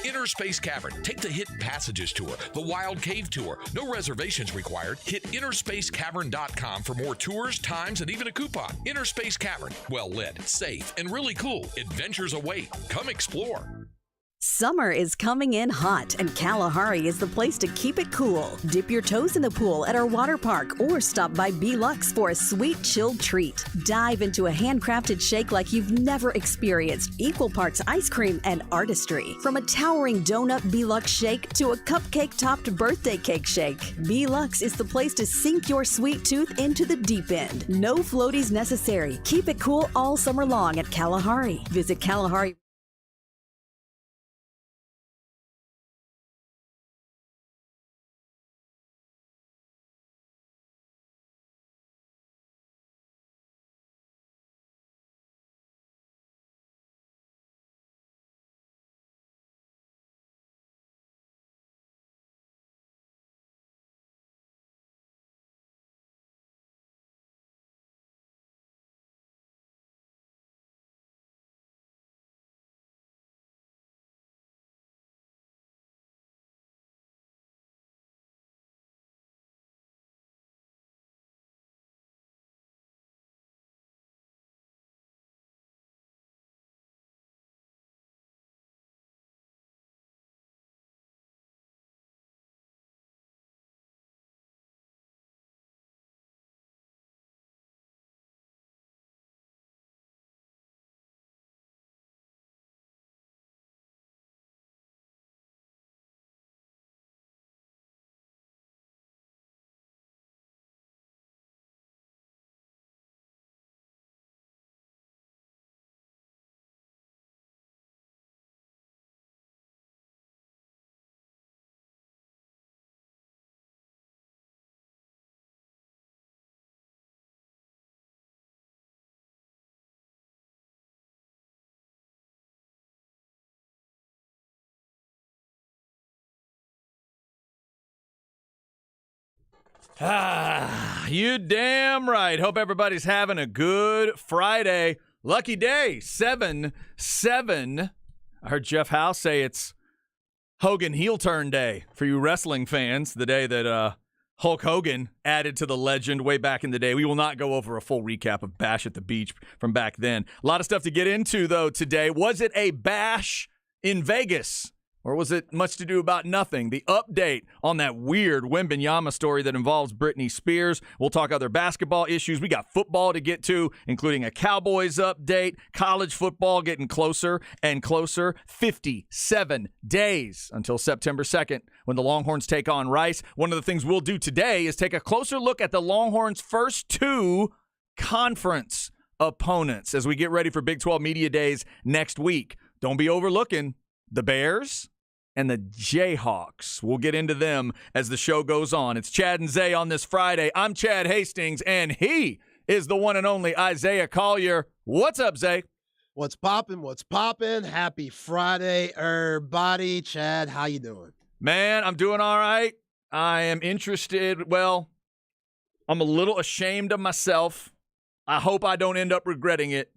Inner Space Cavern. Take the Hidden Passages Tour, the Wild Cave Tour. No reservations required. Hit InnerSpaceCavern.com for more tours, times, and even a coupon. Inner Space Cavern. Well lit, safe, and really cool. Adventures await. Come explore. Summer is coming in hot, and Kalahari is the place to keep it cool. Dip your toes in the pool at our water park or stop by B-Lux for a sweet, chilled treat. Dive into a handcrafted shake like you've never experienced. Equal parts ice cream and artistry. From a towering donut B-Lux shake to a cupcake-topped birthday cake shake, B-Lux is the place to sink your sweet tooth into the deep end. No floaties necessary. Keep it cool all summer long at Kalahari. Visit Kalahari. You damn right. Hope everybody's having a good Friday. Lucky day, 7-7. I heard Jeff Howe say it's Hogan heel turn day for you wrestling fans, the day that Hulk Hogan added to the legend way back in the day. We will not go over a full recap of Bash at the Beach from back then. A lot of stuff to get into, though, today. Was it a bash in Vegas? Or was it much to do about nothing? The update on that weird Wembanyama story that involves Britney Spears. We'll talk other basketball issues. We got football to get to, including a Cowboys update. College football getting closer and closer. 57 days until September 2nd when the Longhorns take on Rice. One of the things we'll do today is take a closer look at the Longhorns' first two conference opponents as we get ready for Big 12 Media Days next week. Don't be overlooking the Bears and the Jayhawks. We'll get into them as the show goes on. It's Chad and Zay on this Friday. I'm Chad Hastings, and he is the one and only Isaiah Collier. What's up, Zay? What's poppin'? What's poppin'? Happy Friday, everybody. Chad, how you doing? Man, I'm doing all right. I am interested. Well, I'm a little ashamed of myself. I hope I don't end up regretting it.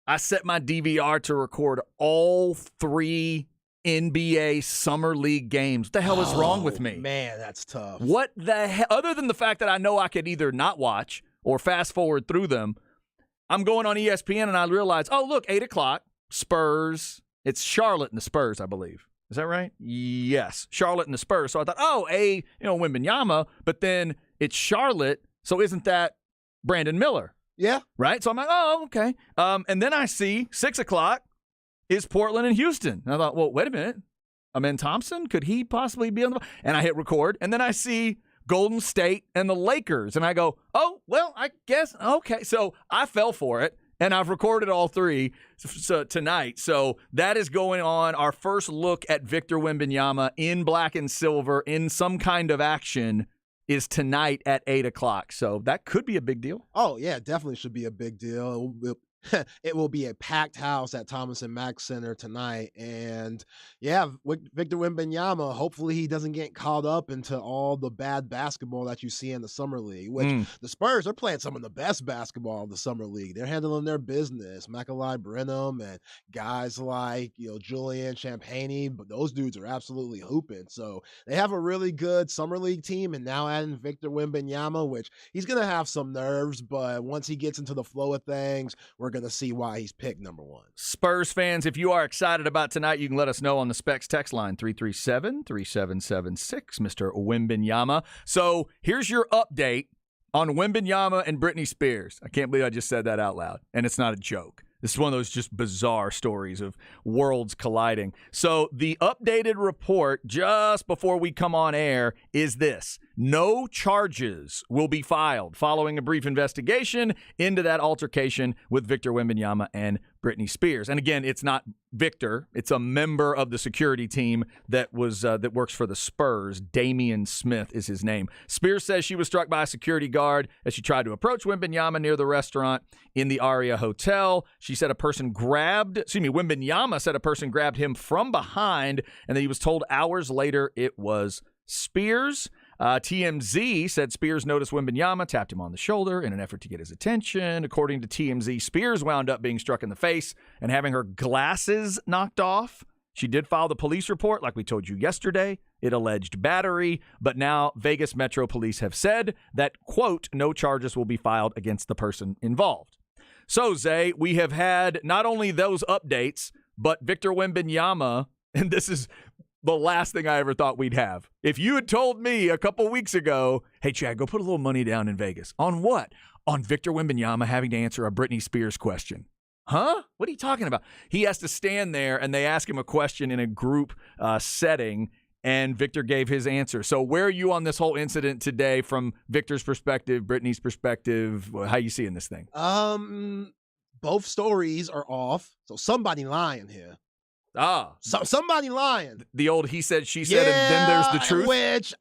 I set my DVR to record all 3 NBA Summer League games. What the hell is wrong with me? Man, that's tough. What the hell? Other than the fact that I know I could either not watch or fast forward through them, I'm going on ESPN and I realize, oh, look, 8 o'clock, Spurs. It's Charlotte and the Spurs, I believe. Is that right? Yes, Charlotte and the Spurs. So I thought, Wembanyama, but then it's Charlotte. So isn't that Brandon Miller? Yeah. Right? So I'm like, oh, okay. And then I see 6 o'clock is Portland and Houston. And I thought, well, wait a minute. Amen Thompson, could he possibly be on the – and I hit record. And then I see Golden State and the Lakers. And I go, oh, well, I guess, okay. So I fell for it, and I've recorded all 3 tonight. So that is going on. Our first look at Victor Wembanyama in black and silver in some kind of action is tonight at 8 o'clock. So that could be a big deal. Oh, yeah, definitely should be a big deal. it will be a packed house at Thomas and Mack Center tonight. And yeah, Victor Wembanyama, hopefully he doesn't get caught up into all the bad basketball that you see in the summer league, which the Spurs are playing some of the best basketball of the summer league. They're handling their business. Makalai Brenham and guys like, Julian Champagnie, but those dudes are absolutely hooping. So they have a really good summer league team, and now adding Victor Wembanyama, which he's going to have some nerves, but once he gets into the flow of things, we're going to see why he's picked number one. Spurs fans, if you are excited about tonight, you can let us know on the Specs text line 337-3776, Mr. Wembanyama. So here's your update on Wembanyama and Britney Spears. I can't believe I just said that out loud, and it's not a joke. This is one of those just bizarre stories of worlds colliding. So the updated report just before we come on air is this. No charges will be filed following a brief investigation into that altercation with Victor Wembanyama and Britney Spears. And again, it's not Victor. It's a member of the security team that works for the Spurs. Damian Smith is his name. Spears says she was struck by a security guard as she tried to approach Wembanyama near the restaurant in the Aria Hotel. She said Wembanyama said a person grabbed him from behind, and that he was told hours later it was Spears. TMZ said Spears noticed Wembanyama, tapped him on the shoulder in an effort to get his attention. According to TMZ, Spears wound up being struck in the face and having her glasses knocked off. She did file the police report, like we told you yesterday. It alleged battery, but now Vegas Metro Police have said that, quote, no charges will be filed against the person involved. So, Zay, we have had not only those updates, but Victor Wembanyama, and this is the last thing I ever thought we'd have. If you had told me a couple weeks ago, hey, Chad, go put a little money down in Vegas. On what? On Victor Wembanyama having to answer a Britney Spears question. Huh? What are you talking about? He has to stand there, and they ask him a question in a group setting, and Victor gave his answer. So where are you on this whole incident today from Victor's perspective, Britney's perspective? How you seeing this thing? Both stories are off, so somebody lying here. Somebody lying. The old he said, she said, and then there's the truth. Which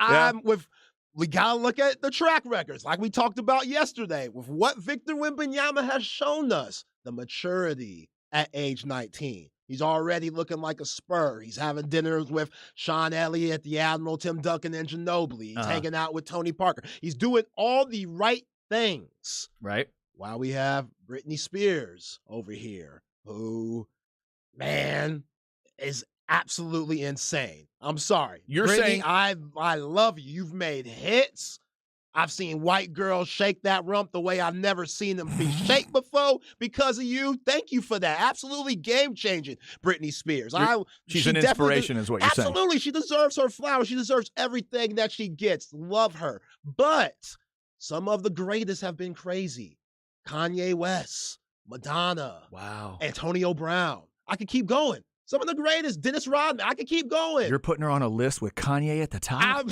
we got to look at the track records, like we talked about yesterday, with what Victor Wembanyama has shown us, the maturity at age 19. He's already looking like a Spur. He's having dinners with Sean Elliott, the Admiral, Tim Duncan, and Ginobili. He's hanging out with Tony Parker. He's doing all the right things. Right. While we have Britney Spears over here, who, man, is absolutely insane. I'm sorry. You're Britney, saying I love you. You've made hits. I've seen white girls shake that rump the way I've never seen them be shake before because of you. Thank you for that. Absolutely game-changing, Britney Spears. She's an inspiration is what you're saying. Absolutely. She deserves her flowers. She deserves everything that she gets. Love her. But some of the greatest have been crazy. Kanye West, Madonna, wow, Antonio Brown. I could keep going. Some of the greatest, Dennis Rodman. I could keep going. You're putting her on a list with Kanye at the top?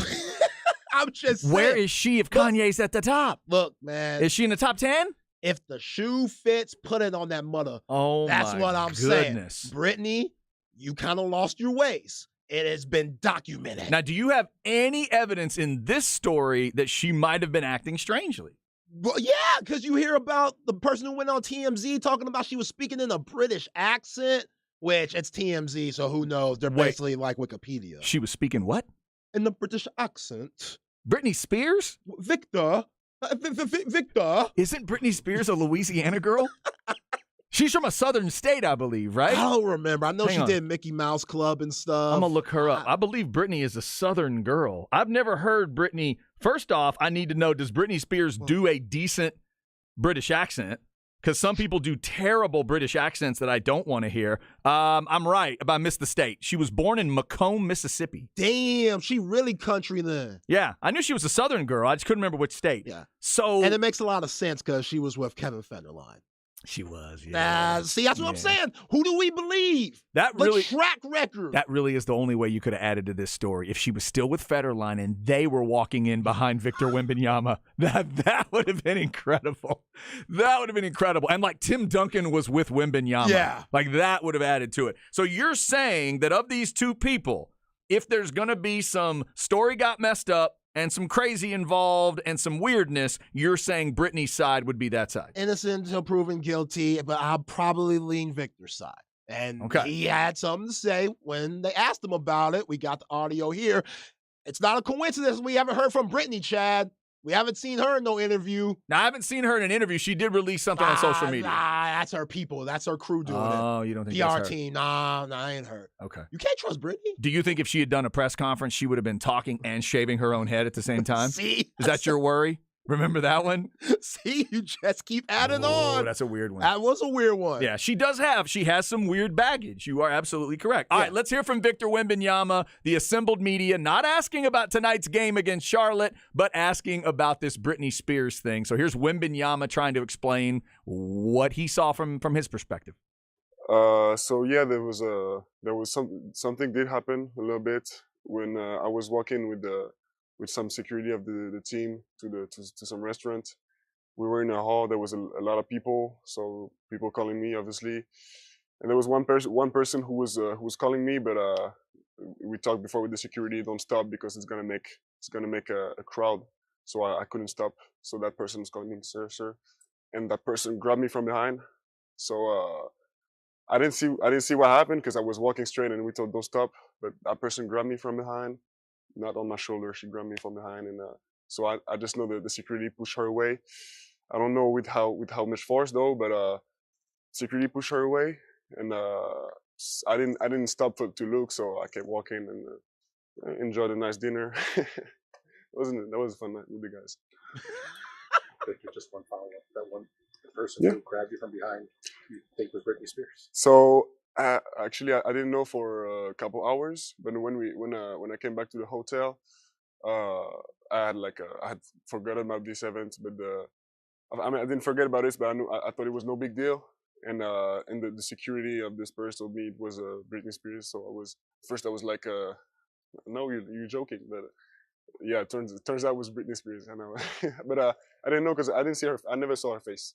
I'm just saying. Where is she if Kanye's at the top? Look, man. Is she in the top 10? If the shoe fits, put it on that mother. Oh, that's what I'm goodness. saying. Brittany, you kind of lost your ways. It has been documented. Now, do you have any evidence in this story that she might have been acting strangely? Well, yeah, because you hear about the person who went on TMZ talking about she was speaking in a British accent, which it's TMZ, so who knows? They're basically like Wikipedia. She was speaking what? In the British accent. Britney Spears? Victor. Victor. Isn't Britney Spears a Louisiana girl? She's from a southern state, I believe, right? I don't remember. I know she did Mickey Mouse Club and stuff. I'm going to look her up. I believe Britney is a southern girl. I've never heard Britney. First off, I need to know, does Britney Spears do a decent British accent? Because some people do terrible British accents that I don't want to hear. I'm right, but I missed the state. She was born in Macomb, Mississippi. Damn, she really country then. Yeah, I knew she was a southern girl. I just couldn't remember which state. Yeah. And it makes a lot of sense because she was with Kevin Federline. She was, yeah. See, that's what I'm saying. Who do we believe? The track record. That really is the only way you could have added to this story. If she was still with Federline and they were walking in behind Victor Wembanyama, that would have been incredible. That would have been incredible. And like Tim Duncan was with Wembanyama. Yeah. Like that would have added to it. So you're saying that of these two people, if there's going to be some story got messed up, and some crazy involved and some weirdness, you're saying Britney's side would be that side. Innocent until proven guilty, but I'll probably lean Victor's side. And Okay. he had something to say when they asked him about it. We got the audio here. It's not a coincidence we haven't heard from Britney, Chad. We haven't seen her in no interview. Now, I haven't seen her in an interview. She did release something on social media. Nah, that's her people. That's her crew doing it. Oh, you don't think PR that's her? team. Nah, I ain't her. Okay. You can't trust Britney. Do you think if she had done a press conference, she would have been talking and shaving her own head at the same time? See? Is that your worry? Remember that one? See, you just keep adding Oh, on. that's a weird one. That was a weird one. Yeah, she has some weird baggage. You are absolutely correct. All right, let's hear from Victor Wembanyama, the assembled media, not asking about tonight's game against Charlotte, but asking about this Britney Spears thing. So here's Wembanyama trying to explain what he saw from his perspective. So yeah, there was something did happen a little bit when I was walking with some security of the team to some restaurant. We were in a hall. There was a lot of people, so people calling me obviously, and there was one person who was calling me, but we talked before with the security, don't stop because it's gonna make a crowd. So I couldn't stop. So that person was calling me, sir, and that person grabbed me from behind. So I didn't see what happened because I was walking straight and we told don't stop, but that person grabbed me from behind. Not on my shoulder, she grabbed me from behind, and so I just know that the security pushed her away. I don't know with how much force though, but security pushed her away, and I didn't stop to look, so I kept walking and enjoyed a nice dinner. That was fun night with the guys. Victor, just one follow up. The person who grabbed you from behind, you think was Britney Spears? So. Actually, I didn't know for a couple hours, but when I came back to the hotel, I had forgotten about this event, but I didn't forget about it, but I thought it was no big deal, and the security of this person told me it was Britney Spears, so I was like, no, you're joking, but yeah, it turns out it was Britney Spears, I know, but I didn't know because I didn't see her, I never saw her face.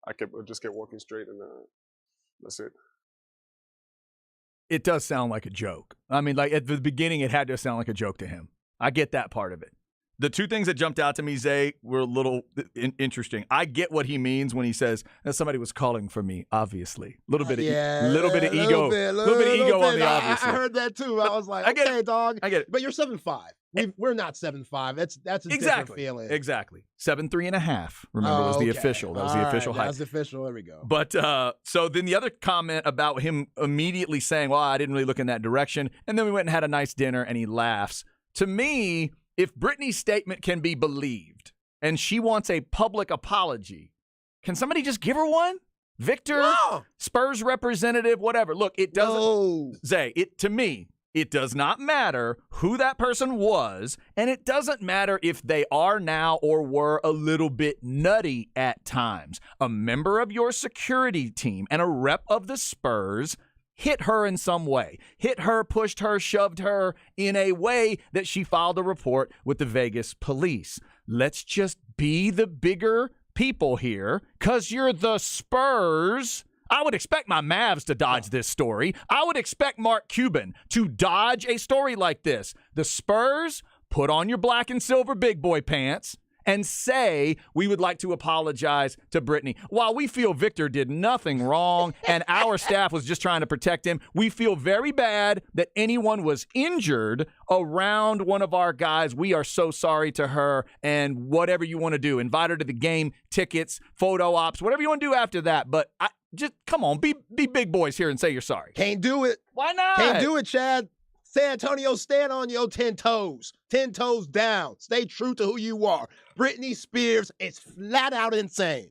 I just kept walking straight, and that's it. It does sound like a joke. I mean, like at the beginning, it had to sound like a joke to him. I get that part of it. The two things that jumped out to me, Zay, were a little interesting. I get what he means when he says that somebody was calling for me. Obviously, little bit of ego, little bit of ego on the obviously. I heard that too. I was like, okay, dog. I get it. But you're 7'5". We're not 7'5". That's a different feeling. Exactly. 7'3.5". Remember, was the official. That was the official height. That's official. There we go. But so then the other comment about him immediately saying, "Well, I didn't really look in that direction," and then we went and had a nice dinner, and he laughs. To me, if Britney's statement can be believed, and she wants a public apology, can somebody just give her one? Victor, No. Spurs representative, whatever. Look, it doesn't. No. Zay, to me, it does not matter who that person was, and it doesn't matter if they are now or were a little bit nutty at times. A member of your security team and a rep of the Spurs hit her in some way. Hit her, pushed her, shoved her in a way that she filed a report with the Vegas police. Let's just be the bigger people here, because you're the Spurs. I would expect my Mavs to dodge this story. I would expect Mark Cuban to dodge a story like this. The Spurs, put on your black and silver big boy pants and say, we would like to apologize to Britney. While we feel Victor did nothing wrong and our staff was just trying to protect him, we feel very bad that anyone was injured around one of our guys. We are so sorry to her, and whatever you want to do, invite her to the game, tickets, photo ops, whatever you want to do after that. But just come on, be big boys here and say you're sorry. Can't do it. Why not? Can't do it, Chad. San Antonio, stand on your 10 toes. 10 toes down. Stay true to who you are. Britney Spears is flat out insane.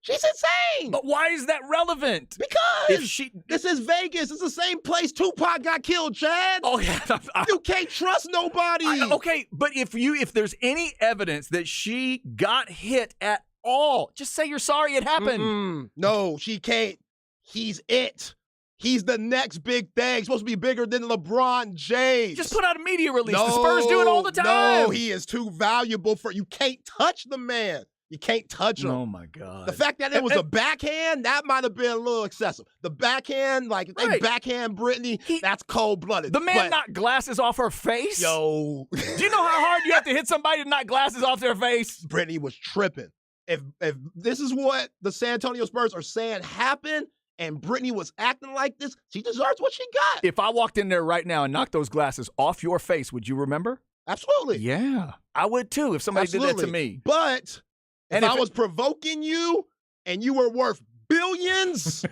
She's insane. But why is that relevant? Because this is Vegas. It's the same place Tupac got killed, Chad. Oh, yeah. You can't trust nobody. Okay, but if there's any evidence that she got hit at all, just say you're sorry it happened. No, she can't. He's it. He's the next big thing. He's supposed to be bigger than LeBron James. Just put out a media release. The Spurs do it all the time. No, he is too valuable for you. Can't touch the man. You can't touch him. Oh, my God. The fact that it was a backhand, that might have been a little excessive. The backhand, like if they Right. backhand Brittany, that's cold-blooded. The man But, knocked glasses off her face? yo, Do you know how hard you have to hit somebody to knock glasses off their face? Brittany was tripping. If this is what the San Antonio Spurs are saying happened, and Brittany was acting like this, she deserves what she got. If I walked in there right now and knocked those glasses off your face, would you remember? Absolutely. Yeah. I would too if somebody did that to Absolutely. me. But And if if I was provoking you and you were worth billions,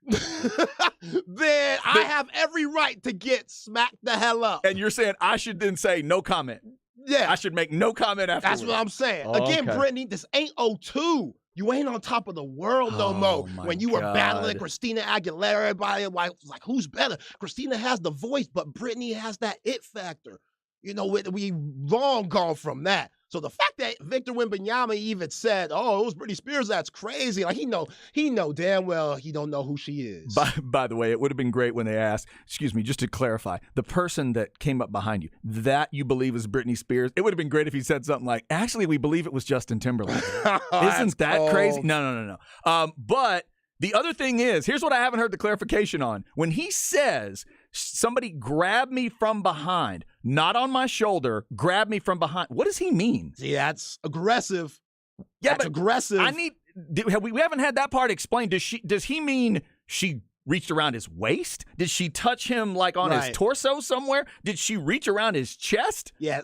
then I have every right to get smacked the hell up. And you're saying I should then say no comment. Yeah, I should make no comment afterwards. that's what I'm saying. Oh, Again, okay. Brittany, this ain't 02. You ain't on top of the world no Oh, more. my When you were battling God. Christina Aguilera, everybody was like, who's better? Christina has the voice, but Brittany has that it factor. You know, we long gone from that. So the fact that Victor Wembanyama even said, "Oh, it was Britney Spears," that's crazy. Like he know damn well he don't know who she is. By the way, it would have been great when they asked, excuse me, just to clarify, the person that came up behind you, that you believe is Britney Spears, it would have been great if he said something like, actually, we believe it was Justin Timberlake. Isn't that crazy? No. But the other thing is, here's what I haven't heard the clarification on. When he says, somebody grabbed me from behind, not on my shoulder, grabbed me from behind, what does he mean? See, that's aggressive. Yeah, That's but aggressive. we haven't had that part explained. Does he mean she reached around his waist? Did she touch him like on his Right. torso somewhere? Did she reach around his chest? Yeah,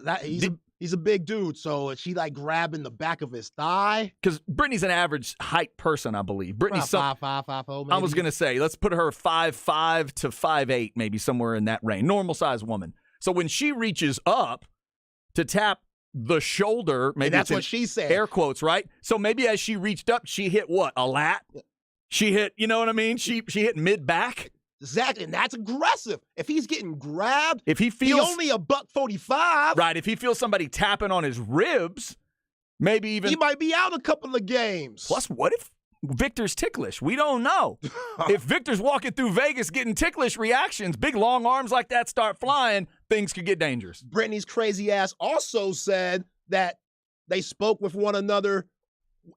he's a big dude. So she like grabbing the back of his thigh. Because Brittany's an average height person, I believe. Brittany's Around 5'4", maybe. I was gonna say, let's put her 5'5" to 5'8", maybe somewhere in that range. Normal size woman. So when she reaches up to tap the shoulder, maybe And that's it's in what she said. air quotes, right? So maybe as she reached up, she hit what? A lat? She hit, you know what I mean? She hit mid back. Exactly, and that's aggressive. If he's getting grabbed, If he he feels only $145. right, if he feels somebody tapping on his ribs, maybe even He might be out a couple of games. plus what if Victor's ticklish? We don't know. If Victor's walking through Vegas getting ticklish reactions, big long arms like that start flying, things could get dangerous. Brittany's crazy ass also said that they spoke with one another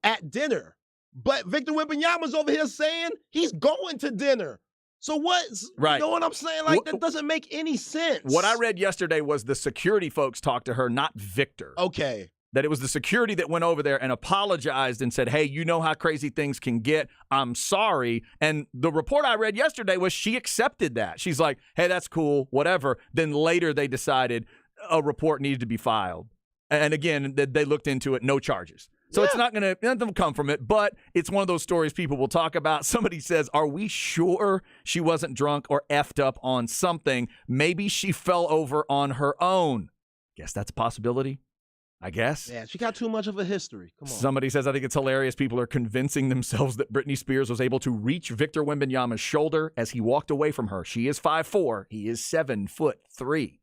at dinner. But Victor Wembanyama's over here saying he's going to dinner. So what's, Right. you know what I'm saying? Like, that doesn't make any sense. What I read yesterday was the security folks talked to her, not Victor. Okay. That it was the security that went over there and apologized and said, hey, you know how crazy things can get. I'm sorry. And the report I read yesterday was she accepted that. She's like, hey, that's cool, whatever. Then later they decided a report needed to be filed. And again, they looked into it, no charges. So it's not going to, nothing will come from it, but it's one of those stories people will talk about. Somebody says, are we sure she wasn't drunk or effed up on something? Maybe she fell over on her own. Guess that's a possibility. I guess. Yeah, she got too much of a history. Come on. Somebody says, I think it's hilarious. People are convincing themselves that Britney Spears was able to reach Victor Wembanyama's shoulder as he walked away from her. She is 5'4". He is 7'3".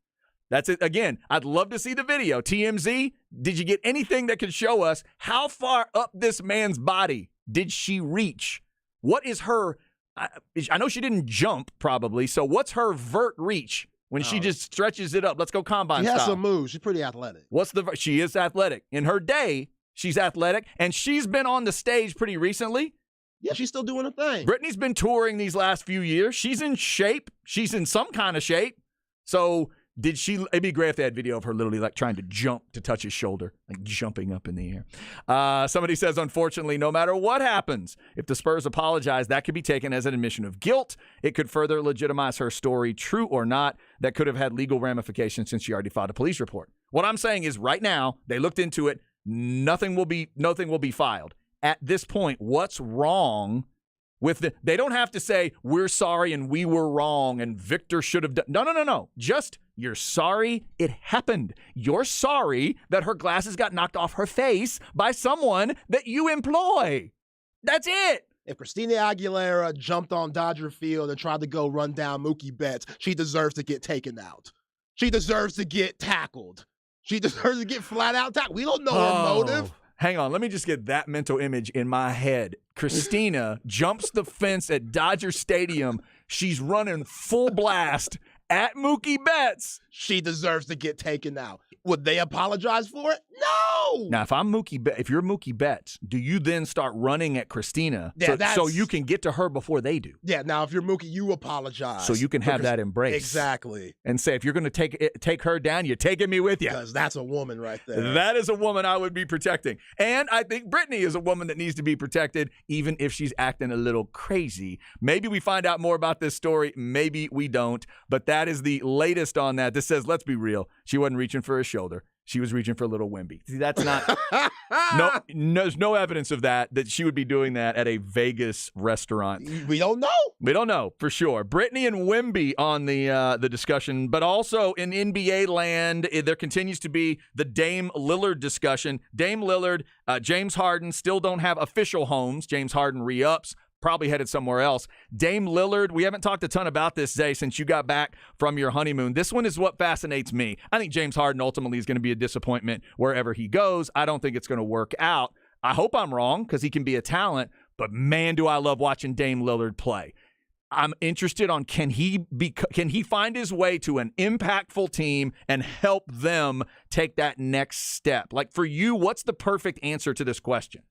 That's it. Again, I'd love to see the video. TMZ, did you get anything that could show us how far up this man's body did she reach? What is her, I know she didn't jump probably, so what's her vert reach when she just stretches it up? Let's go combine She has style. some moves. She's pretty athletic. She is athletic. In her day, she's athletic, and she's been on the stage pretty recently. Yeah, she's still doing her thing. Brittany's been touring these last few years. She's in shape. She's in some kind of shape. So it'd be great if they had video of her literally like trying to jump to touch his shoulder, like jumping up in the air. Somebody says, unfortunately, no matter what happens, if the Spurs apologize, that could be taken as an admission of guilt. It could further legitimize her story, true or not. That could have had legal ramifications since she already filed a police report. What I'm saying is right now, they looked into it. Nothing will be filed. At this point, what's wrong with they don't have to say, we're sorry and we were wrong and Victor should have done. No. Just, you're sorry it happened. You're sorry that her glasses got knocked off her face by someone that you employ. That's it. If Christina Aguilera jumped on Dodger Field and tried to go run down Mookie Betts, she deserves to get taken out. She deserves to get tackled. She deserves to get flat out tackled. We don't know her motive. Hang on, let me just get that mental image in my head. Christina jumps the fence at Dodger Stadium. She's running full blast at Mookie Betts. She deserves to get taken out. Would they apologize for it? No. Now, if you're Mookie Betts, do you then start running at Christina so you can get to her before they do? Yeah. Now, if you're Mookie, you apologize. So you can have that embrace. Exactly. And say, if you're going to take her down, you're taking me with you. Because that's a woman right there. That is a woman I would be protecting. And I think Brittany is a woman that needs to be protected, even if she's acting a little crazy. Maybe we find out more about this story. Maybe we don't. But that is the latest on that. This says, let's be real. She wasn't reaching for a shoulder. She was reaching for a little Wemby. See, that's not no. There's no evidence of that she would be doing that at a Vegas restaurant. We don't know. We don't know for sure. Brittany and Wemby on the discussion, but also in NBA land, there continues to be the Dame Lillard discussion. Dame Lillard, James Harden still don't have official homes. James Harden re-ups. Probably headed somewhere else. Dame Lillard, we haven't talked a ton about this, Zay, since you got back from your honeymoon. This one is what fascinates me. I think James Harden ultimately is going to be a disappointment wherever he goes. I don't think it's going to work out. I hope I'm wrong because he can be a talent, but man, do I love watching Dame Lillard play. I'm interested on can he find his way to an impactful team and help them take that next step? Like for you, what's the perfect answer to this question?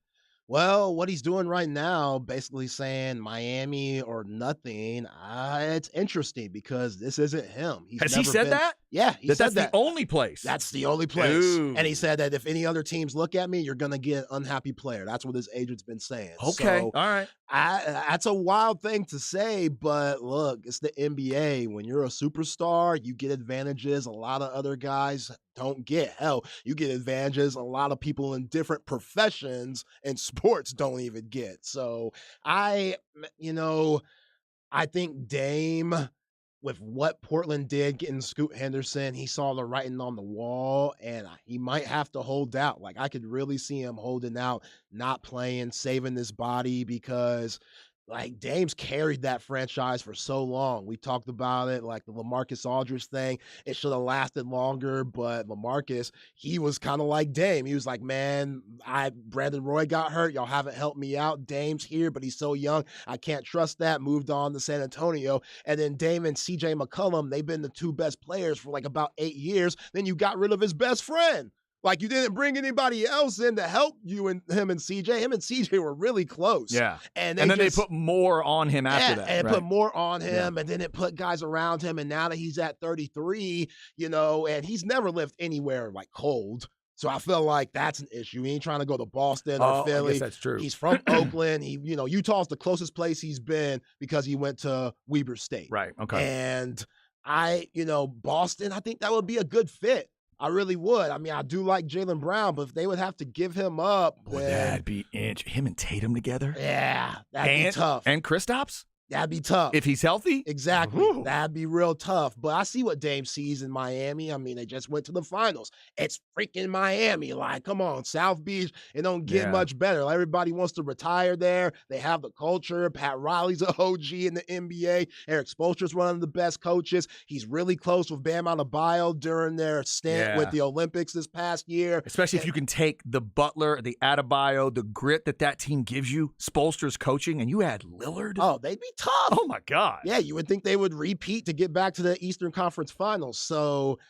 Well, what he's doing right now, basically saying Miami or nothing, it's interesting because this isn't him. Has he said that? Yeah, he said that's that. the only place. That's the only place. Ooh. And he said that if any other teams look at me, you're going to get an unhappy player. That's what his agent's been saying. Okay, So, all right. that's a wild thing to say, but look, it's the NBA. When you're a superstar, you get advantages a lot of other guys don't get. Hell, you get advantages a lot of people in different professions and sports don't even get. So I think Dame, with what Portland did getting Scoot Henderson, he saw the writing on the wall, and he might have to hold out. Like, I could really see him holding out, not playing, saving his body, because like Dame's carried that franchise for so long. We talked about it, like the LaMarcus Aldridge thing. It should have lasted longer, but LaMarcus, he was kind of like Dame. He was like, man, Brandon Roy got hurt. Y'all haven't helped me out. Dame's here, but he's so young. I can't trust that. Moved on to San Antonio. And then Dame and CJ McCollum, they've been the two best players for like about 8 years. Then you got rid of his best friend. Like, you didn't bring anybody else in to help you and him and CJ. Him and CJ were really close. Yeah. And then they put more on him after that. And right. put more on him, and then it put guys around him. And now that he's at 33, and he's never lived anywhere like cold. So I feel like that's an issue. He ain't trying to go to Boston or Philly. I guess that's true. He's from Oakland. Utah's the closest place he's been because he went to Weber State. Right. Okay. And Boston, I think that would be a good fit. I really would. I mean, I do like Jaylen Brown, but if they would have to give him up, Boy, that'd be him and Tatum together. Yeah, that'd be tough. And Kristaps? That'd be tough. If he's healthy? Exactly. Woo. That'd be real tough. But I see what Dame sees in Miami. I mean, they just went to the finals. It's freaking Miami. Like, come on, South Beach, it don't get much better. Like, everybody wants to retire there. They have the culture. Pat Riley's an OG in the NBA. Eric Spoelstra's one of the best coaches. He's really close with Bam Adebayo during their stint with the Olympics this past year. Especially if you can take the Butler, the Adebayo, the grit that team gives you, Spoelstra's coaching, and you add Lillard. Oh, they'd be tough. Oh, my God. Yeah, you would think they would repeat to get back to the Eastern Conference Finals. So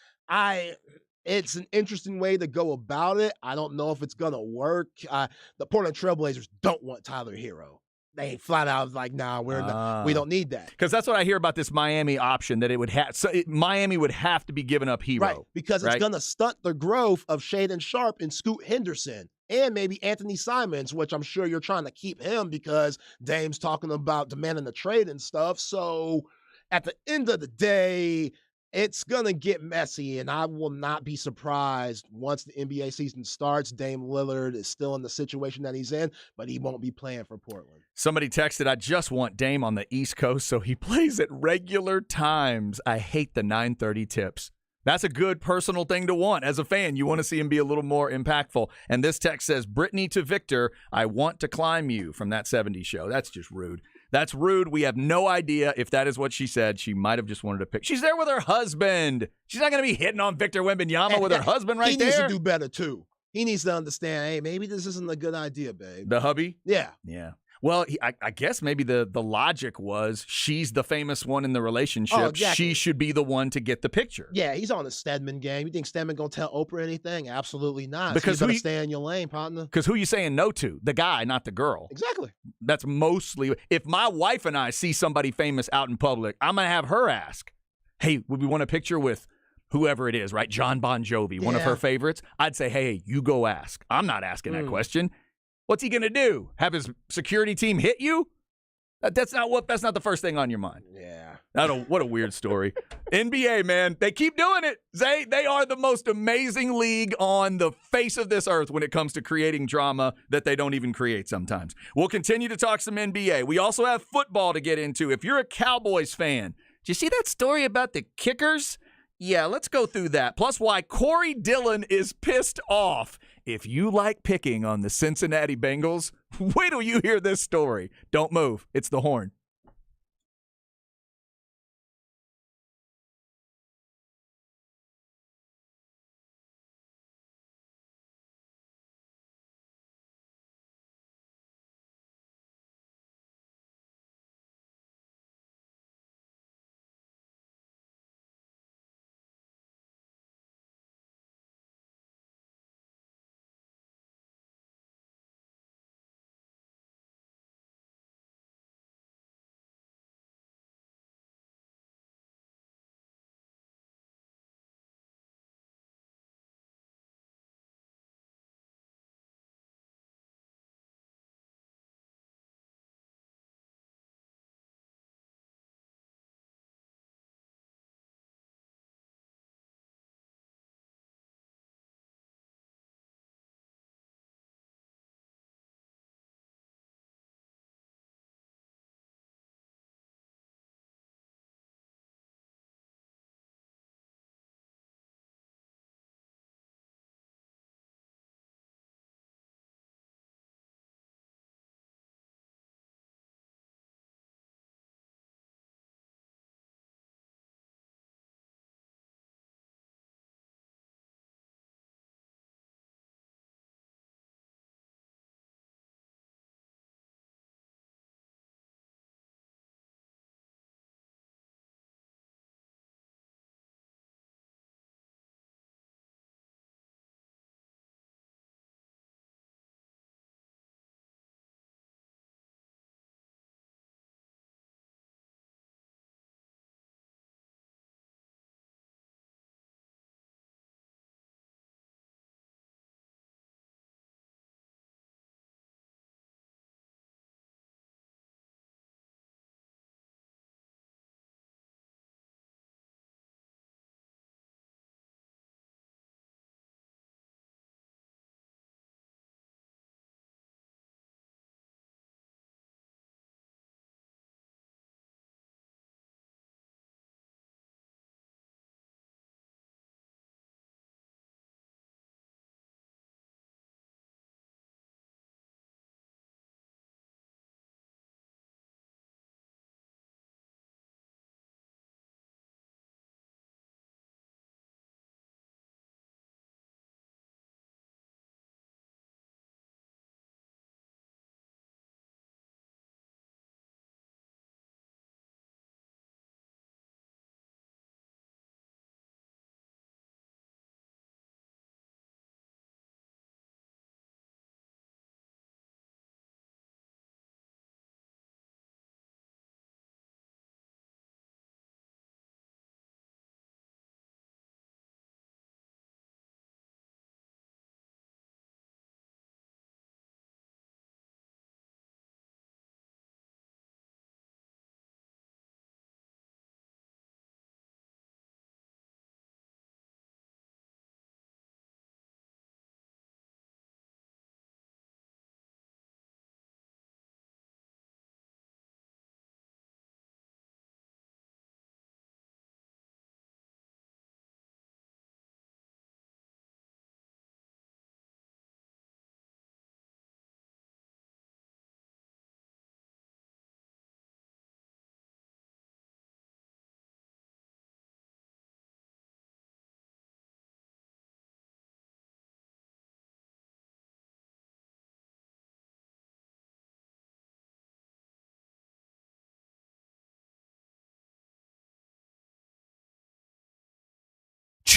it's an interesting way to go about it. I don't know if it's going to work. The Portland Trailblazers don't want Tyler Hero. They flat out like, nah, we don't need that. Because that's what I hear about this Miami option, that it would have. So Miami would have to be giving up Hero. Right, because it's going to stunt the growth of Shaedon Sharpe and Scoot Henderson. And maybe Anthony Simons, which I'm sure you're trying to keep him because Dame's talking about demanding the trade and stuff. So at the end of the day, it's going to get messy, and I will not be surprised once the NBA season starts. Dame Lillard is still in the situation that he's in, but he won't be playing for Portland. Somebody texted, I just want Dame on the East Coast so he plays at regular times. I hate the 9:30 tips. That's a good personal thing to want. As a fan, you want to see him be a little more impactful. And this text says, Brittany to Victor, I want to climb you from that 70s show. That's just rude. That's rude. We have no idea if that is what she said. She might have just wanted to pick. She's there with her husband. She's not going to be hitting on Victor Wembanyama with her husband right there. He needs to do better, too. He needs to understand, hey, maybe this isn't a good idea, babe. The hubby? Yeah. Yeah. Well, I guess maybe the logic was she's the famous one in the relationship. Oh, exactly. She should be the one to get the picture. Yeah, he's on the Stedman game. You think Stedman gonna tell Oprah anything? Absolutely not. Because so you who better stay in your lane, partner. Because who you saying no to? The guy, not the girl. Exactly. That's mostly. If my wife and I see somebody famous out in public, I'm going to have her ask, hey, would we want a picture with whoever it is, right? John Bon Jovi, one of her favorites. I'd say, hey, you go ask. I'm not asking that question. What's he going to do? Have his security team hit you? That's not the first thing on your mind. Yeah. What a weird story. NBA, man, they keep doing it. They are the most amazing league on the face of this earth when it comes to creating drama that they don't even create sometimes. We'll continue to talk some NBA. We also have football to get into. If you're a Cowboys fan, did you see that story about the kickers? Yeah, let's go through that. Plus why Corey Dillon is pissed off. If you like picking on the Cincinnati Bengals, wait till you hear this story. Don't move. It's The Horn.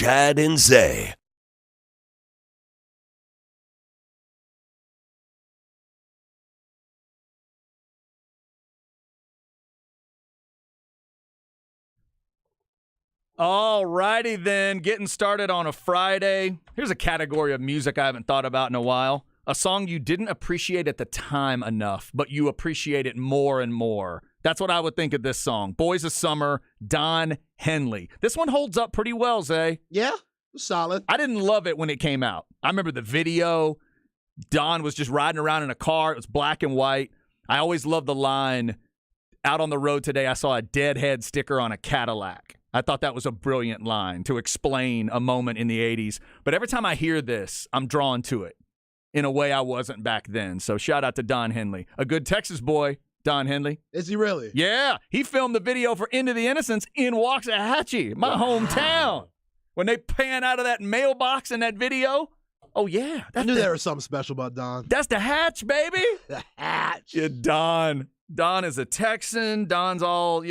Chad and Zay. All righty then, getting started on a Friday. Here's a category of music I haven't thought about in a while. A song you didn't appreciate at the time enough, but you appreciate it more and more. That's what I would think of this song. Boys of Summer, Don Henley. This one holds up pretty well, Zay. Yeah, solid. I didn't love it when it came out. I remember the video. Don was just riding around in a car. It was black and white. I always loved the line, out on the road today, I saw a Deadhead sticker on a Cadillac. I thought that was a brilliant line to explain a moment in the 80s. But every time I hear this, I'm drawn to it in a way I wasn't back then. So shout out to Don Henley. A good Texas boy, Don Henley. Is he really? Yeah. He filmed the video for Into the Innocents in Waxahachie, my hometown. When they pan out of that mailbox in that video, oh, yeah. I knew there was something special about Don. That's the hatch, baby. The hatch. Yeah, Don. Don is a Texan. Don's all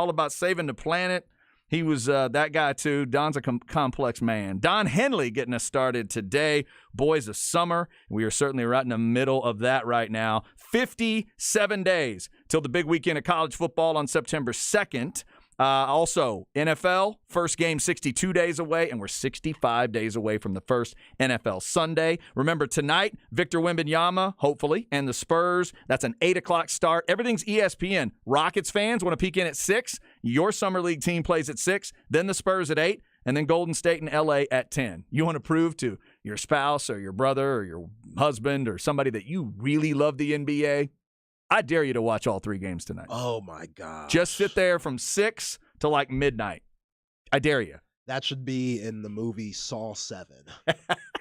about saving the planet. He was that guy, too. Don's a complex man. Don Henley getting us started today. Boys of Summer. We are certainly right in the middle of that right now. 57 days till the big weekend of college football on September 2nd. Also, NFL, first game 62 days away, and we're 65 days away from the first NFL Sunday. Remember, tonight, Victor Wembanyama, hopefully, and the Spurs. That's an 8 o'clock start. Everything's ESPN. Rockets fans want to peek in at 6. Your Summer League team plays at 6. Then the Spurs at 8. And then Golden State and L.A. at 10. You want to prove to your spouse or your brother or your husband or somebody that you really love the NBA? I dare you to watch all 3 games tonight. Oh, my God. Just sit there from 6 to like midnight. I dare you. That should be in the movie Saw 7.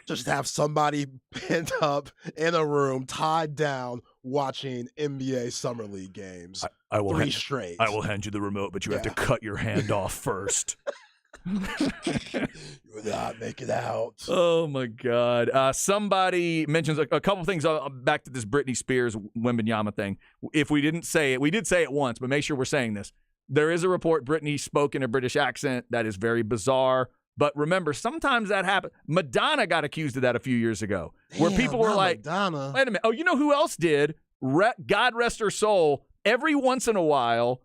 Just have somebody pinned up in a room, tied down, watching NBA Summer League games. I will 3 straight. I will hand you the remote, but you have to cut your hand off first. You will not make it out. Oh, my God. Somebody mentions a couple things back to this Britney Spears Wembanyama thing. If we didn't say it, we did say it once, but make sure we're saying this. There is a report Britney spoke in a British accent. That is very bizarre. But remember, sometimes that happens. Madonna got accused of that a few years ago, where people were like, Madonna. wait a minute. Oh, you know who else did? God rest her soul. Every once in a while,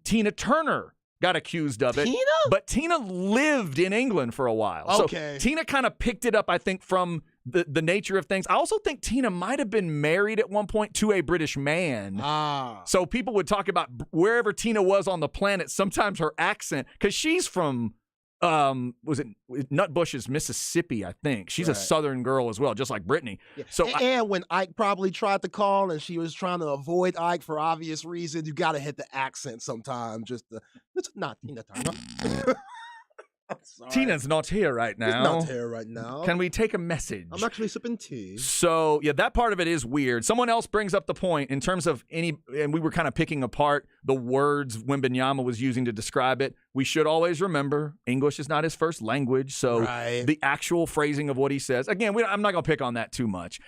Tina Turner got accused of it. Tina? But Tina lived in England for a while. Okay. So Tina kind of picked it up, I think, from the nature of things. I also think Tina might have been married at one point to a British man. So people would talk about wherever Tina was on the planet, sometimes her accent, because she's from, was it Nutbush's Mississippi, I think. She's a Southern girl as well, just like Britney. Yeah. So and when Ike probably tried to call and she was trying to avoid Ike for obvious reasons, you got to hit the accent sometimes. It's not Tina Turner. I'm sorry. Tina's not here right now. It's not here right now. Can we take a message? I'm actually sipping tea. So, yeah, that part of it is weird. Someone else brings up the point in terms of and we were kind of picking apart the words Wembanyama was using to describe it. We should always remember English is not his first language, so the actual phrasing of what he says. Again, I'm not going to pick on that too much.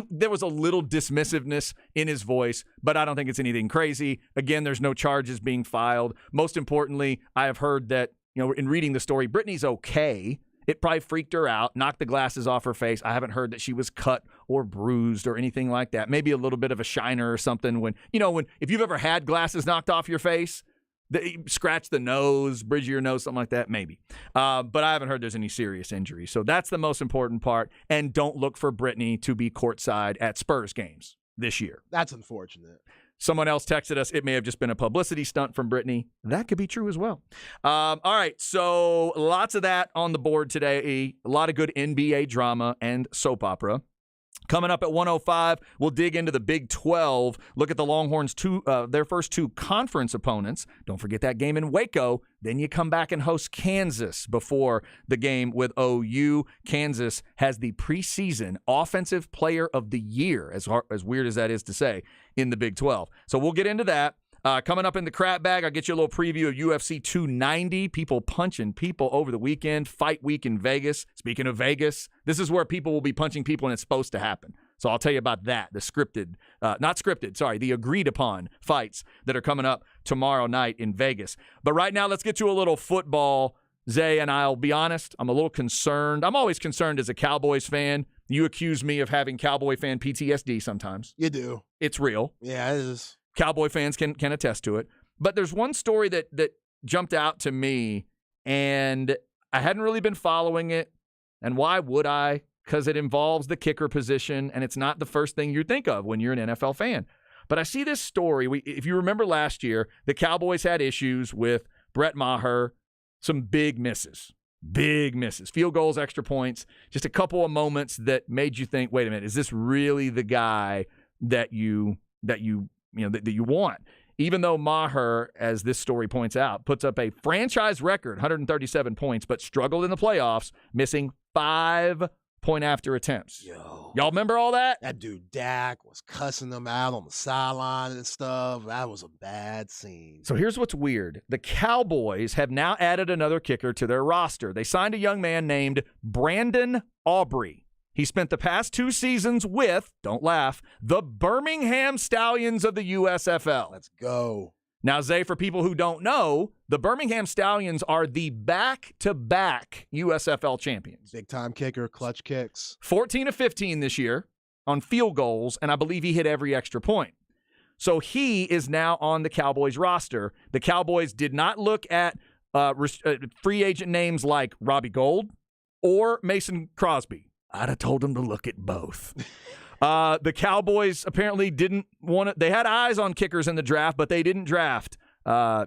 There was a little dismissiveness in his voice, but I don't think it's anything crazy. Again, there's no charges being filed. Most importantly, I have heard that, in reading the story, Britney's okay. It probably freaked her out, knocked the glasses off her face. I haven't heard that she was cut or bruised or anything like that. Maybe a little bit of a shiner or something. If you've ever had glasses knocked off your face, scratch the nose, bridge of your nose, something like that, maybe. But I haven't heard there's any serious injury. So that's the most important part. And don't look for Britney to be courtside at Spurs games this year. That's unfortunate. Someone else texted us, it may have just been a publicity stunt from Britney. That could be true as well. All right, so lots of that on the board today. A lot of good NBA drama and soap opera. Coming up at 1:05, we'll dig into the Big 12, look at the Longhorns' their first 2 conference opponents. Don't forget that game in Waco. Then you come back and host Kansas before the game with OU. Kansas has the preseason Offensive Player of the Year, as weird as that is to say, in the Big 12. So we'll get into that. Coming up in the crap bag, I'll get you a little preview of UFC 290. People punching people over the weekend. Fight week in Vegas. Speaking of Vegas, this is where people will be punching people and it's supposed to happen. So I'll tell you about that. The agreed upon fights that are coming up tomorrow night in Vegas. But right now, let's get to a little football. Zay, and I'll be honest, I'm a little concerned. I'm always concerned as a Cowboys fan. You accuse me of having Cowboy fan PTSD sometimes. You do. It's real. Yeah, it is. Cowboy fans can attest to it. But there's one story that jumped out to me, and I hadn't really been following it. And why would I? Because it involves the kicker position, and it's not the first thing you think of when you're an NFL fan. But I see this story. If you remember last year, the Cowboys had issues with Brett Maher, some big misses, field goals, extra points, just a couple of moments that made you think, wait a minute, is this really the guy that you want? Even though Maher, as this story points out, puts up a franchise record, 137 points, but struggled in the playoffs, missing 5 point-after attempts. Yo. Y'all remember all that? That dude Dak was cussing them out on the sideline and stuff. That was a bad scene. So here's what's weird. The Cowboys have now added another kicker to their roster. They signed a young man named Brandon Aubrey. He spent the past 2 seasons with, don't laugh, the Birmingham Stallions of the USFL. Let's go. Now, Zay, for people who don't know, the Birmingham Stallions are the back-to-back USFL champions. Big-time kicker, clutch kicks. 14 of 15 this year on field goals, and I believe he hit every extra point. So he is now on the Cowboys roster. The Cowboys did not look at free agent names like Robbie Gould or Mason Crosby. I'd have told them to look at both. The Cowboys apparently didn't want to. They had eyes on kickers in the draft, but they didn't draft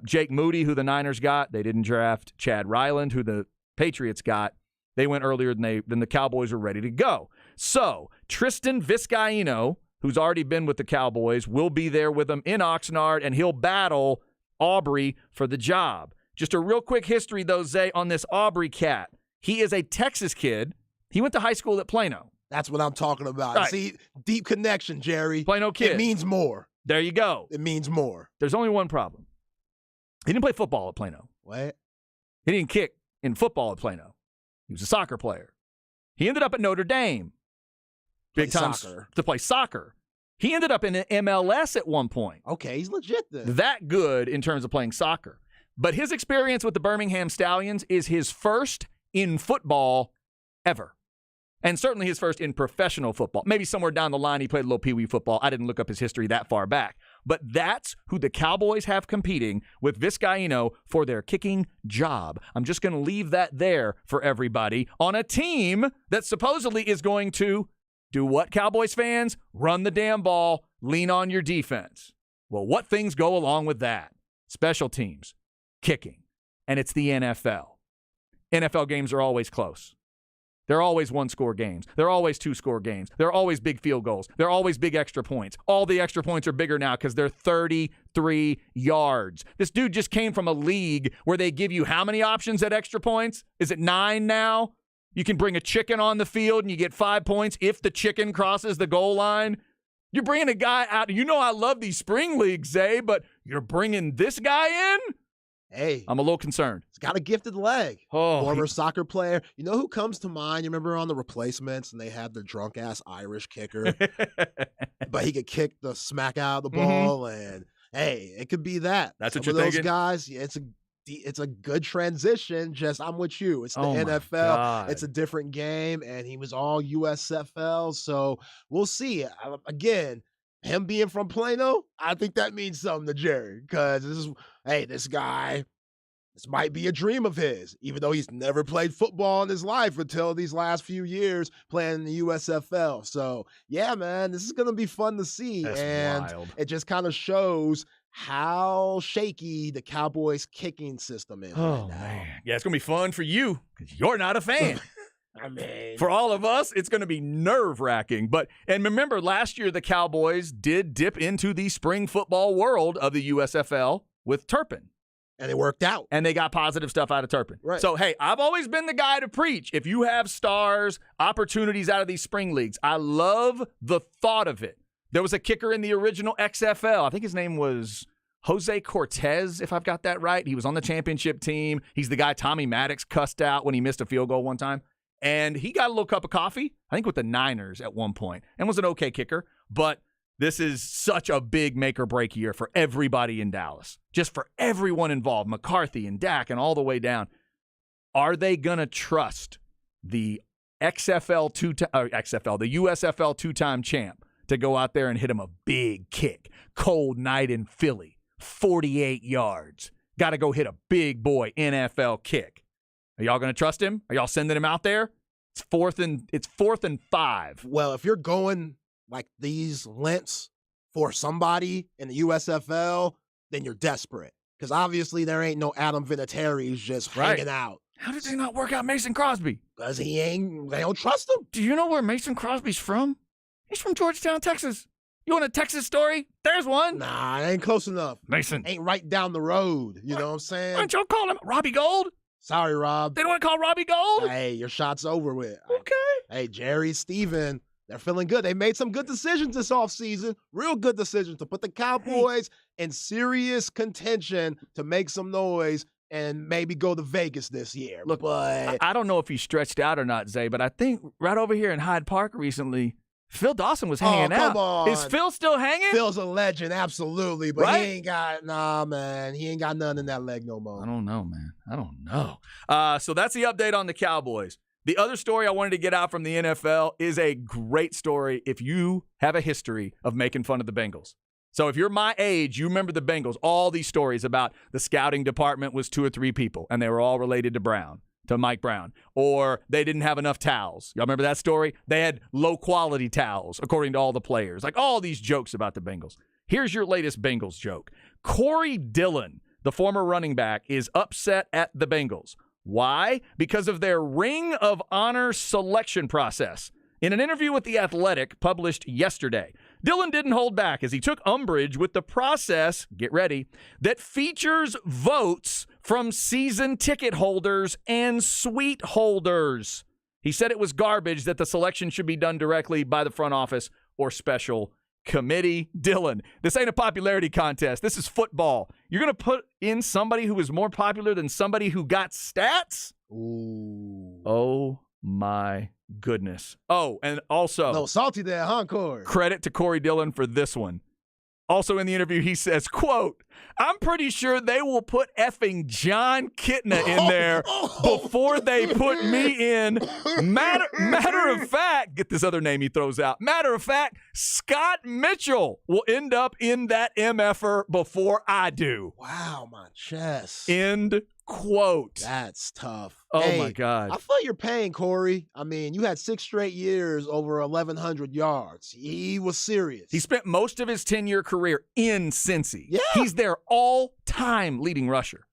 Jake Moody, who the Niners got. They didn't draft Chad Ryland, who the Patriots got. They went earlier than the Cowboys were ready to go. So Tristan Vizcaino, who's already been with the Cowboys, will be there with them in Oxnard, and he'll battle Aubrey for the job. Just a real quick history, though, Zay, on this Aubrey cat. He is a Texas kid. He went to high school at Plano. That's what I'm talking about. Right. See, deep connection, Jerry. Plano kid. It means more. There you go. It means more. There's only one problem. He didn't play football at Plano. What? He didn't kick in football at Plano. He was a soccer player. He ended up at Notre Dame. Big time soccer. to play soccer. He ended up in the MLS at one point. Okay, he's legit then. That good in terms of playing soccer. But his experience with the Birmingham Stallions is his first in football ever. And certainly his first in professional football. Maybe somewhere down the line he played a little peewee football. I didn't look up his history that far back. But that's who the Cowboys have competing with Vizcaino for their kicking job. I'm just going to leave that there for everybody on a team that supposedly is going to do what, Cowboys fans? Run the damn ball, lean on your defense. Well, what things go along with that? Special teams, kicking, and it's the NFL. NFL games are always close. They're always one-score games. They're always two-score games. They're always big field goals. They're always big extra points. All the extra points are bigger now because they're 33 yards. This dude just came from a league where they give you how many options at extra points? Is it 9 now? You can bring a chicken on the field and you get 5 points if the chicken crosses the goal line. You're bringing a guy out. You know I love these spring leagues, Zay, but you're bringing this guy in? Hey, I'm a little concerned. he's got a gifted leg. Oh, Former soccer player. You know who comes to mind? You remember on the Replacements and they had the drunk-ass Irish kicker? But he could kick the smack out of the ball, and hey, it could be that. That's what Some you're of those thinking? guys, yeah, it's a good transition. Just I'm with you. It's the Oh, my NFL. God. It's a different game, and he was all USFL. So we'll see. Again, him being from Plano, I think that means something to Jerry because this guy. This might be a dream of his, even though he's never played football in his life until these last few years playing in the USFL. So, yeah, man, this is going to be fun to see. That's and wild. it just kind of shows how shaky the Cowboys' kicking system is. Oh, right now. man. Yeah, it's going to be fun for you because you're not a fan. I mean, For all of us, it's going to be nerve-wracking. And remember, last year the Cowboys did dip into the spring football world of the USFL with Turpin. and it worked out. And they got positive stuff out of Turpin. Right. So, hey, I've always been the guy to preach. If you have stars, opportunities out of these spring leagues, I love the thought of it. There was a kicker in the original XFL. I think his name was Jose Cortez, if I've got that right. He was on the championship team. He's the guy Tommy Maddox cussed out when he missed a field goal one time. And he got a little cup of coffee, I think with the Niners at one point, and was an okay kicker. But this is such a big make-or-break year for everybody in Dallas, just for everyone involved, McCarthy and Dak and all the way down. Are they going to trust the the USFL two-time champ to go out there and hit him a big kick? Cold night in Philly, 48 yards. Got to go hit a big boy NFL kick. Are y'all going to trust him? Are y'all sending him out there? It's fourth and 5. Well, if you're going like these lengths for somebody in the USFL, then you're desperate. Because obviously there ain't no Adam Vinatieri's just hanging out. How did they not work out Mason Crosby? Because they don't trust him. Do you know where Mason Crosby's from? He's from Georgetown, Texas. You want a Texas story? There's one. Nah, it ain't close enough. Mason. Ain't right down the road. You know what I'm saying? Why don't y'all call him Robbie Gold? Sorry, Rob. They don't want to call Robbie Gold? Hey, your shot's over with. Okay. Hey, Jerry, Steven, they're feeling good. They made some good decisions this offseason. Real good decisions to put the Cowboys in serious contention to make some noise and maybe go to Vegas this year. Look, but I don't know if he's stretched out or not, Zay, but I think right over here in Hyde Park recently, Phil Dawson was hanging out. Come on. Is Phil still hanging? Phil's a legend, absolutely, but Right? he ain't got he ain't got nothing in that leg no more. I don't know, man. I don't know. So that's the update on the Cowboys. The other story I wanted to get out from the NFL is a great story if you have a history of making fun of the Bengals. So if you're my age, you remember the Bengals, all these stories about the scouting department was 2 or 3 people, and they were all related to Mike Brown, or they didn't have enough towels. Y'all remember that story? They had low-quality towels, according to all the players. Like all these jokes about the Bengals. Here's your latest Bengals joke. Corey Dillon, the former running back, is upset at the Bengals. Why? Because of their Ring of Honor selection process. In an interview with The Athletic published yesterday, Dillon didn't hold back as he took umbrage with the process, get ready, that features votes from season ticket holders and suite holders. He said it was garbage that the selection should be done directly by the front office or special committee. Dillon, this ain't a popularity contest. This is football. You're going to put in somebody who is more popular than somebody who got stats? Ooh. Oh, my goodness. Oh, and also, No salty there, huh, Corey? credit to Corey Dillon for this one. Also in the interview, he says, quote, I'm pretty sure they will put effing John Kitna in there before they put me in. Matter of fact, get this other name he throws out. Matter of fact, Scott Mitchell will end up in that MFer before I do. Wow, my chest. End quote. That's tough. Oh, Hey, my God. I feel your pain, Corey. I mean, you had 6 straight years over 1,100 yards. He was serious. He spent most of his 10-year career in Cincy. Yeah. He's their all-time leading rusher.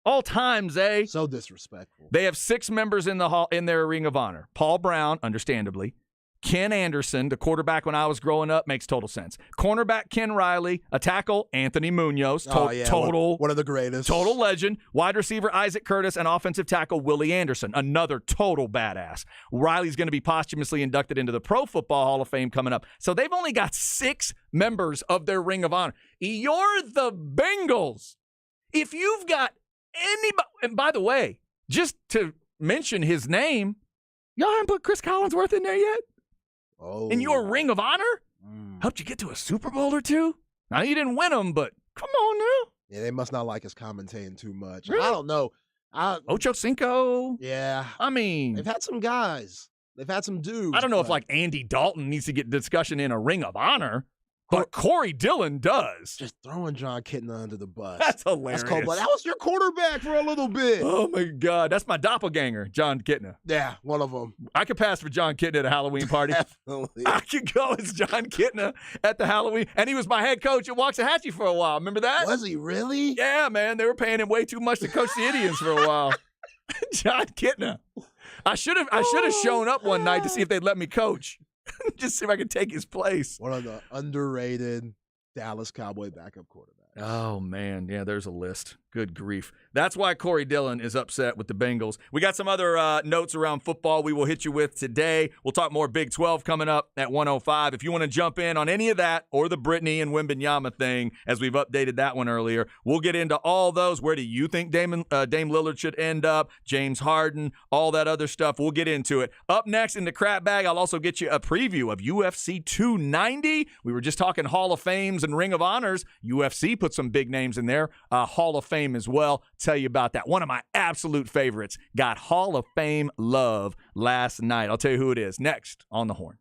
All time, Zay. so disrespectful. They have 6 members in the hall in their Ring of Honor. Paul Brown, understandably. Ken Anderson, the quarterback when I was growing up, makes total sense. Cornerback Ken Riley, a tackle Anthony Munoz, total one of the greatest. total legend. Wide receiver Isaac Curtis, and offensive tackle Willie Anderson, another total badass. Riley's going to be posthumously inducted into the Pro Football Hall of Fame coming up. So they've only got 6 members of their Ring of Honor. You're the Bengals. If you've got anybody, and by the way, just to mention his name, y'all haven't put Chris Collinsworth in there yet? Oh. In your Ring of Honor? Mm. Helped you get to a Super Bowl or 2? Now, you didn't win them, but come on now. Yeah, they must not like us commentating too much. Really? I don't know. Ocho Cinco. Yeah. I mean, They've had some guys. They've had some dudes. I don't know if but- like Andy Dalton needs to get discussion in a Ring of Honor, but Corey Dillon does. just throwing John Kitna under the bus. That's hilarious. That's cold. But that was your quarterback for a little bit. Oh my God, that's my doppelganger, John Kitna. Yeah, one of them. I could pass for John Kitna at a Halloween party. Definitely. I could go as John Kitna at the Halloween, and he was my head coach at Waxahachie for a while. Remember that? Was he really? Yeah, man, they were paying him way too much to coach the Indians for a while. John Kitna. I should have shown up one night to see if they'd let me coach. Just see if I could take his place. One of the underrated Dallas Cowboy backup quarterbacks. Oh, man. Yeah, there's a list. Good grief. That's why Corey Dillon is upset with the Bengals. We got some other notes around football we will hit you with today. We'll talk more Big 12 coming up at 1:05. If you want to jump in on any of that or the Brittany and Wembanyama thing, as we've updated that one earlier, we'll get into all those. Where do you think Dame Lillard should end up? James Harden, all that other stuff. We'll get into it. Up next in the crap bag, I'll also get you a preview of UFC 290. We were just talking Hall of Fames and Ring of Honors. UFC put some big names in there. Hall of Fame as well. Tell you about that. One of my absolute favorites got Hall of Fame love last night. I'll tell you who it is next on the Horn.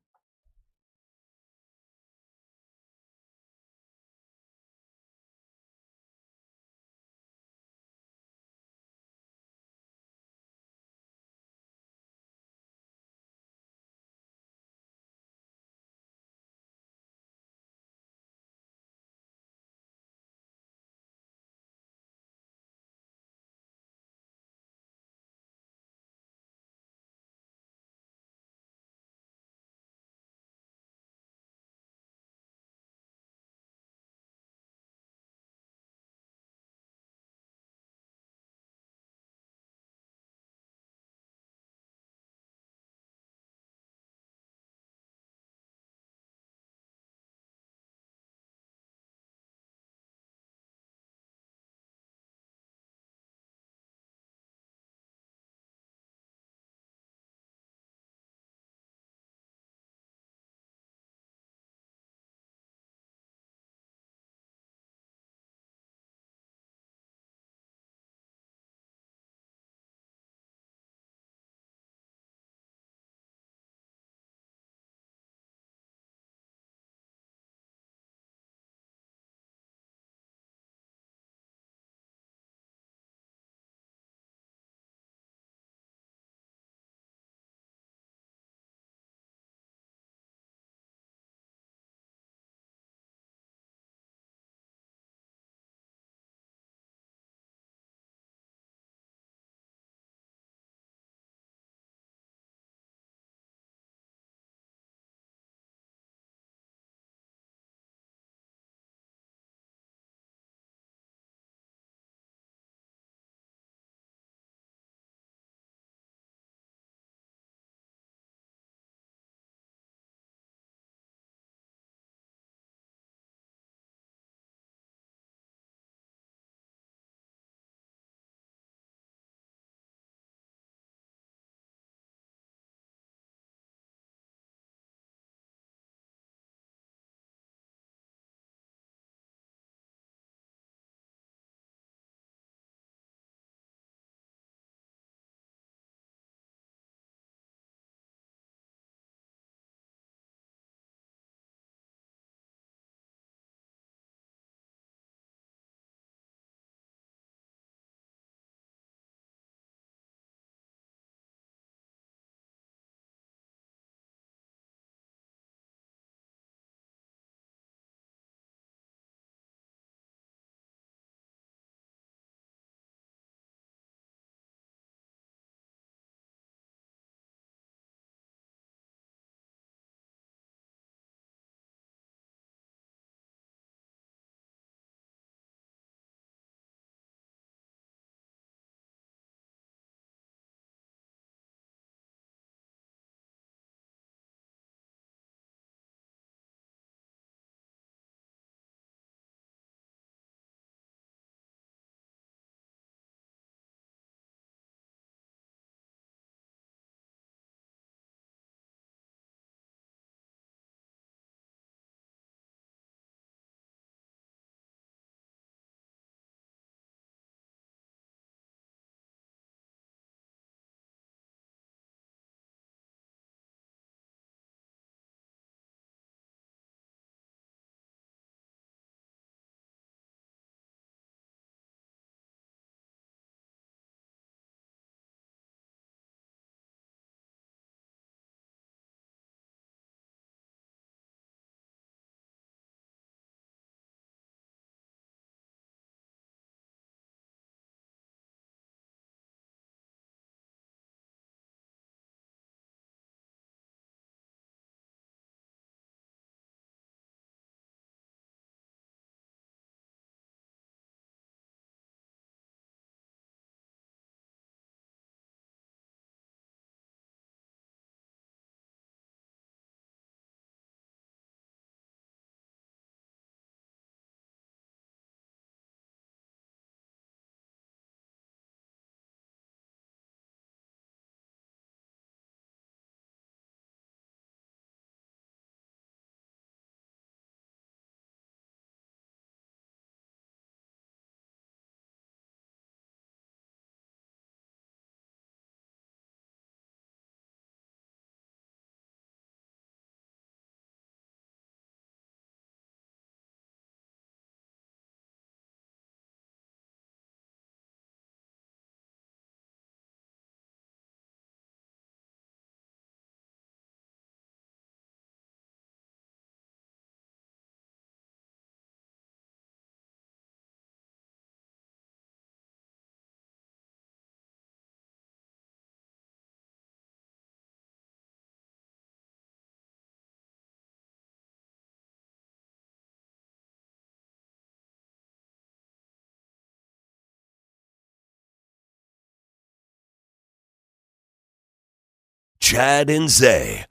Chad and Zay.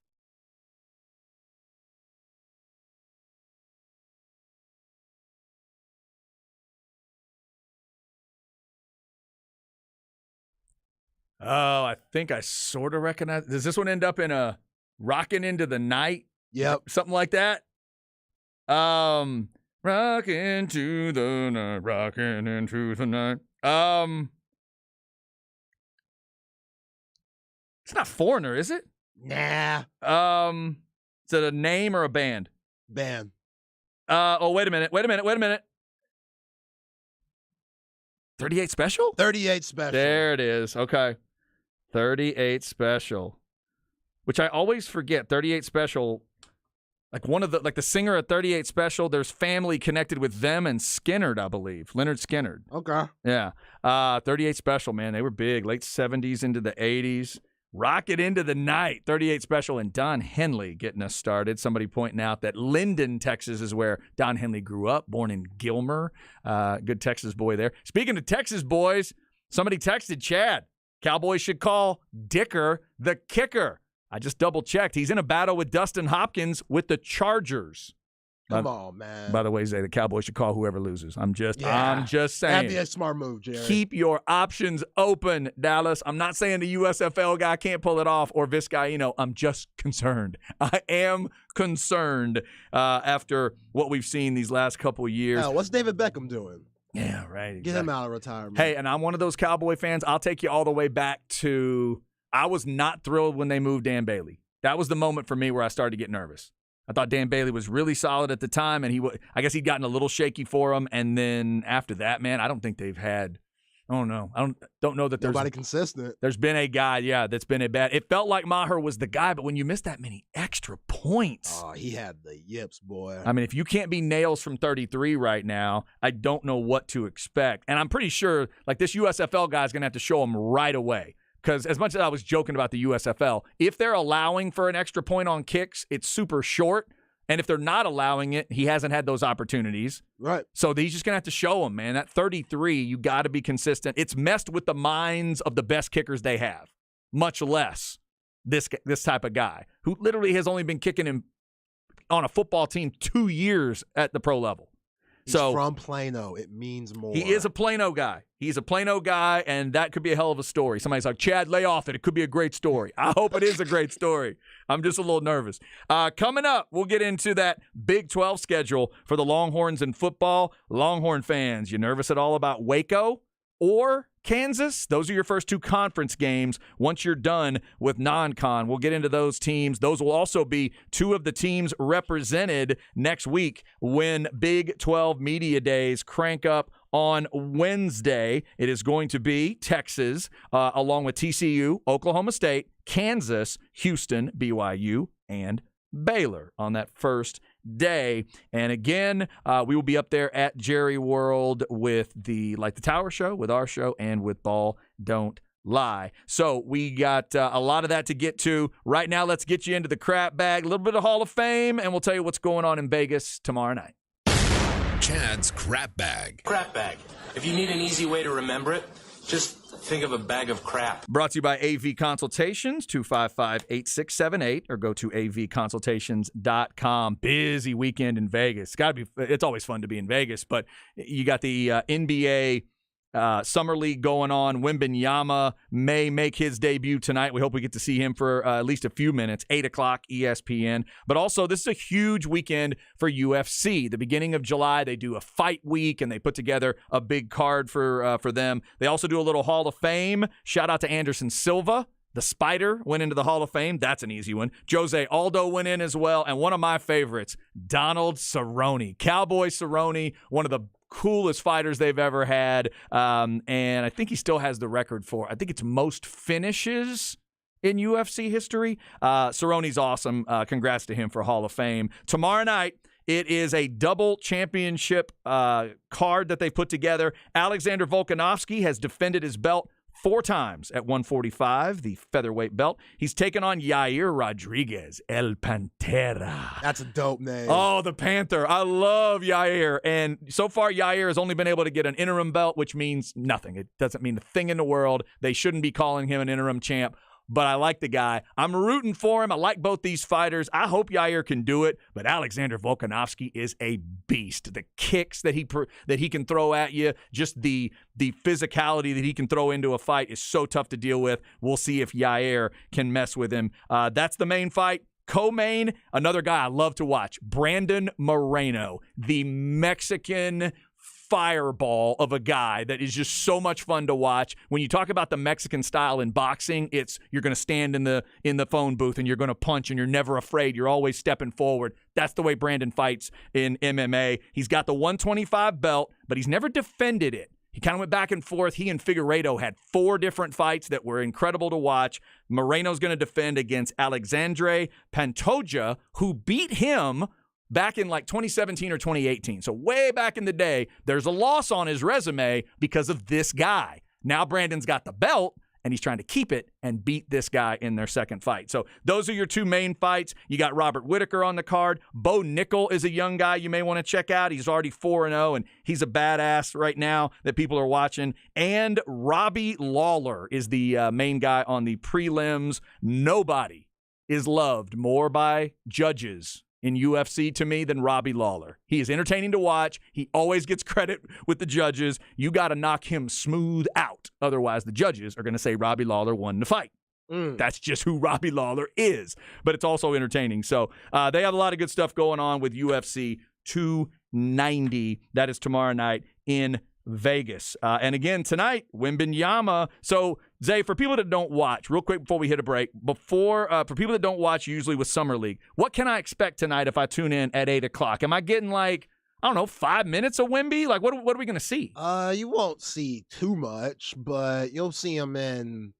Oh, I think I sort of recognize. Does this one end up in a Rockin' Into the Night? Yep. Something like that? Rockin' to the night, rockin' into the night. It's not Foreigner, is it? Nah. Is it a name or a band? Band. Wait a minute. 38 Special? 38 Special. There it is. Okay. 38 Special. Which I always forget. 38 Special, like the singer at 38 Special, there's family connected with them and Skinnerd, I believe. Leonard Skinnerd. Okay. Yeah. 38 Special, man. They were big. Late 70s into the 80s. Rocket Into the Night. 38 Special and Don Henley getting us started. Somebody pointing out that Linden, Texas is where Don Henley grew up, born in Gilmer. Good Texas boy there. Speaking of Texas boys, somebody texted Chad. Cowboys should call Dicker the kicker. I just double-checked. He's in a battle with Dustin Hopkins with the Chargers. Come on, man. By the way, Zay, the Cowboys should call whoever loses. I'm just saying. That'd be a smart move, Jerry. Keep your options open, Dallas. I'm not saying the USFL guy can't pull it off or Vizcaino. I'm just concerned. I am concerned after what we've seen these last couple of years. Hell, what's David Beckham doing? Yeah, right. Exactly. Get him out of retirement. Hey, and I'm one of those Cowboy fans. I'll take you all the way back to I was not thrilled when they moved Dan Bailey. That was the moment for me where I started to get nervous. I thought Dan Bailey was really solid at the time, and I guess he'd gotten a little shaky for him. And then after that, man, I don't think they've had. Oh no, I don't know that there's nobody consistent. There's been a guy, that's been a bad. It felt like Maher was the guy, but when you miss that many extra points, he had the yips, boy. I mean, if you can't be nails from 33 right now, I don't know what to expect. And I'm pretty sure, like this USFL guy is going to have to show him right away. Because as much as I was joking about the USFL, if they're allowing for an extra point on kicks, it's super short. And if they're not allowing it, he hasn't had those opportunities. Right. So he's just going to have to show him, man. That 33, you got to be consistent. It's messed with the minds of the best kickers they have, much less this type of guy who literally has only been kicking him on a football team 2 years at the pro level. He's from Plano. It means more. He is a Plano guy. He's a Plano guy, and that could be a hell of a story. Somebody's like, Chad, lay off it. It could be a great story. I hope it is a great story. I'm just a little nervous. Coming up, we'll get into that Big 12 schedule for the Longhorns in football. Longhorn fans, you nervous at all about Waco or Kansas? Those are your first two conference games once you're done with non-con. We'll get into those teams. Those will also be two of the teams represented next week when Big 12 Media Days crank up on Wednesday. It is going to be Texas, along with TCU, Oklahoma State, Kansas, Houston, BYU, and Baylor on that first day. And again, we will be up there at Jerry World with the Tower Show, with our show, and with Ball Don't Lie. So we got a lot of that to get to. Right now, let's get you into the crap bag, a little bit of Hall of Fame, and we'll tell you what's going on in Vegas tomorrow night. Chad's Crap Bag. Crap bag. If you need an easy way to remember it, just think of a bag of crap. Brought to you by AV Consultations, 255-8678, or go to avconsultations.com. Busy weekend in Vegas. It's always fun to be in Vegas, but you got the NBA Summer League going on. Wembanyama may make his debut tonight. We hope we get to see him for at least a few minutes. 8 o'clock ESPN. But also, this is a huge weekend for UFC. The beginning of July, they do a fight week, and they put together a big card for them. They also do a little Hall of Fame. Shout out to Anderson Silva. The Spider went into the Hall of Fame. That's an easy one. Jose Aldo went in as well. And one of my favorites, Donald Cerrone. Cowboy Cerrone, one of the coolest fighters they've ever had. And I think he still has the record for, I think it's most finishes in UFC history. Cerrone's awesome. Congrats to him for Hall of Fame. Tomorrow night, it is a double championship card that they've put together. Alexander Volkanovski has defended his belt 4 times at 145, the featherweight belt. He's taken on Yair Rodriguez, El Pantera. That's a dope name. Oh, the Panther. I love Yair. And so far, Yair has only been able to get an interim belt, which means nothing. It doesn't mean a thing in the world. They shouldn't be calling him an interim champ. but I like the guy. I'm rooting for him. I like both these fighters. I hope Yair can do it, but Alexander Volkanovski is a beast. The kicks that he can throw at you, just the physicality that he can throw into a fight is so tough to deal with. We'll see if Yair can mess with him. That's the main fight. Co-main, another guy I love to watch, Brandon Moreno, the Mexican fireball of a guy that is just so much fun to watch. When you talk about the Mexican style in boxing, it's you're going to stand in the phone booth and you're going to punch and you're never afraid. You're always stepping forward. That's the way Brandon fights in MMA. He's got the 125 belt, but he's never defended it. He kind of went back and forth. He and Figueiredo had 4 different fights that were incredible to watch. Moreno's going to defend against Alexandre Pantoja, who beat him back in like 2017 or 2018. So way back in the day, there's a loss on his resume because of this guy. Now Brandon's got the belt, and he's trying to keep it and beat this guy in their second fight. So those are your 2 main fights. You got Robert Whittaker on the card. Bo Nickel is a young guy you may want to check out. He's already 4-0, and he's a badass right now that people are watching. And Robbie Lawler is the main guy on the prelims. Nobody is loved more by judges in UFC to me than Robbie Lawler. He is entertaining to watch. He always gets credit with the judges. You got to knock him smooth out. Otherwise, the judges are going to say Robbie Lawler won the fight. That's just who Robbie Lawler is. But it's also entertaining. So they have a lot of good stuff going on with UFC 290. That is tomorrow night in Vegas. And again, tonight, Wembanyama. So, Zay, for people that don't watch, real quick before we hit a break, for people that don't watch usually with Summer League, what can I expect tonight if I tune in at 8 o'clock? Am I getting 5 minutes of Wemby? What are we going to see? You won't see too much, but you'll see him in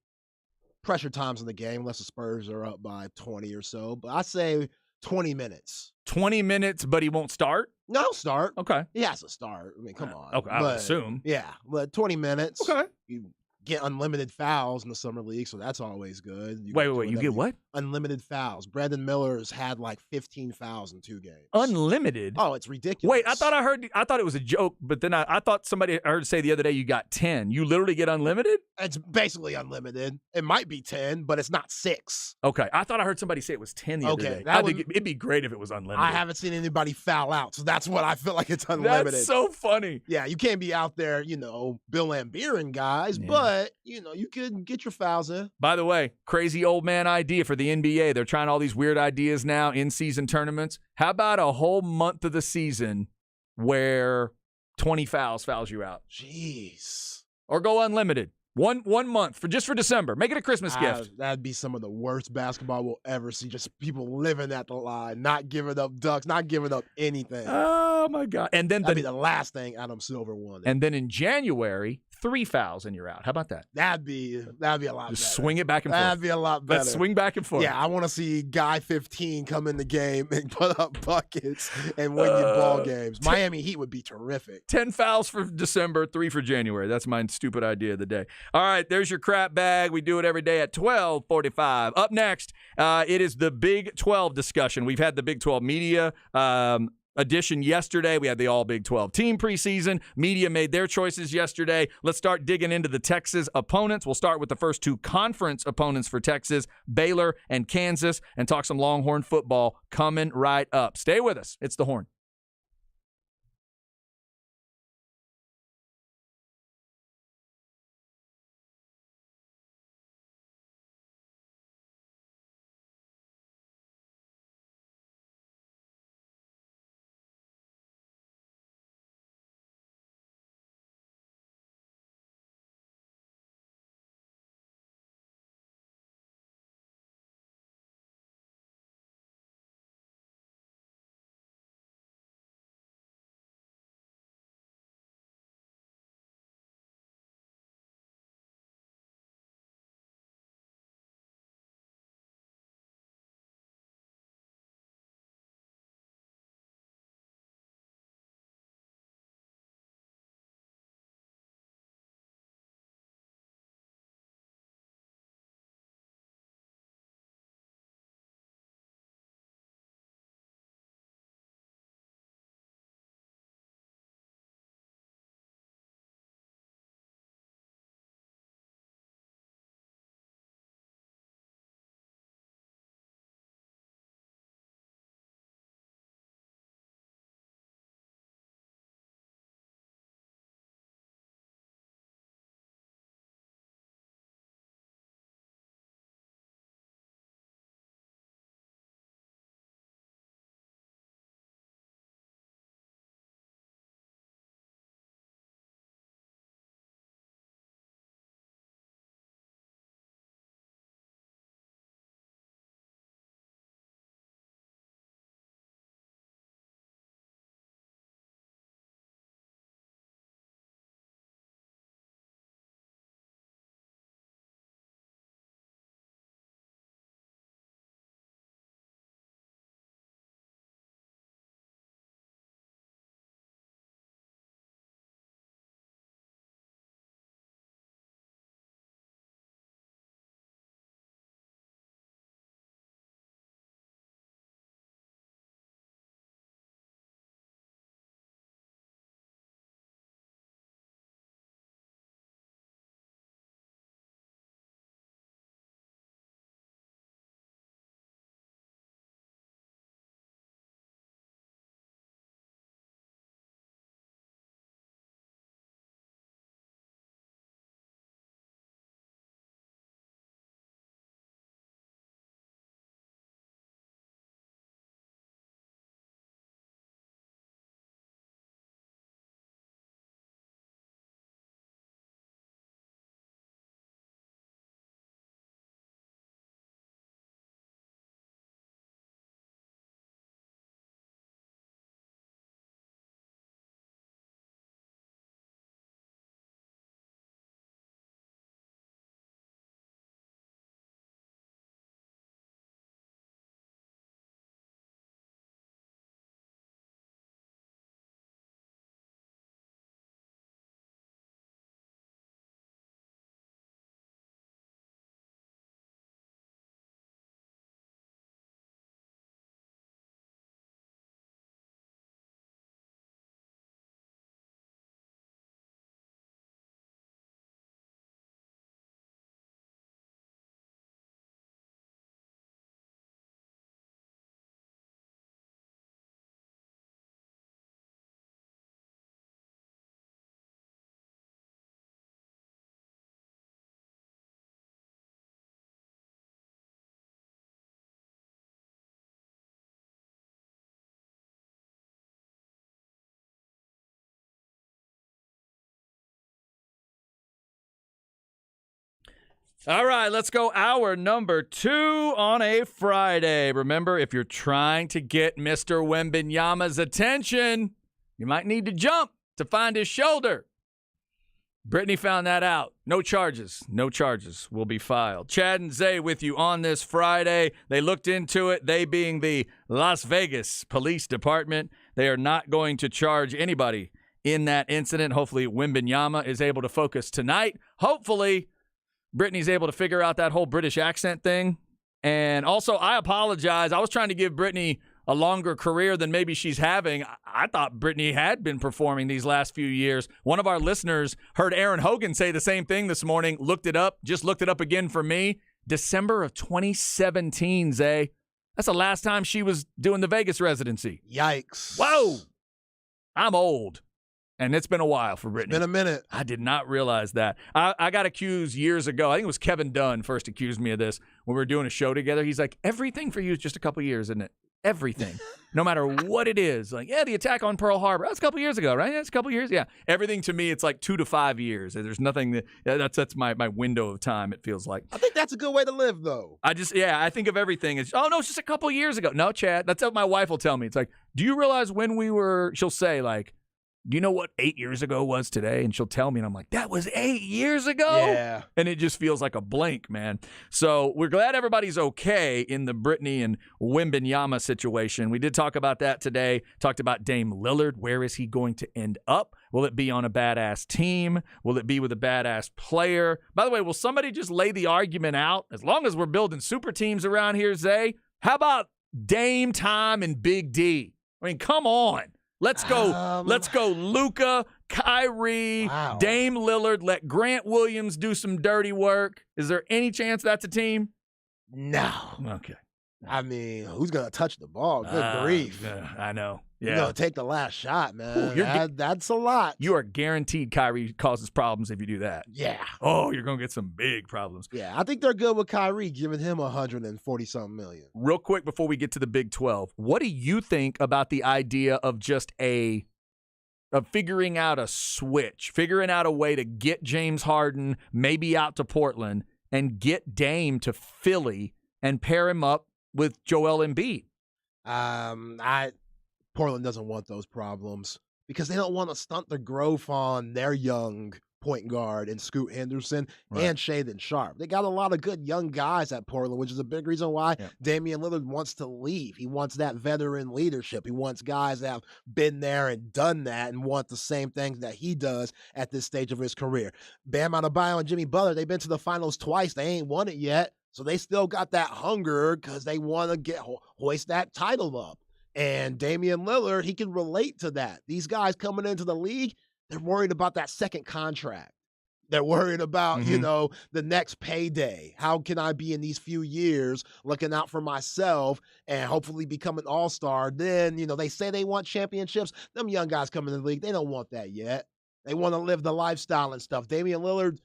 pressure times in the game unless the Spurs are up by 20 or so. But I say 20 minutes. 20 minutes, but he won't start? No, he'll start. Okay. He has to start. I mean, come on. Okay, I would assume. Yeah, but 20 minutes. Okay. You get unlimited fouls in the Summer League, so that's always good. Wait. You get what? Unlimited fouls. Brandon Miller's had 15 fouls in 2 games. Unlimited? Oh, it's ridiculous. Wait, I thought it was a joke, but then I thought I heard say the other day you got 10. You literally get unlimited? It's basically unlimited. It might be 10, but it's not 6. Okay. I thought I heard somebody say it was 10 the other day. I think it'd be great if it was unlimited. I haven't seen anybody foul out, so that's what I feel like it's unlimited. That's so funny. Yeah, you can't be out there, Bill Lambier guys, but, you could get your fouls in. By the way, crazy old man idea for the NBA. They're trying all these weird ideas now in season tournaments. How about a whole month of the season where 20 fouls you out? Jeez. Or go unlimited. One month for December. Make it a Christmas gift. That'd be some of the worst basketball we'll ever see. Just people living at the line, not giving up ducks, not giving up anything. Oh my God! And then that'd be the last thing Adam Silver wanted. And then in January, 3 fouls and you're out. How about that? That'd be a lot better. Just swing it back and forth. That'd be a lot better. Let's swing back and forth. Yeah, I want to see Guy 15 come in the game and put up buckets and win you ball games. Miami Heat would be terrific. 10 fouls for December, 3 for January. That's my stupid idea of the day. All right, there's your crap bag. We do it every day at 12:45. Up next, it is the Big 12 discussion. We've had the Big 12 media edition yesterday. We had the all Big 12 team preseason. Media made their choices yesterday. Let's start digging into the Texas opponents. We'll start with the first 2 conference opponents for Texas, Baylor and Kansas, and talk some Longhorn football coming right up. Stay with us. It's The Horn. All right, let's go hour number 2 on a Friday. Remember, if you're trying to get Mr. Wembanyama's attention, you might need to jump to find his shoulder. Brittany found that out. No charges will be filed. Chad and Zay with you on this Friday. They looked into it, they being the Las Vegas Police Department. They are not going to charge anybody in that incident. Hopefully, Wembanyama is able to focus tonight. Hopefully, Brittany's able to figure out that whole British accent thing. And also, I apologize. I was trying to give Brittany a longer career than maybe she's having. I thought Brittany had been performing these last few years. One of our listeners heard Aaron Hogan say the same thing this morning, looked it up again for me. December of 2017, Zay. That's the last time she was doing the Vegas residency. Yikes. Whoa. I'm old. And it's been a while for Brittany. It's been a minute. I did not realize that. I got accused years ago. I think it was Kevin Dunn first accused me of this when we were doing a show together. He's like, everything for you is just a couple years, isn't it? Everything. No matter what it is. Like, yeah, the attack on Pearl Harbor. That's a couple years ago, right? That's a couple years. Yeah. Everything to me, it's like 2 to 5 years. There's nothing that's my window of time, it feels like. I think that's a good way to live, though. I think of everything as, oh, no, it's just a couple years ago. No, Chad. That's what my wife will tell me. It's like, do you realize when she'll say, like, do you know what 8 years ago was today? And she'll tell me, and I'm like, that was 8 years ago? Yeah. And it just feels like a blink, man. So we're glad everybody's okay in the Brittany and Wembanyama situation. We did talk about that today. Talked about Dame Lillard. Where is he going to end up? Will it be on a badass team? Will it be with a badass player? By the way, will somebody just lay the argument out? As long as we're building super teams around here, Zay, how about Dame time and Big D? I mean, come on. Let's go Luka, Kyrie, wow. Dame Lillard. Let Grant Williams do some dirty work. Is there any chance that's a team? No. Okay. I mean, who's going to touch the ball? Good grief. I know. You're Yeah. going to take the last shot, man. Ooh, that's a lot. You are guaranteed Kyrie causes problems if you do that. Yeah. Oh, you're going to get some big problems. Yeah, I think they're good with Kyrie, giving him 140-something million. Real quick before we get to the Big 12, what do you think about the idea of just of figuring out a switch, figuring out a way to get James Harden maybe out to Portland and get Dame to Philly and pair him up with Joel Embiid? Portland doesn't want those problems because they don't want to stunt the growth on their young point guard and Scoot Henderson and Shaedon Sharpe. They got a lot of good young guys at Portland, which is a big reason why Damian Lillard wants to leave. He wants that veteran leadership. He wants guys that have been there and done that and want the same things that he does at this stage of his career. Bam Adebayo and Jimmy Butler, they've been to the finals twice. They ain't won it yet. So they still got that hunger because they want to hoist that title up. And Damian Lillard, he can relate to that. These guys coming into the league, they're worried about that second contract. They're worried about, the next payday. How can I be in these few years looking out for myself and hopefully become an all-star? Then, they say they want championships. Them young guys coming in the league, they don't want that yet. They want to live the lifestyle and stuff. Damian Lillard,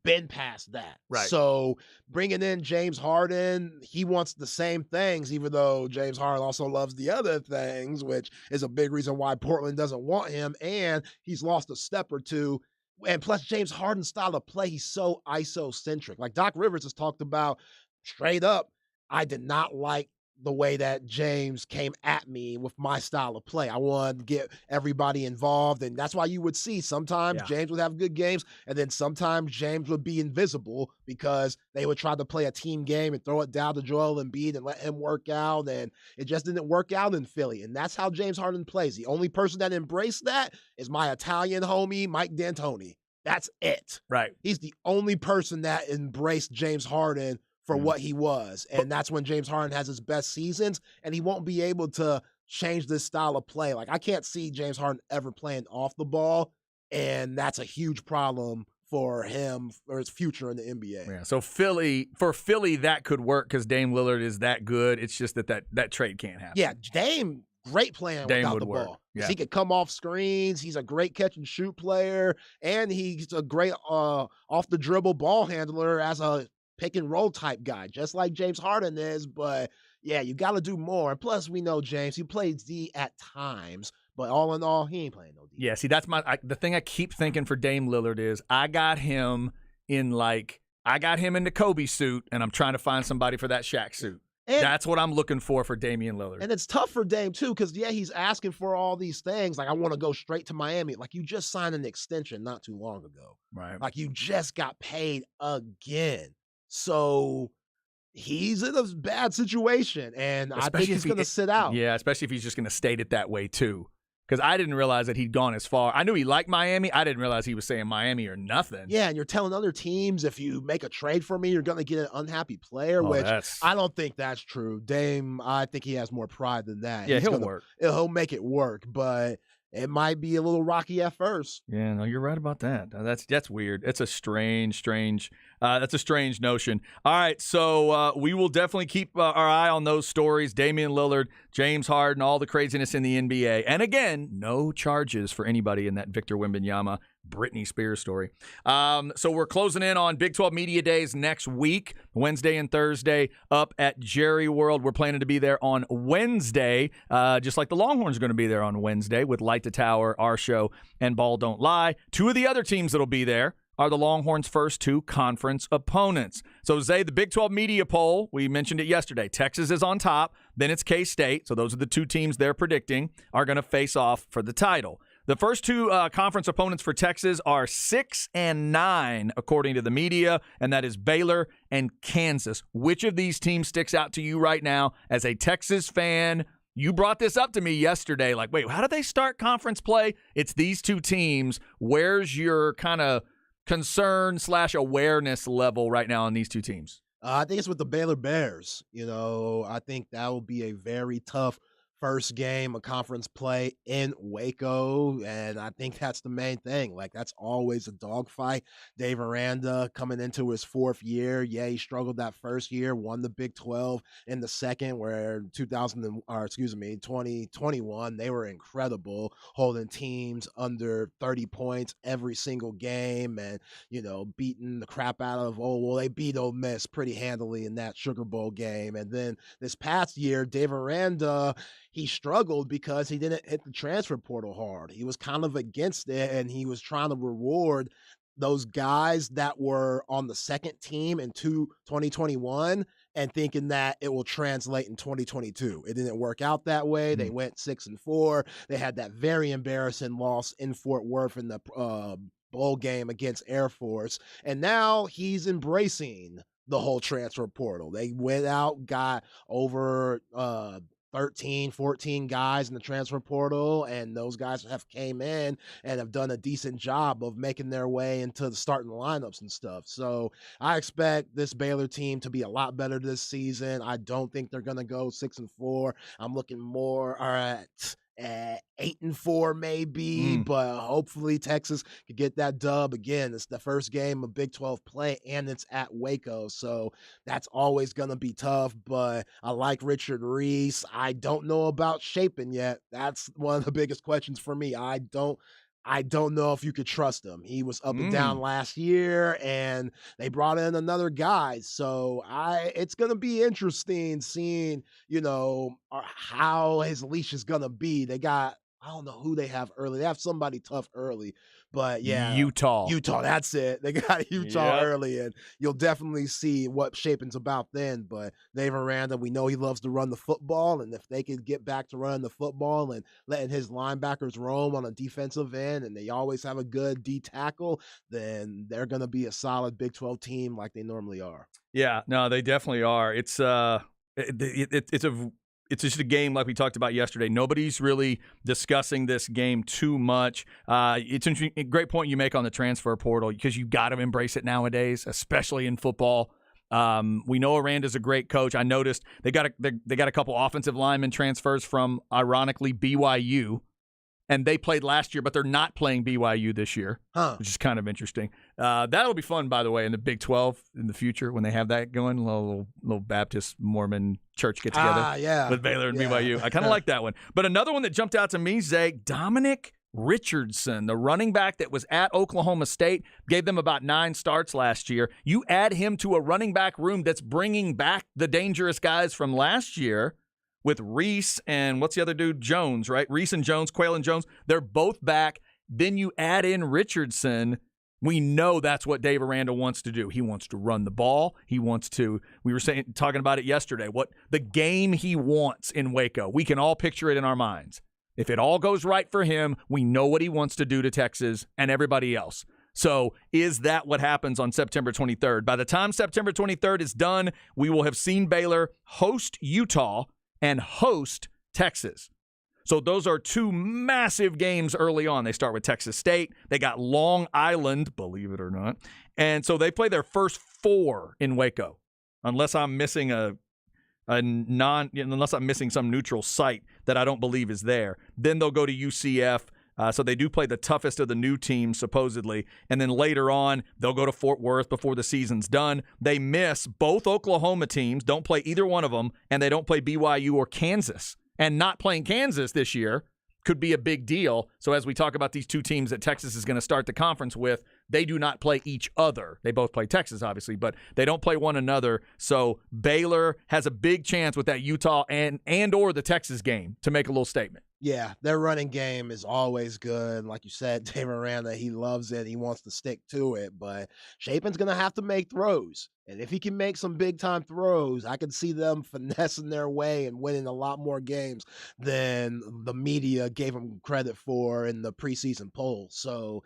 been past that. Right. So bringing in James Harden, he wants the same things, even though James Harden also loves the other things, which is a big reason why Portland doesn't want him. And he's lost a step or two. And plus James Harden's style of play, he's so iso-centric. Like Doc Rivers has talked about straight up, I did not like the way that James came at me with my style of play. I wanted to get everybody involved, and that's why you would see sometimes James would have good games, and then sometimes James would be invisible because they would try to play a team game and throw it down to Joel Embiid and let him work out, and it just didn't work out in Philly, and that's how James Harden plays. The only person that embraced that is my Italian homie, Mike D'Antoni. That's it. Right. He's the only person that embraced James Harden for what he was. And that's when James Harden has his best seasons, and he won't be able to change this style of play. Like, I can't see James Harden ever playing off the ball, and that's a huge problem for him, for his future in the NBA. Yeah, so for Philly, that could work because Dame Lillard is that good. It's just that trade can't happen. Yeah, Dame, great playing without the ball. Yeah. He could come off screens. He's a great catch and shoot player, and he's a great off the dribble ball handler as a pick and roll type guy, just like James Harden is. But yeah, you got to do more. And plus, we know James, he plays D at times, but all in all, he ain't playing no D. Yeah, see, that's the thing I keep thinking for Dame Lillard is I got him in I got him in the Kobe suit, and I'm trying to find somebody for that Shaq suit. And, That's what I'm looking for Damian Lillard. and it's tough for Dame, too, because, yeah, he's asking for all these things. Like, I want to go straight to Miami. Like, you just signed an extension not too long ago. Right. Like, you just got paid again. So he's in a bad situation, and I think he's going to sit out. Yeah, especially if he's just going to state it that way, too. Because I didn't realize that he'd gone as far. I knew he liked Miami. I didn't realize he was saying Miami or nothing. Yeah, and you're telling other teams if you make a trade for me, you're going to get an unhappy player, Oh, which that's- I don't think that's true. Dame, I think he has more pride than that. Yeah, He's he'll gonna- work. He'll make it work, but it might be a little rocky at first. Yeah, no, you're right about that. That's weird. It's a strange that's a strange notion. All right, so we will definitely keep our eye on those stories. Damian Lillard, James Harden, all the craziness in the NBA. And again, no charges for anybody in that Victor Wembanyama, Britney Spears story. So we're closing in on Big 12 Media Days next week, Wednesday and Thursday, up at Jerry World. We're planning to be there on Wednesday, just like the Longhorns are going to be there on Wednesday with Light the Tower, our show, and Ball Don't Lie. Two of the other teams that'll be there are the Longhorns' first two conference opponents. So, Zay, the Big 12 media poll, we mentioned it yesterday. Texas is on top, then it's K-State. So those are the two teams they're predicting are going to face off for the title. The first two conference opponents for Texas are 6 and 9, according to the media, and that is Baylor and Kansas. Which of these teams sticks out to you right now as a Texas fan? You brought this up to me yesterday. Like, wait, how do they start conference play? It's these two teams. Where's your kind of concern/awareness level right now on these two teams? I think it's with the Baylor Bears. I think that will be a very tough first game of conference play in Waco, and I think that's the main thing. Like, that's always a dogfight. Dave Aranda coming into his fourth year. Yeah, he struggled that first year, won the Big 12 in the second, where 2021, they were incredible, holding teams under 30 points every single game and, beating the crap out of, they beat Ole Miss pretty handily in that Sugar Bowl game. And then this past year, Dave Aranda, he struggled because he didn't hit the transfer portal hard. He was kind of against it, and he was trying to reward those guys that were on the second team in 2021 and thinking that it will translate in 2022. It didn't work out that way. They went 6-4. They had that very embarrassing loss in Fort Worth in the bowl game against Air Force. And now he's embracing the whole transfer portal. They went out, got over 13, 14 guys in the transfer portal, and those guys have came in and have done a decent job of making their way into the starting lineups and stuff. So I expect this Baylor team to be a lot better this season. I don't think they're going to go 6-4. I'm looking more at 8-4 maybe, but hopefully Texas could get that dub again. It's the first game of Big 12 play, and it's at Waco, so that's always going to be tough. But I like Richard Reese. I don't know about Shapen yet. That's one of the biggest questions for me. I don't know if you could trust him. He was up and down last year, and they brought in another guy. So it's going to be interesting seeing, how his leash is going to be. I don't know who they have early. They have somebody tough early, but yeah. Utah, that's it. They got Utah Yep. early, and you'll definitely see what Shapen's about then. But Dave Aranda, we know he loves to run the football, and if they could get back to running the football and letting his linebackers roam on a defensive end, and they always have a good D tackle, then they're going to be a solid Big 12 team like they normally are. Yeah, no, they definitely are. It's just a game like we talked about yesterday. Nobody's really discussing this game too much. It's a great point you make on the transfer portal because you got to embrace it nowadays, especially in football. We know Aranda's a great coach. I noticed they got a couple offensive lineman transfers from, ironically, BYU. And they played last year, but they're not playing BYU this year, which is kind of interesting. That'll be fun, by the way, in the Big 12 in the future when they have that going. A little Baptist Mormon church get together with Baylor and BYU. I kind of like that one. But another one that jumped out to me, Zay, Dominic Richardson, the running back that was at Oklahoma State, gave them about 9 starts last year. You add him to a running back room that's bringing back the dangerous guys from last year, with Reese and what's the other dude? Jones, right? Reese and Jones, Quayle and Jones. They're both back. Then you add in Richardson. We know that's what Dave Aranda wants to do. He wants to run the ball. He wants to, we were talking about it yesterday, what the game he wants in Waco. We can all picture it in our minds. If it all goes right for him, we know what he wants to do to Texas and everybody else. So is that what happens on September 23rd? By the time September 23rd is done, we will have seen Baylor host Utah and host Texas. So those are two massive games early on. They start with Texas State. They got Long Island, believe it or not. And so they play their first 4 in Waco, unless I'm missing unless I'm missing some neutral site that I don't believe is there. Then they'll go to UCF. So they do play the toughest of the new teams, supposedly. And then later on, they'll go to Fort Worth before the season's done. They miss both Oklahoma teams, don't play either one of them, and they don't play BYU or Kansas. And not playing Kansas this year could be a big deal. So as we talk about these two teams that Texas is going to start the conference with, they do not play each other. They both play Texas, obviously, but they don't play one another. So Baylor has a big chance with that Utah and or the Texas game to make a little statement. Yeah, their running game is always good. Like you said, Dave Aranda, he loves it. He wants to stick to it. But Shapen's going to have to make throws. And if he can make some big-time throws, I can see them finessing their way and winning a lot more games than the media gave him credit for in the preseason polls. So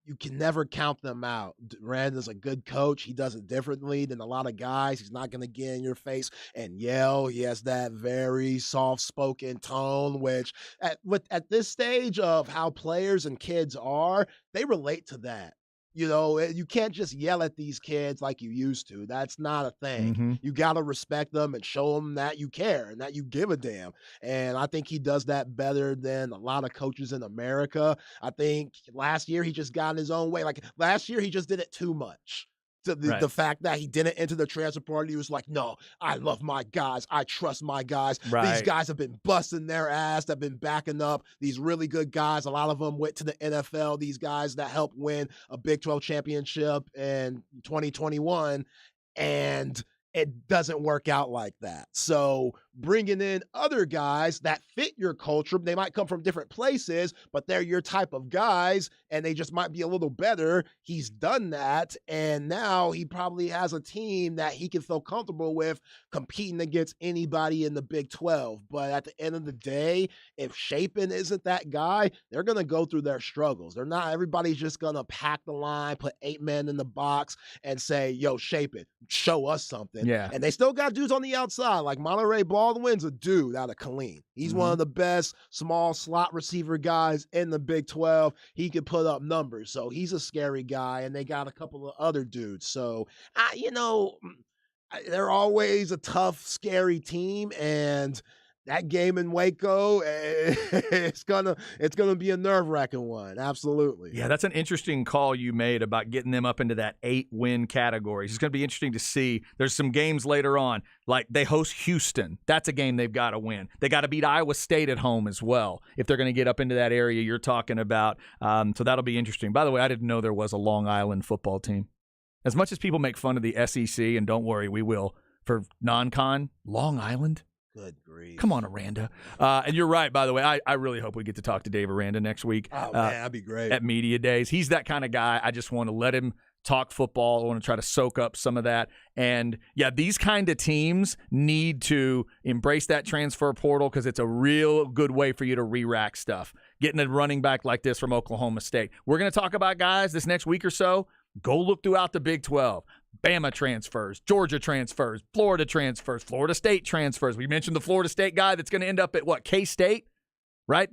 you can never count them out. Aranda's a good coach. He does it differently than a lot of guys. He's not going to get in your face and yell. He has that very soft-spoken tone, which at this stage of how players and kids are, they relate to that. You know, you can't just yell at these kids like you used to. That's not a thing. Mm-hmm. You got to respect them and show them that you care and that you give a damn. And I think he does that better than a lot of coaches in America. I think last year he just got in his own way. Like last year he just did it too much. The fact that he didn't enter the transfer portal, he was like, no, I love my guys. I trust my guys. Right. These guys have been busting their ass. They've been backing up these really good guys. A lot of them went to the NFL. These guys that helped win a Big 12 championship in 2021. And it doesn't work out like that. So bringing in other guys that fit your culture, they might come from different places, but they're your type of guys, and they just might be a little better. He's done that, and now he probably has a team that he can feel comfortable with competing against anybody in the Big 12. But at the end of the day, if Shapen isn't that guy, they're going to go through their struggles. They're not, everybody's just going to pack the line, put 8 men in the box, and say, yo, Shapen, show us something. Yeah. And they still got dudes on the outside, like Monterey Baldwin's a dude out of Killeen. He's one of the best small slot receiver guys in the Big 12. He could put up numbers. So he's a scary guy, and they got a couple of other dudes. So, they're always a tough, scary team, and that game in Waco, it's gonna be a nerve-wracking one. Absolutely. Yeah, that's an interesting call you made about getting them up into that 8-win category. It's going to be interesting to see. There's some games later on, like they host Houston. That's a game they've got to win. They got to beat Iowa State at home as well if they're going to get up into that area you're talking about. So that'll be interesting. By the way, I didn't know there was a Long Island football team. As much as people make fun of the SEC, and don't worry, we will, for non-con, Long Island? Good grief. Come on, Aranda. And you're right, by the way. I really hope we get to talk to Dave Aranda next week. Oh, man, that'd be great. At Media Days. He's that kind of guy. I just want to let him talk football. I want to try to soak up some of that. And, yeah, these kind of teams need to embrace that transfer portal because it's a real good way for you to re-rack stuff. Getting a running back like this from Oklahoma State. We're going to talk about guys this next week or so. Go look throughout the Big 12. Bama transfers, Georgia transfers, Florida transfers, Florida State transfers. We mentioned the Florida State guy that's going to end up at, K-State? Right?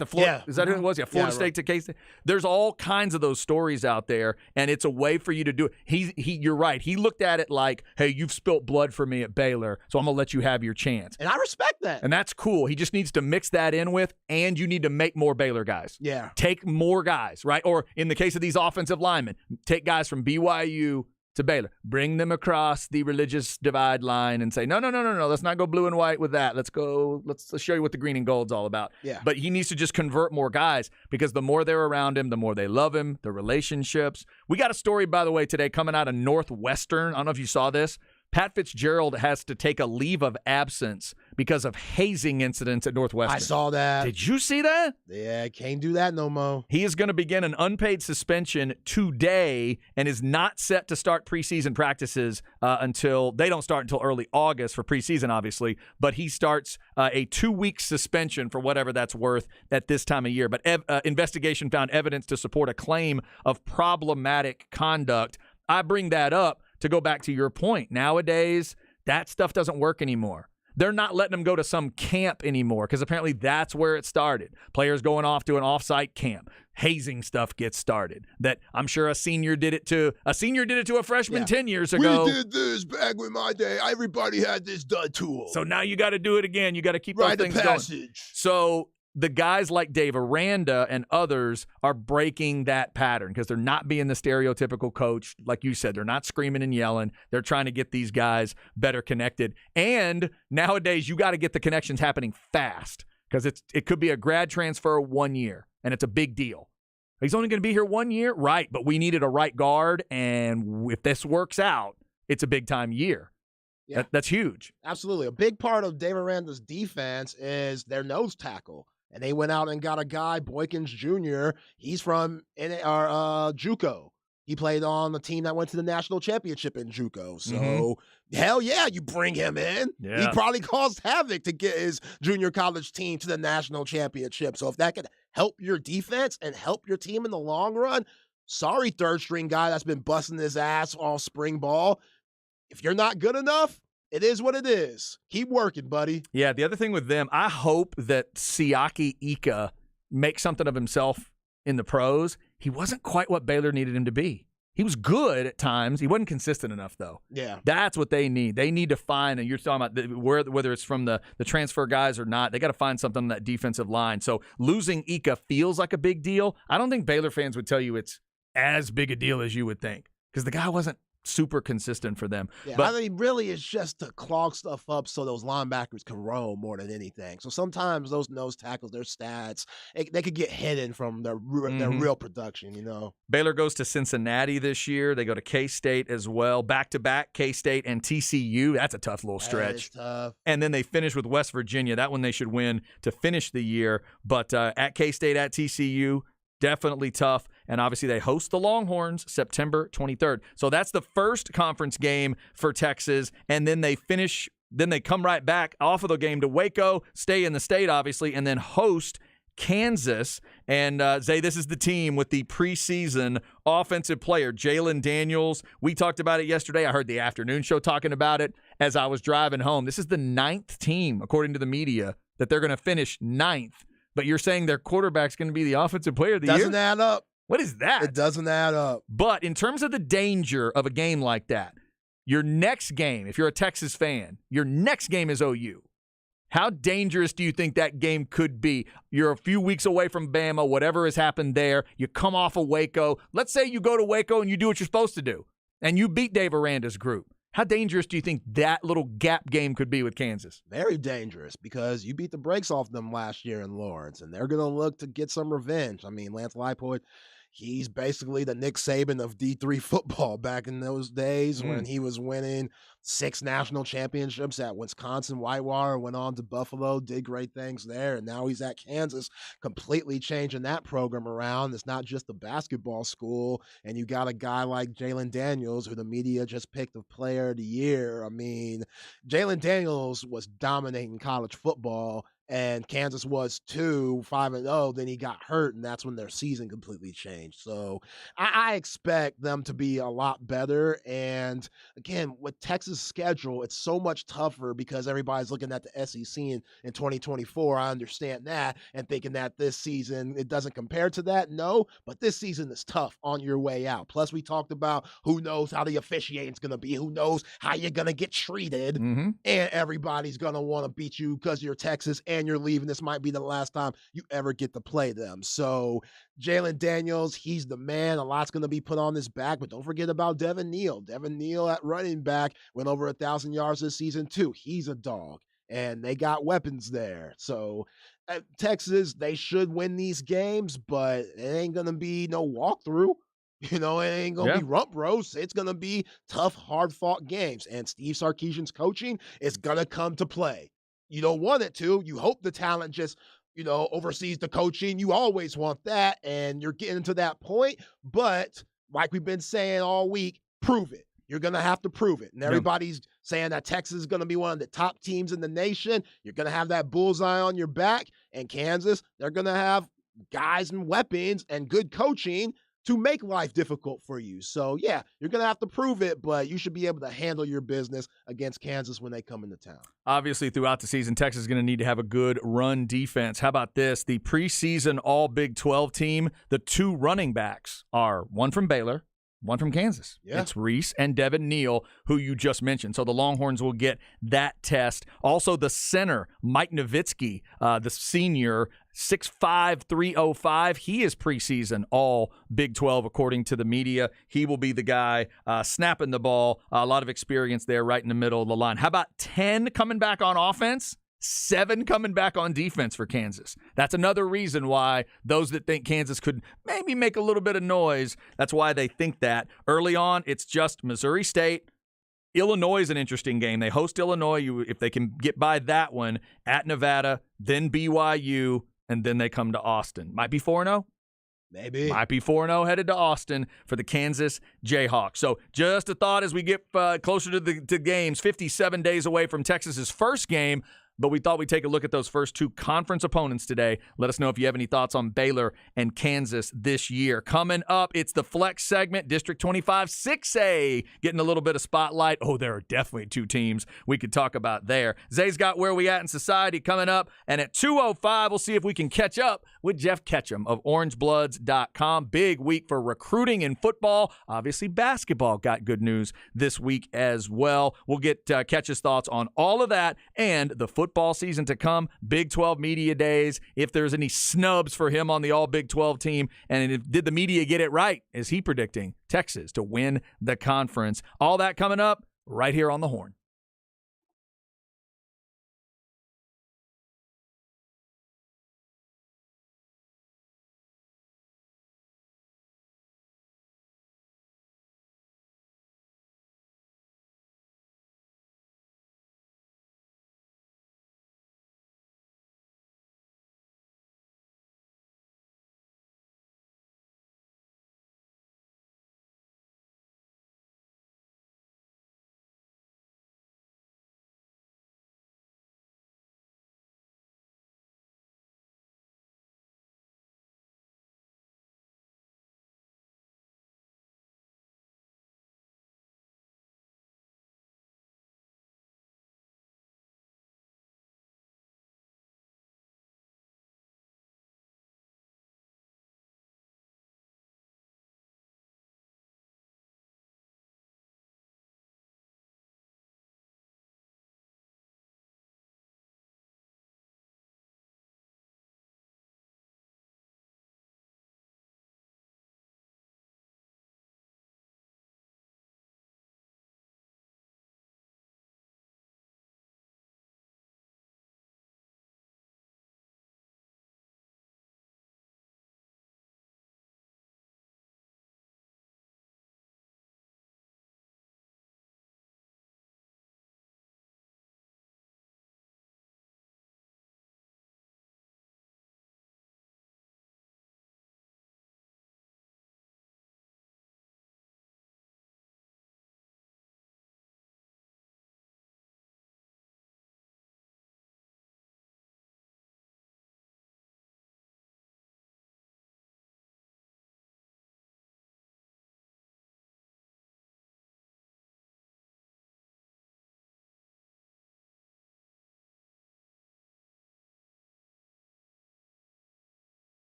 Is that who it was? Yeah, Florida State to K-State. There's all kinds of those stories out there, and it's a way for you to do it. You're right. He looked at it like, hey, you've spilt blood for me at Baylor, so I'm going to let you have your chance. And I respect that. And that's cool. He just needs to mix that in with, and you need to make more Baylor guys. Yeah. Take more guys, right? Or in the case of these offensive linemen, take guys from BYU to Baylor. Bring them across the religious divide line and say, no. Let's not go blue and white with that. Let's show you what the green and gold's all about. Yeah. But he needs to just convert more guys because the more they're around him, the more they love him, the relationships. We got a story, by the way, today coming out of Northwestern. I don't know if you saw this. Pat Fitzgerald has to take a leave of absence because of hazing incidents at Northwestern. I saw that. Did you see that? Yeah, can't do that no more. He is going to begin an unpaid suspension today and is not set to start preseason practices until they don't start until early August for preseason, obviously. But he starts a 2-week suspension for whatever that's worth at this time of year. But investigation found evidence to support a claim of problematic conduct. I bring that up to go back to your point. Nowadays, that stuff doesn't work anymore. They're not letting them go to some camp anymore because apparently that's where it started. Players going off to an off-site camp. Hazing stuff gets started. That I'm sure a senior did it to a freshman 10 years ago. We did this back in my day. Everybody had this done to them. So now you got to do it again. You got to keep those Rite of things going. passage. So the guys like Dave Aranda and others are breaking that pattern because they're not being the stereotypical coach. Like you said, they're not screaming and yelling. They're trying to get these guys better connected. And nowadays, you got to get the connections happening fast because it could be a grad transfer 1 year, and it's a big deal. He's only going to be here 1 year? Right, but we needed a right guard, and if this works out, it's a big-time year. Yeah. That's huge. Absolutely. A big part of Dave Aranda's defense is their nose tackle. And they went out and got a guy, Boykins Jr. He's from JUCO. He played on the team that went to the national championship in JUCO. So, hell yeah, you bring him in. Yeah. He probably caused havoc to get his junior college team to the national championship. So if that could help your defense and help your team in the long run, sorry, third-string guy that's been busting his ass all spring ball. If you're not good enough, it is what it is. Keep working, buddy. Yeah, the other thing with them, I hope that Siaki Ika makes something of himself in the pros. He wasn't quite what Baylor needed him to be. He was good at times. He wasn't consistent enough, though. Yeah. That's what they need. They need to find, and you're talking about whether it's from the transfer guys or not, they got to find something on that defensive line. So losing Ika feels like a big deal. I don't think Baylor fans would tell you it's as big a deal as you would think because the guy wasn't super consistent for them. Yeah, but I mean, really, it's just to clog stuff up so those linebackers can roam more than anything. So sometimes those nose tackles, their stats, they could get hidden from their real production, you know. Baylor goes to Cincinnati this year. They go to K-State as well. Back-to-back, K-State and TCU. That's a tough little stretch. That is tough. And then they finish with West Virginia. That one they should win to finish the year. But at K-State, at TCU, definitely tough. And obviously they host the Longhorns September 23rd. So that's the first conference game for Texas. And then they come right back off of the game to Waco, stay in the state, obviously, and then host Kansas. And Zay, this is the team with the preseason offensive player, Jalen Daniels. We talked about it yesterday. I heard the afternoon show talking about it as I was driving home. This is the 9th team, according to the media, that they're going to finish 9th. But you're saying their quarterback's going to be the offensive player of the year? Doesn't add up. What is that? It doesn't add up. But in terms of the danger of a game like that, your next game, if you're a Texas fan, your next game is OU. How dangerous do you think that game could be? You're a few weeks away from Bama, whatever has happened there. You come off of Waco. Let's say you go to Waco and you do what you're supposed to do, and you beat Dave Aranda's group. How dangerous do you think that little gap game could be with Kansas? Very dangerous because you beat the brakes off them last year in Lawrence, and they're going to look to get some revenge. I mean, Lance Leipold, he's basically the Nick Saban of D3 football back in those days when he was winning 6 national championships at Wisconsin Whitewater, went on to Buffalo, did great things there, and now he's at Kansas, completely changing that program around. It's not just a basketball school, and you got a guy like Jalen Daniels, who the media just picked the player of the year. I mean, Jalen Daniels was dominating college football, and Kansas was 5-0. Then he got hurt, and that's when their season completely changed. So I expect them to be a lot better. And again, with Texas' schedule, it's so much tougher because everybody's looking at the SEC in 2024. I understand that and thinking that this season it doesn't compare to that. No, but this season is tough on your way out. Plus, we talked about who knows how the officiating's going to be, who knows how you're going to get treated, and everybody's going to want to beat you because you're Texas and you're leaving. This might be the last time you ever get to play them. So Jalen Daniels, he's the man. A lot's going to be put on his back, but don't forget about Devin Neal. Devin Neal at running back went over 1,000 yards this season too. He's a dog, and they got weapons there. So Texas, they should win these games, but it ain't going to be no walkthrough. You know, it ain't gonna Yeah. be rump roast. It's gonna be tough, hard fought games. And Steve Sarkisian's coaching is gonna come to play. You don't want it to. You hope the talent just, oversees the coaching. You always want that, and you're getting to that point. But like we've been saying all week, prove it. You're gonna have to prove it. And everybody's saying that Texas is gonna be one of the top teams in the nation. You're gonna have that bullseye on your back. And Kansas, they're gonna have guys and weapons and good coaching to make life difficult for you. So, yeah, you're going to have to prove it, but you should be able to handle your business against Kansas when they come into town. Obviously, throughout the season, Texas is going to need to have a good run defense. How about this? The preseason All Big 12 team, the 2 running backs are one from Baylor, one from Kansas. Yeah. It's Reese and Devin Neal, who you just mentioned. So the Longhorns will get that test. Also, the center, Mike Nowitzki, the senior, 6'5", 305. He is preseason All Big 12, according to the media. He will be the guy snapping the ball. A lot of experience there right in the middle of the line. How about 10 coming back on offense? 7 coming back on defense for Kansas. That's another reason why those that think Kansas could maybe make a little bit of noise, that's why they think that. Early on, it's just Missouri State. Illinois is an interesting game. They host Illinois. If they can get by that one, at Nevada, then BYU, and then they come to Austin. Might be 4-0. Maybe. Might be 4-0 headed to Austin for the Kansas Jayhawks. So just a thought as we get closer to the games, 57 days away from Texas's first game. But we thought we'd take a look at those first 2 conference opponents today. Let us know if you have any thoughts on Baylor and Kansas this year. Coming up, it's the Flex segment, District 25 6A, getting a little bit of spotlight. Oh, there are definitely 2 teams we could talk about there. Zay's got Where We At in Society coming up. And at 2:05, we'll see if we can catch up with Jeff Ketchum of OrangeBloods.com. Big week for recruiting in football. Obviously, basketball got good news this week as well. We'll get Ketch's thoughts on all of that and the football season to come, Big 12 media days, if there's any snubs for him on the all Big 12 team, and did the media get it right? Is he predicting Texas to win the conference? All that coming up right here on The Horn.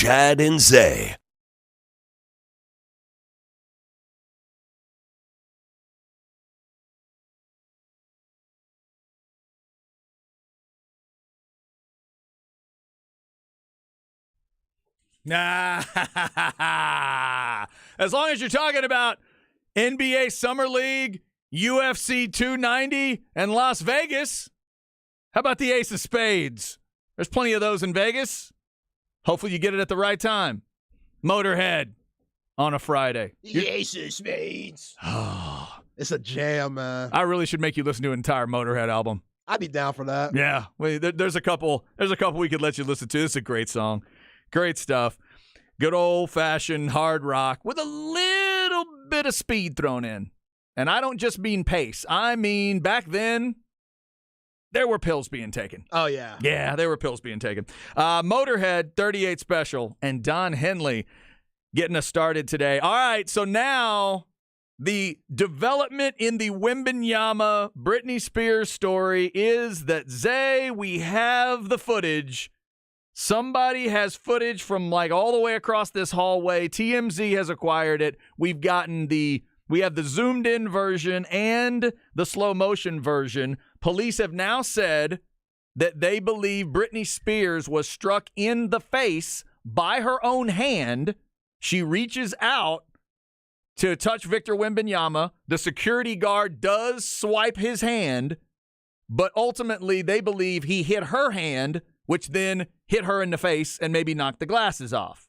Chad and Zay. Nah. As long as you're talking about NBA Summer League, UFC 290, and Las Vegas, how about the Ace of Spades? There's plenty of those in Vegas. Hopefully you get it at the right time. Motorhead on a Friday. The Ace of Spades. It's a jam, man. I really should make you listen to an entire Motorhead album. I'd be down for that. Yeah. There's a couple we could let you listen to. It's a great song. Great stuff. Good old-fashioned hard rock with a little bit of speed thrown in. And I don't just mean pace. I mean, back then, there were pills being taken. Oh, yeah. Yeah, there were pills being taken. Motorhead, 38 Special, and Don Henley getting us started today. All right, so now the development in the Wembanyama Britney Spears story is that, Zay, we have the footage. Somebody has footage from like all the way across this hallway. TMZ has acquired it. We have the zoomed in version and the slow motion version. Police have now said that they believe Britney Spears was struck in the face by her own hand. She reaches out to touch Victor Wembanyama. The security guard does swipe his hand, but ultimately they believe he hit her hand, which then hit her in the face and maybe knocked the glasses off.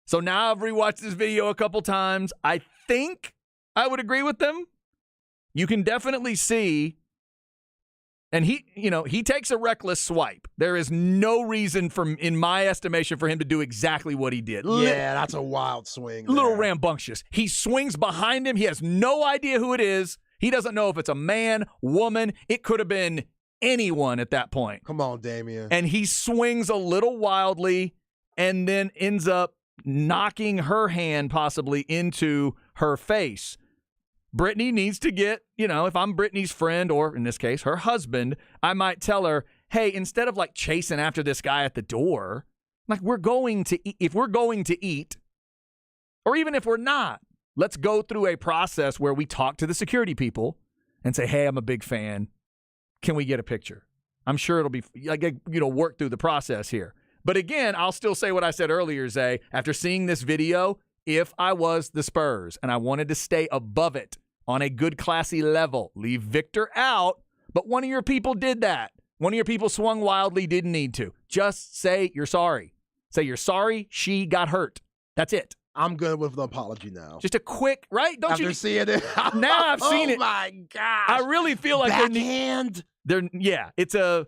So now I've rewatched this video a couple times. I think I would agree with them. You can definitely see, and he takes a reckless swipe. There is no reason in my estimation, for him to do exactly what he did. Yeah, that's a wild swing. A little rambunctious. He swings behind him. He has no idea who it is. He doesn't know if it's a man, woman. It could have been anyone at that point. Come on, Damian. And he swings a little wildly and then ends up knocking her hand possibly into her face. Britney needs to get, if I'm Britney's friend, or in this case, her husband, I might tell her, hey, instead of like chasing after this guy at the door, like if we're going to eat, or even if we're not, let's go through a process where we talk to the security people and say, hey, I'm a big fan. Can we get a picture? I'm sure it'll be, work through the process here. But again, I'll still say what I said earlier, Zay. After seeing this video, if I was the Spurs and I wanted to stay above it on a good, classy level, leave Victor out, but one of your people did that. One of your people swung wildly, didn't need to. Just say you're sorry. Say you're sorry she got hurt. That's it. I'm good with the apology now. Just a quick, right? Don't After you? seeing it. Now I've seen it. Oh, my gosh. I really feel like backhand. It's a.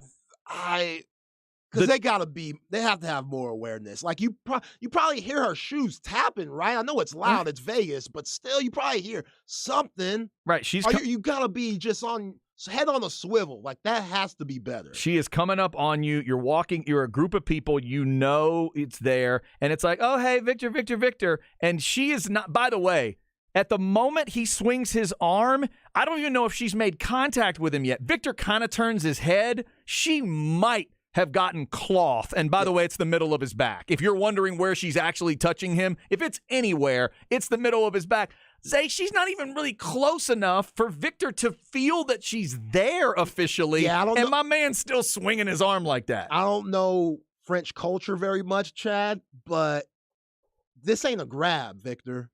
Because they have to have more awareness. Like you probably hear her shoes tapping, right? I know it's loud, it's Vegas, but still you probably hear something. Right, you gotta be just on head on a swivel. Like that has to be better. She is coming up on you. You're walking, you're a group of people, it's there, and it's like, oh hey, Victor, Victor, Victor. And she is not, by the way, at the moment he swings his arm, I don't even know if she's made contact with him yet. Victor kind of turns his head. She might have gotten cloth. And by the way, it's the middle of his back. If you're wondering where she's actually touching him, if it's anywhere, it's the middle of his back. Zay, she's not even really close enough for Victor to feel that she's there officially. Yeah, I don't know. And my man's still swinging his arm like that. I don't know French culture very much, Chad, but this ain't a grab, Victor.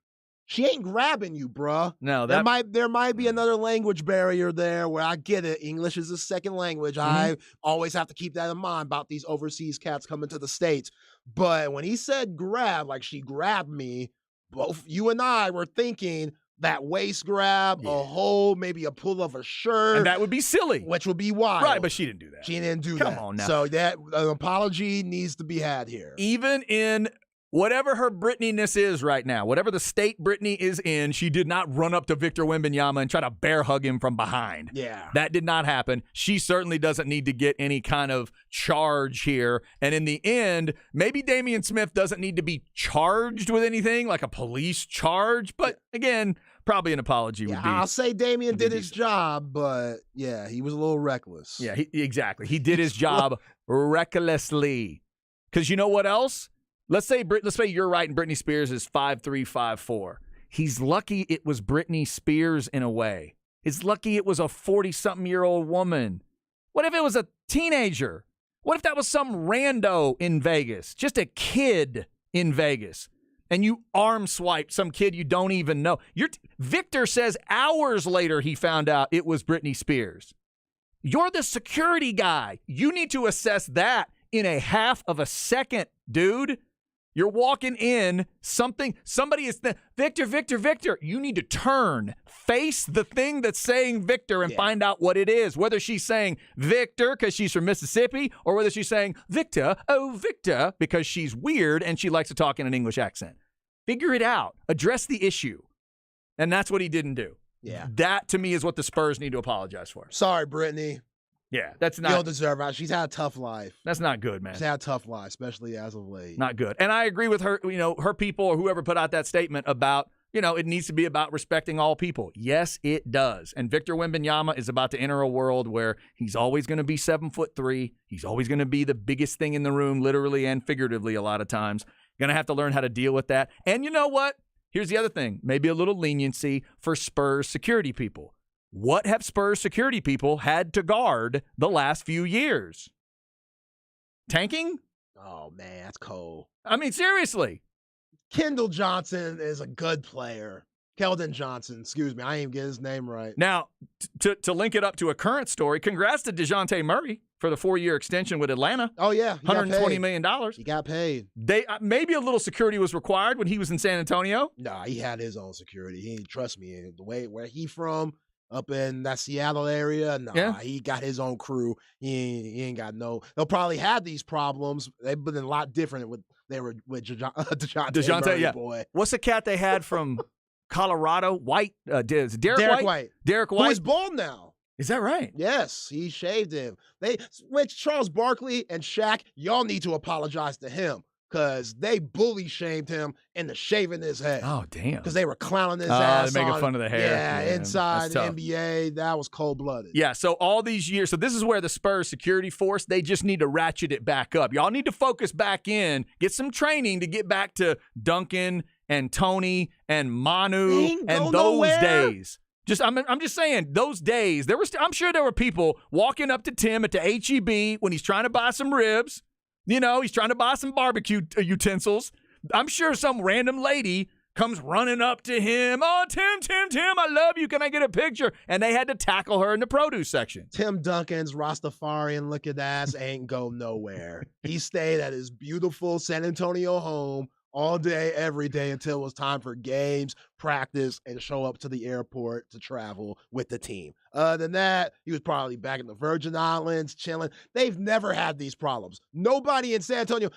She ain't grabbing you, bruh. No, there might be another language barrier there where I get it. English is a second language. Mm-hmm. I always have to keep that in mind about these overseas cats coming to the States. But when he said grab, like she grabbed me, both you and I were thinking that waist grab, a hold, maybe a pull of a shirt. And that would be silly. Which would be wild. Right, but she didn't do that. She didn't do that. Come on now. So that an apology needs to be had here. Even in whatever her Britney-ness is right now, whatever the state Britney is in, she did not run up to Victor Wembanyama and try to bear hug him from behind. Yeah. That did not happen. She certainly doesn't need to get any kind of charge here. And in the end, maybe Damian Smith doesn't need to be charged with anything, like a police charge. But again, probably an apology would be. I'll say Damian did his job, but yeah, he was a little reckless. Yeah, exactly. He did his job recklessly. Because you know what else? Let's say you're right and Britney Spears is 5'3", 5'4". He's lucky it was Britney Spears in a way. He's lucky it was a 40-something-year-old woman. What if it was a teenager? What if that was some rando in Vegas? Just a kid in Vegas. And you arm swiped some kid you don't even know. Victor says hours later he found out it was Britney Spears. You're the security guy. You need to assess that in a half of a second, dude. You're walking in, somebody is, Victor, you need to turn, face the thing that's saying Victor and find out what it is. Whether she's saying Victor because she's from Mississippi or whether she's saying Victor, oh, Victor, because she's weird and she likes to talk in an English accent. Figure it out. Address the issue. And that's what he didn't do. Yeah. That, to me, is what the Spurs need to apologize for. Sorry, Brittany. Yeah, that's not. You don't deserve it. She's had a tough life. That's not good, man. She's had a tough life, especially as of late. Not good. And I agree with her, her people or whoever put out that statement about, it needs to be about respecting all people. Yes, it does. And Victor Wembanyama is about to enter a world where he's always going to be 7'3". He's always going to be the biggest thing in the room, literally and figuratively a lot of times. Going to have to learn how to deal with that. And you know what? Here's the other thing. Maybe a little leniency for Spurs security people. What have Spurs security people had to guard the last few years? Tanking? Oh, man, that's cold. I mean, seriously. Kendall Johnson is a good player. Keldon Johnson, excuse me. I didn't even get his name right. Now, to link it up to a current story, congrats to DeJounte Murray for the 4-year extension with Atlanta. Oh, yeah. $120 million. He got paid. Maybe a little security was required when he was in San Antonio. Nah, he had his own security. He didn't trust me. The way where he from, up in that Seattle area, he got his own crew. He ain't got no. They'll probably have these problems. They've been a lot different with DeJounte Murray, yeah. boy. What's the cat they had from Colorado? White, Derek White. Derek White. Who is bald now. Is that right? Yes, he shaved him. Which Charles Barkley and Shaq, y'all need to apologize to him. Because they bully shamed him into shaving his head. Oh, damn. Because they were clowning his ass. They're making fun of the hair. Yeah, inside the NBA, that was cold-blooded. Yeah, so all these years, so this is where the Spurs security force, they just need to ratchet it back up. Y'all need to focus back in, get some training to get back to Duncan and Tony and Manu and those days. I'm just saying, those days, I'm sure there were people walking up to Tim at the H-E-B when he's trying to buy some ribs. He's trying to buy some barbecue utensils. I'm sure some random lady comes running up to him. Oh, Tim, I love you. Can I get a picture? And they had to tackle her in the produce section. Tim Duncan's Rastafarian looking ass ain't go nowhere. He stayed at his beautiful San Antonio home all day, every day until it was time for games, practice, and show up to the airport to travel with the team. Other than that, he was probably back in the Virgin Islands chilling. They've never had these problems. Nobody in San Antonio,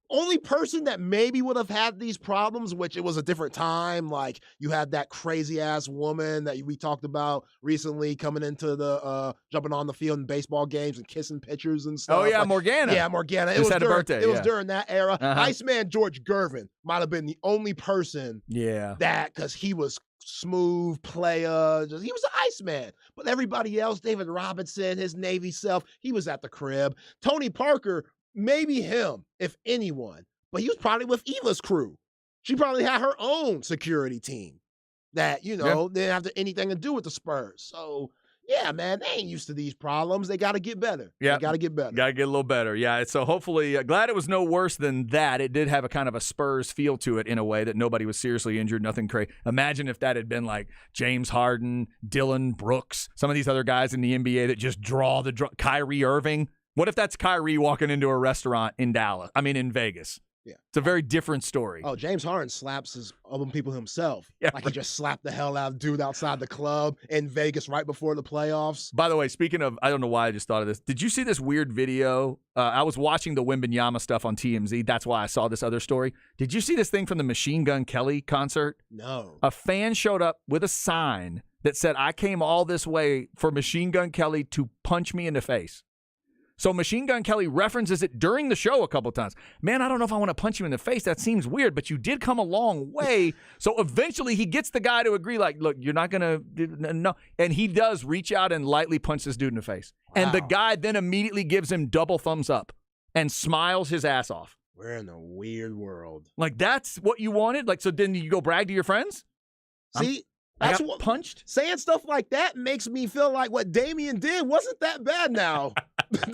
only person that maybe would have had these problems, which it was a different time, like you had that crazy ass woman that we talked about recently coming into the jumping on the field in baseball games and kissing pitchers and stuff. Oh yeah, Morgana. Yeah, Morgana. Just had a birthday. It was during that era. Iceman George Gervin might have been the only person because he was smooth player. He was the Iceman. But everybody else, David Robinson, his Navy self, he was at the crib. Tony Parker, maybe him, if anyone. But he was probably with Eva's crew. She probably had her own security team that, didn't have anything to do with the Spurs. So, yeah, man, they ain't used to these problems. They got to get better. Yeah. They got to get better. Got to get a little better. Yeah, so hopefully, glad it was no worse than that. It did have a kind of a Spurs feel to it in a way that nobody was seriously injured, nothing crazy. Imagine if that had been like James Harden, Dylan Brooks, some of these other guys in the NBA that just draw Kyrie Irving. What if that's Kyrie walking into a restaurant in Vegas? Yeah. It's a very different story. Oh, James Harden slaps his other people himself. Yeah, he just slapped the hell out of dude outside the club in Vegas right before the playoffs. By the way, speaking of, I don't know why I just thought of this. Did you see this weird video? I was watching the Wembanyama stuff on TMZ. That's why I saw this other story. Did you see this thing from the Machine Gun Kelly concert? No. A fan showed up with a sign that said, "I came all this way for Machine Gun Kelly to punch me in the face." So Machine Gun Kelly references it during the show a couple times. Man, I don't know if I want to punch you in the face. That seems weird, but you did come a long way. So eventually he gets the guy to agree, like, look, you're not going to, no. And he does reach out and lightly punch this dude in the face. Wow. And the guy then immediately gives him double thumbs up and smiles his ass off. We're in a weird world. Like, that's what you wanted? Like, so then you go brag to your friends? See, I that's got what punched? saying stuff like that makes me feel like what Damian did wasn't that bad now.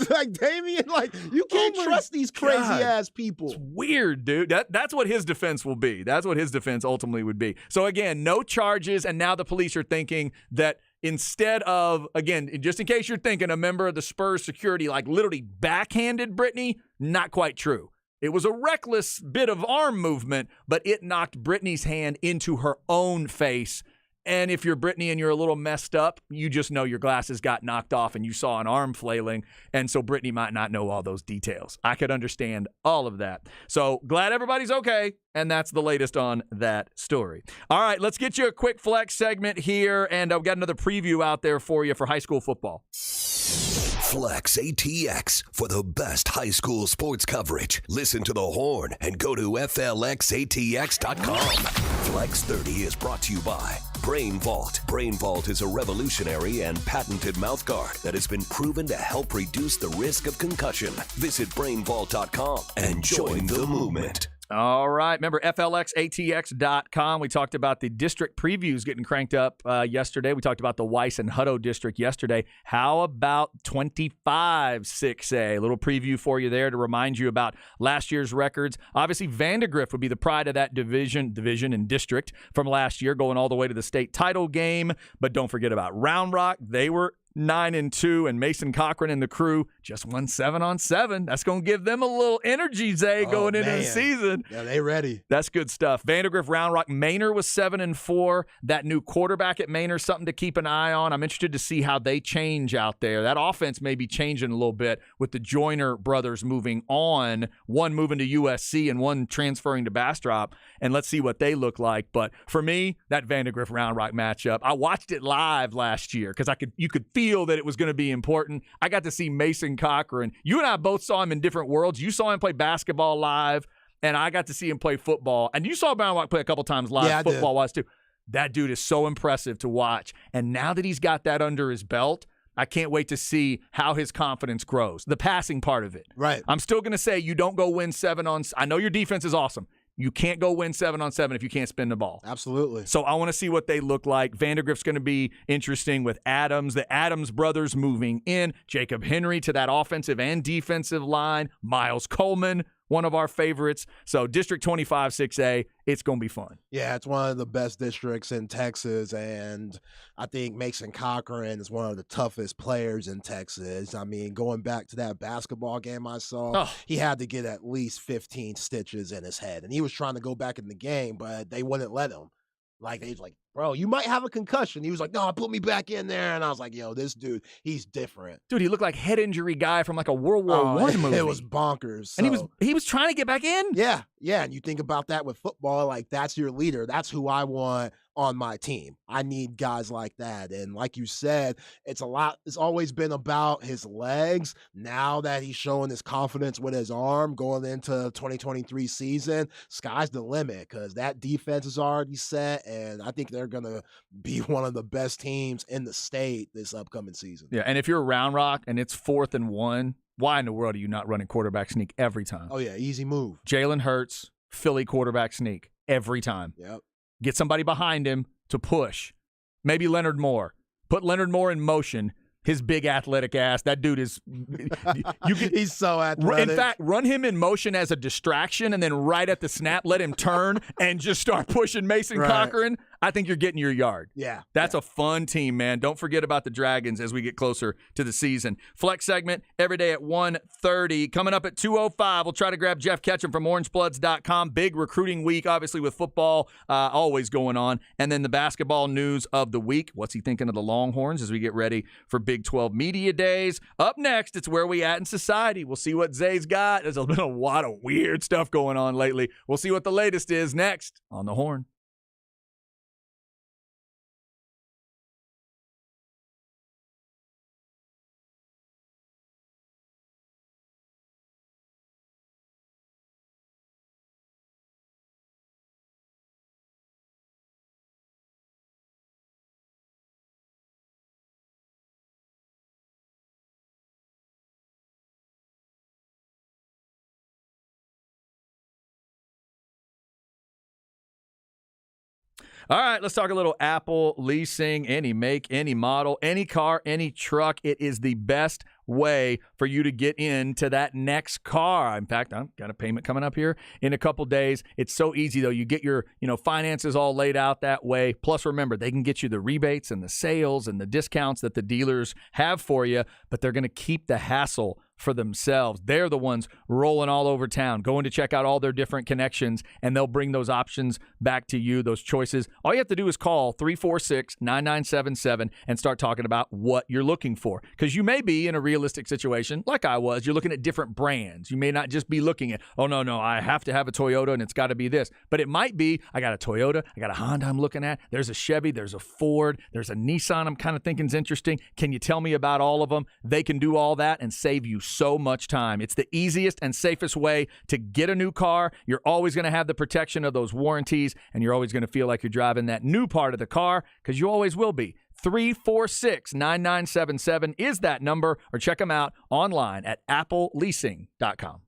Like Damian, like you can't Oh my trust these crazy God. ass people. It's weird, dude. That's what his defense will be. That's what his defense ultimately would be. So, again, no charges, and now the police are thinking that instead of, again, just in case you're thinking a member of the Spurs security, like, literally backhanded Brittany, not quite true. It was a reckless bit of arm movement, but it knocked Brittany's hand into her own face. And if you're Brittany and you're a little messed up, you just know your glasses got knocked off and you saw an arm flailing. And so Brittany might not know all those details. I could understand all of that. So glad everybody's okay. And that's the latest on that story. All right, let's get you a quick flex segment here. And I've got another preview out there for you for high school football. Flex ATX for the best high school sports coverage. Listen to the Horn and go to FLXATX.com. Flex 30 is brought to you by Brain Vault. Brain Vault is a revolutionary and patented mouthguard that has been proven to help reduce the risk of concussion. Visit BrainVault.com and join the movement. All right. Remember, FLXATX.com. We talked about the district previews getting cranked up yesterday. We talked about the Weiss and Hutto district yesterday. How about 25 6A? A little preview for you there to remind you about last year's records. Obviously, Vandegrift would be the pride of that division and district from last year, going all the way to the state title game. But don't forget about Round Rock. They were 9-2, and Mason Cochran and the crew just won 7-on-7. That's going to give them a little energy, Zay, going into the season. Yeah, they ready. That's good stuff. Vandegrift, Round Rock, Manor was 7-4. That new quarterback at Manor, something to keep an eye on. I'm interested to see how they change out there. That offense may be changing a little bit with the Joyner brothers moving on, one moving to USC and one transferring to Bastrop, and let's see what they look like. But for me, that Vandegrift Round Rock matchup, I watched it live last year because you could feel that it was going to be important. I got to see Mason Cochran. You and I both saw him in different worlds. You saw him play basketball live, and I got to see him play football. And you saw Round Rock play a couple times live, football-wise too. That dude is so impressive to watch. And now that he's got that under his belt, I can't wait to see how his confidence grows. The passing part of it. Right. I'm still going to say you don't go win 7-on. I know your defense is awesome. You can't go win 7-on-7 if you can't spin the ball. Absolutely. So I want to see what they look like. Vandegrift's going to be interesting with Adams, the Adams brothers moving in, Jacob Henry to that offensive and defensive line, Miles Coleman, one of our favorites. So District 25 6A, it's going to be fun. Yeah, it's one of the best districts in Texas, and I think Mason Cochran is one of the toughest players in Texas. I mean, going back to that basketball game I saw, he had to get at least 15 stitches in his head, and he was trying to go back in the game, but they wouldn't let him. Like, they was like, bro, you might have a concussion. He was like, no, put me back in there. And I was like, yo, this dude, he's different. Dude, he looked like head injury guy from like a World War I movie. It was bonkers. So. And he was trying to get back in? Yeah. And you think about that with football, like that's your leader. That's who I want on my team. I need guys like that. And like you said, it's always been about his legs. Now that he's showing his confidence with his arm going into 2023 season, sky's the limit because that defense is already set. And I think they're going to be one of the best teams in the state this upcoming season. Yeah. And if you're Round Rock and it's 4th and 1, why in the world are you not running quarterback sneak every time? Oh, yeah. Easy move. Jalen Hurts, Philly quarterback sneak every time. Yep. Get somebody behind him to push. Maybe Leonard Moore. Put Leonard Moore in motion. His big athletic ass. That dude is he's so athletic. In fact, run him in motion as a distraction and then right at the snap, let him turn and just start pushing Mason Cochran. I think you're getting your yard. Yeah. That's a fun team, man. Don't forget about the Dragons as we get closer to the season. Flex segment every day at 1:30. Coming up at 2:05, we'll try to grab Jeff Ketchum from orangebloods.com. Big recruiting week, obviously, with football always going on. And then the basketball news of the week. What's he thinking of the Longhorns as we get ready for Big 12 Media Days? Up next, it's Where We At in Society. We'll see what Zay's got. There's been a lot of weird stuff going on lately. We'll see what the latest is next on The Horn. All right, let's talk a little Apple leasing, any make, any model, any car, any truck. It is the best way for you to get into that next car. In fact, I've got a payment coming up here in a couple days. It's so easy, though. You get your finances all laid out that way. Plus, remember, they can get you the rebates and the sales and the discounts that the dealers have for you, but they're going to keep the hassle for themselves. They're the ones rolling all over town, going to check out all their different connections, and they'll bring those options back to you, those choices. All you have to do is call 346-9977 and start talking about what you're looking for. Because you may be in a realistic situation, like I was. You're looking at different brands. You may not just be looking at, oh, no, I have to have a Toyota, and it's got to be this. But it might be, I got a Toyota, I got a Honda I'm looking at, there's a Chevy, there's a Ford, there's a Nissan I'm kind of thinking is interesting. Can you tell me about all of them? They can do all that and save you so much time. It's the easiest and safest way to get a new car. You're always going to have the protection of those warranties, and you're always going to feel like you're driving that new part of the car, because you always will be. 346-9977 is that number, or check them out online at appleleasing.com.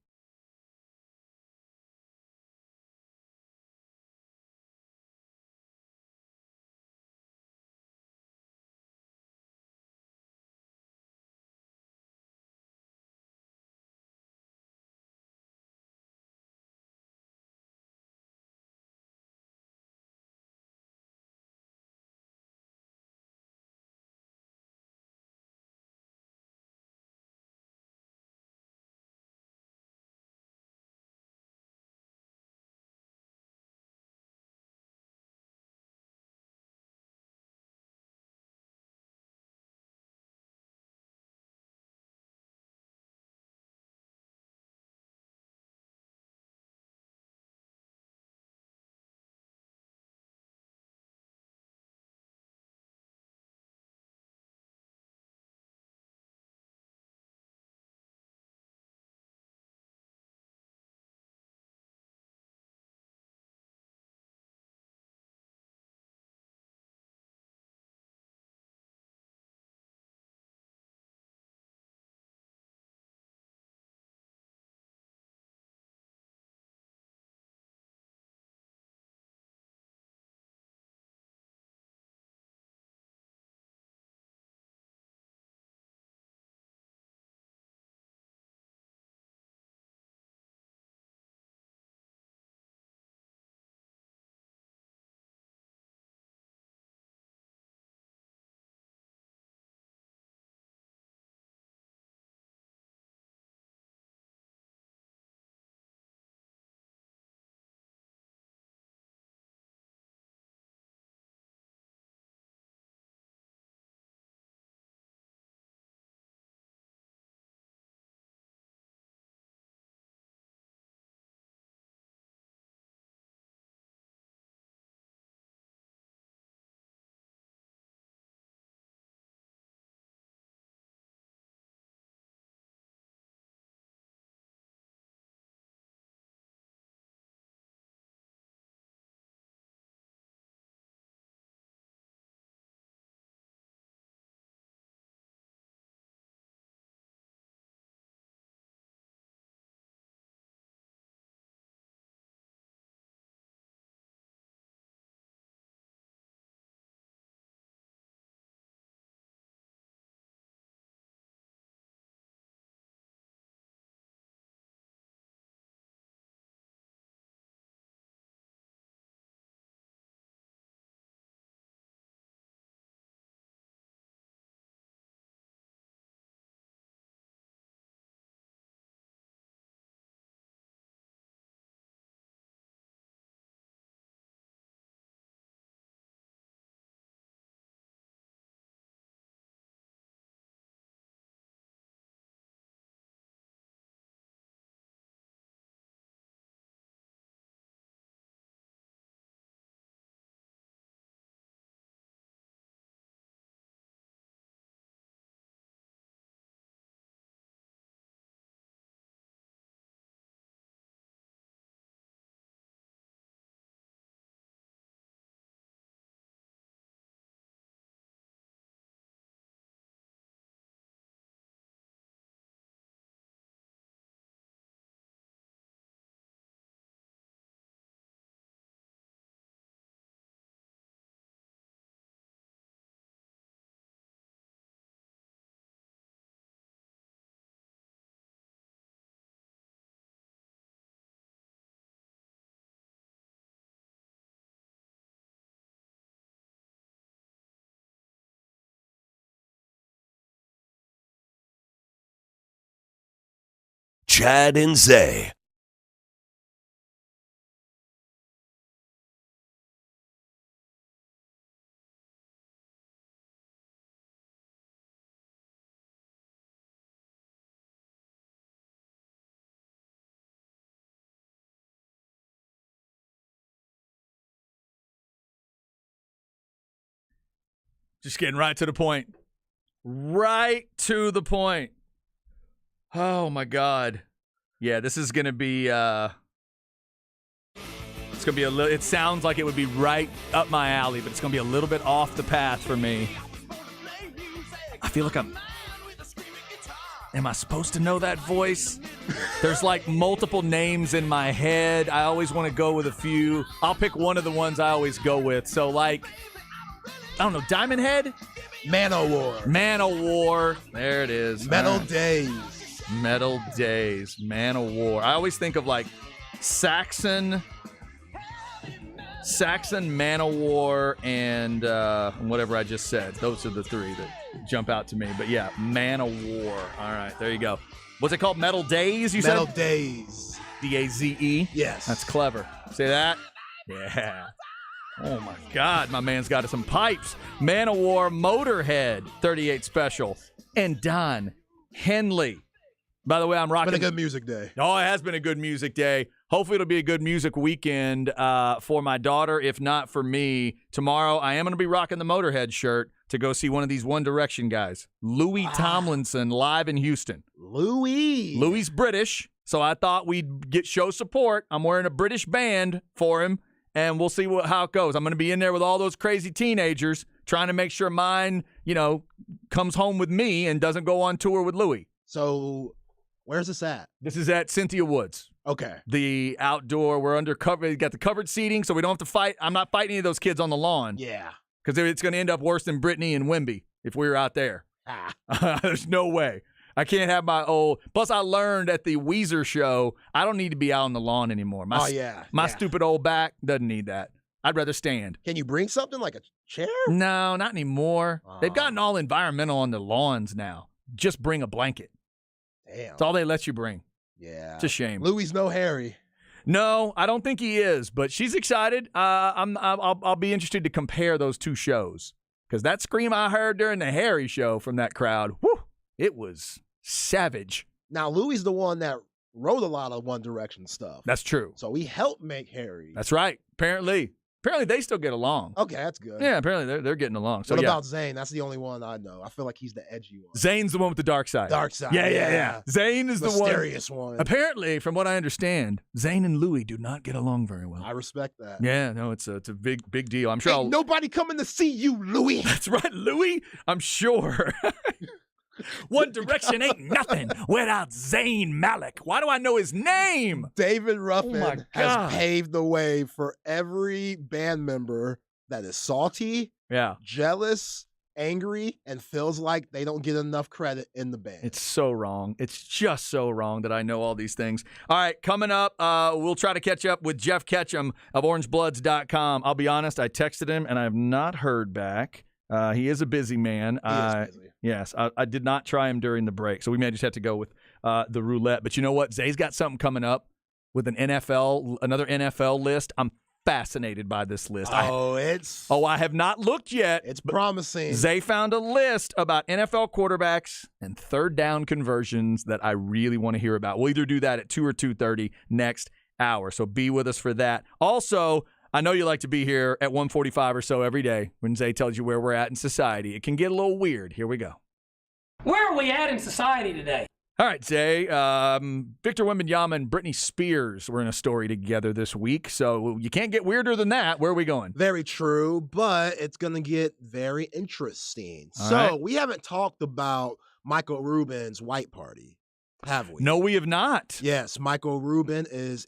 Chad and Zay. Just getting right to the point. Right to the point. Oh, my God. Yeah, this is going to be, it's going to be a little, it sounds like it would be right up my alley, but it's going to be a little bit off the path for me. I feel like am I supposed to know that voice? There's like multiple names in my head. I always want to go with a few. I'll pick one of the ones I always go with. So like, I don't know, Diamond Head? Manowar. Man-O-War. There it is. Metal All right. Days. Metal Days. Man-O-War. I always think of like Saxon, Man-O-War, and whatever I just said. Those are the three that jump out to me. But yeah, Man-O-War. All right, there you go. What's it called? Metal Days, you Metal said? Days. D-A-Z-E? Yes. That's clever. Say that? Yeah. Oh, my God. My man's got some pipes. Man-O-War, Motorhead, 38 Special, and Don Henley. By the way, I'm rocking. Been a good music day. Oh, it has been a good music day. Hopefully it'll be a good music weekend for my daughter, if not for me. Tomorrow I am going to be rocking the Motorhead shirt to go see one of these One Direction guys. Louis Tomlinson live in Houston. Louis British, so I thought we'd show support. I'm wearing a British band for him, and we'll see how it goes. I'm going to be in there with all those crazy teenagers trying to make sure mine, comes home with me and doesn't go on tour with Louis. So where's this at? This is at Cynthia Woods. Okay. The outdoor, we're under cover. We got the covered seating, so we don't have to fight. I'm not fighting any of those kids on the lawn. Yeah. Because it's going to end up worse than Brittany and Wimby if we were out there. There's no way. I can't have my old. Plus, I learned at the Weezer show, I don't need to be out on the lawn anymore. My stupid old back doesn't need that. I'd rather stand. Can you bring something like a chair? No, not anymore. They've gotten all environmental on the lawns now. Just bring a blanket. Damn. That's all they let you bring. Yeah. It's a shame. Louis no Harry. No, I don't think he is, but she's excited. I'll be interested to compare those two shows because that scream I heard during the Harry show from that crowd, whew, it was savage. Now, Louis the one that wrote a lot of One Direction stuff. That's true. So he helped make Harry. That's right. Apparently they still get along. Okay, that's good. Yeah, apparently they're getting along. So what about Zayn? That's the only one I know. I feel like he's the edgy one. Zayn's the one with the dark side. Dark side. Yeah. Zayn is the mysterious one. Apparently, from what I understand, Zayn and Louis do not get along very well. I respect that. Yeah, no, it's a big deal. I'm sure. Ain't nobody coming to see you, Louis. That's right, Louis. I'm sure. One Direction ain't nothing without Zayn Malik. Why do I know his name? David Ruffin God. has paved the way for every band member that is salty, jealous, angry, and feels like they don't get enough credit in the band. It's so wrong. It's just so wrong that I know all these things. All right, coming up, we'll try to catch up with Jeff Ketchum of OrangeBloods.com. I'll be honest, I texted him, and I have not heard back. He is a busy man. He is busy. Yes, I did not try him during the break, so we may just have to go with the roulette. But you know what? Zay's got something coming up with another NFL list. I'm fascinated by this list. I have not looked yet. It's promising. Zay found a list about NFL quarterbacks and third down conversions that I really want to hear about. We'll either do that at 2 or 2:30 next hour, so be with us for that. Also, I know you like to be here at 1:45 or so every day when Zay tells you where we're at in society. It can get a little weird. Here we go. Where are we at in society today? All right, Zay. Victor Wembanyama and Britney Spears were in a story together this week, so you can't get weirder than that. Where are we going? Very true, but it's going to get very interesting. All right. We haven't talked about Michael Rubin's white party, have we? No, we have not. Yes, Michael Rubin is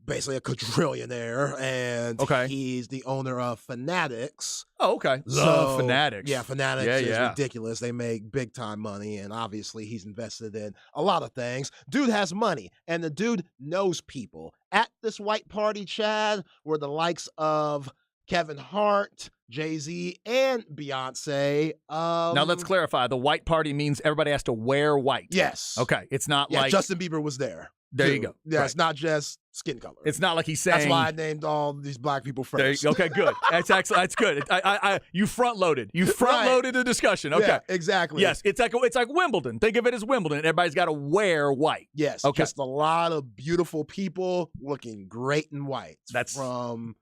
basically a quadrillionaire, and he's the owner of Fanatics. Oh, okay. Love Fanatics. Yeah, Fanatics is ridiculous. They make big time money, and obviously he's invested in a lot of things. Dude has money, and the dude knows people. At this white party, Chad, were the likes of Kevin Hart, Jay-Z and Beyonce. Now let's clarify. The white party means everybody has to wear white. Yes. Okay. It's not Yeah, like Justin Bieber was there. There too. you go. Yeah, Right. it's not just skin color. It's not like he's saying. That's why I named all these black people There first. you- okay, good. That's excellent. That's good. You front loaded. You front loaded the discussion. Okay, Yeah, exactly. Yes, it's like Wimbledon. Think of it as Wimbledon. Everybody's got to wear white. Yes. Okay. Just a lot of beautiful people looking great in white. That's- from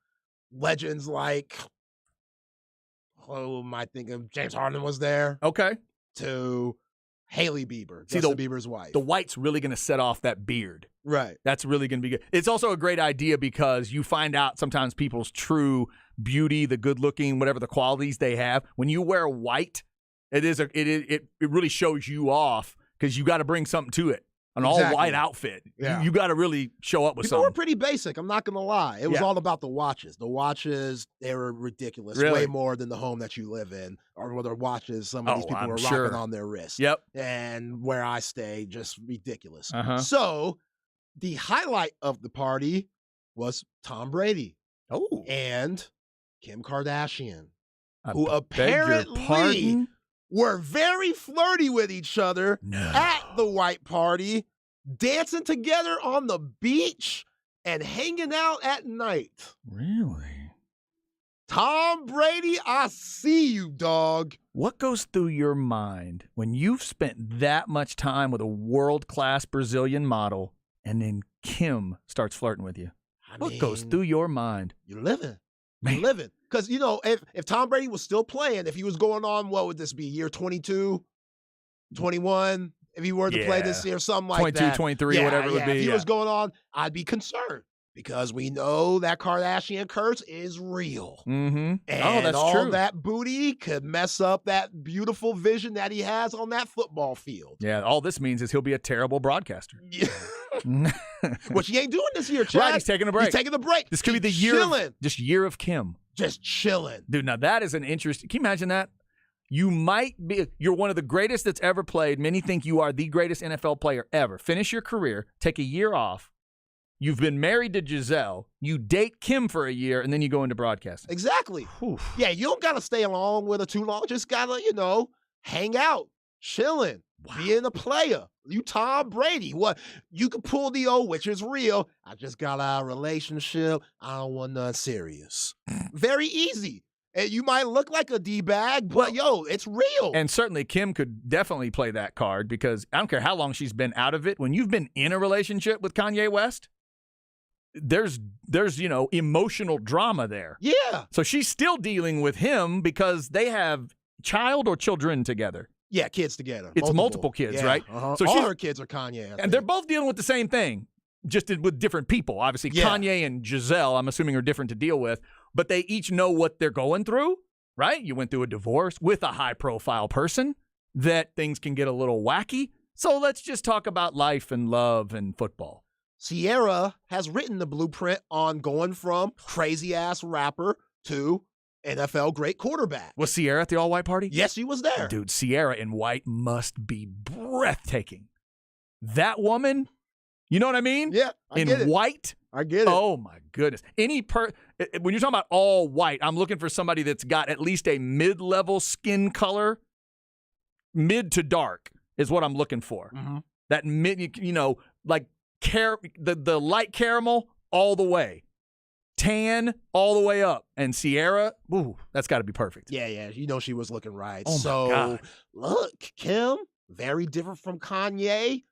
legends like, who am I thinking? James Harden was there. Okay. To Hailey Bieber. See, Justin Bieber's wife. The white's really going to set off that beard. Right. That's really going to be good. It's also a great idea because you find out sometimes people's true beauty, the good looking, whatever the qualities they have. When you wear white, it really shows you off because you got to bring something to it. An all white outfit. Yeah. You got to really show up with People were something. pretty basic. I'm not gonna lie. It was Yeah. all about the watches. The watches, they were ridiculous. Really? Way more than the home that you live in, or whether watches some of these Oh, people I'm were sure. rocking on their wrists. Yep. And where I stay, just ridiculous. Uh-huh. So the highlight of the party was Tom Brady Oh. and Kim Kardashian, I who beg your apparently pardon? were very flirty with each other No. at the white party, dancing together on the beach and hanging out at night. Really? Tom Brady, I see you, dog. What goes through your mind when you've spent that much time with a world-class Brazilian model and then Kim starts flirting with you? What goes through your mind? You're living. Man. You're living. Because, you know, if Tom Brady was still playing, if he was going on, what would this be, year 22, 21? If he were to play this year, something like 22, that. 23, whatever it would be. If he Yeah. was going on, I'd be concerned because we know that Kardashian curse is real. Mm-hmm. And Oh, that's all true. that booty could mess up that beautiful vision that he has on that football field. Yeah, all this means is he'll be a terrible broadcaster. Which he ain't doing this year, Chad. Right, he's taking a break. He's taking a break. This could be the He's year chilling. of, just year of Kim. Just chilling. Dude, now that is an interesting. Can you imagine that? You're one of the greatest that's ever played. Many think you are the greatest NFL player ever. Finish your career, take a year off. You've been married to Giselle. You date Kim for a year, and then you go into broadcasting. Exactly. Oof. Yeah, you don't got to stay along with her too long. Just got to, you know, hang out, chilling, being a player. You Tom Brady. What? You can pull the old, which is real. I just got out of a relationship. I don't want nothing serious. Very easy. And you might look like a D-bag, but yo, it's real. And certainly Kim could definitely play that card because I don't care how long she's been out of it. When you've been in a relationship with Kanye West, there's emotional drama there. Yeah. So she's still dealing with him because they have child or children together. Yeah, kids together. It's multiple kids, Yeah, right? Uh-huh. So all she's- her kids are Kanye. And they're both dealing with the same thing, just with different people. Obviously, Yeah. Kanye and Giselle, I'm assuming, are different to deal with, but they each know what they're going through, right? You went through a divorce with a high-profile person, that things can get a little wacky. So let's just talk about life and love and football. Sierra has written the blueprint on going from crazy-ass rapper to NFL great quarterback. Was Sierra at the all-white party? Yes, she was there. Dude, Sierra in white must be breathtaking. That woman, you know what I mean? Yeah, I in get it. white. I get it. Oh my goodness! When you're talking about all white, I'm looking for somebody that's got at least a mid-level skin color, mid to dark is what I'm looking for. Mm-hmm. That mid, like the light caramel all the way, tan all the way up, and Sierra, ooh, that's got to be perfect. Yeah, you know she was looking right. Oh my so God. look, Kim, very different from Kanye.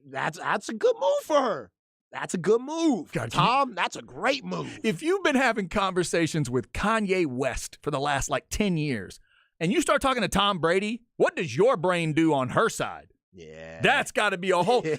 That's a good move for her. That's a good move. God, Tom, that's a great move. If you've been having conversations with Kanye West for the last 10 years, and you start talking to Tom Brady, what does your brain do on her side? Yeah. That's got to be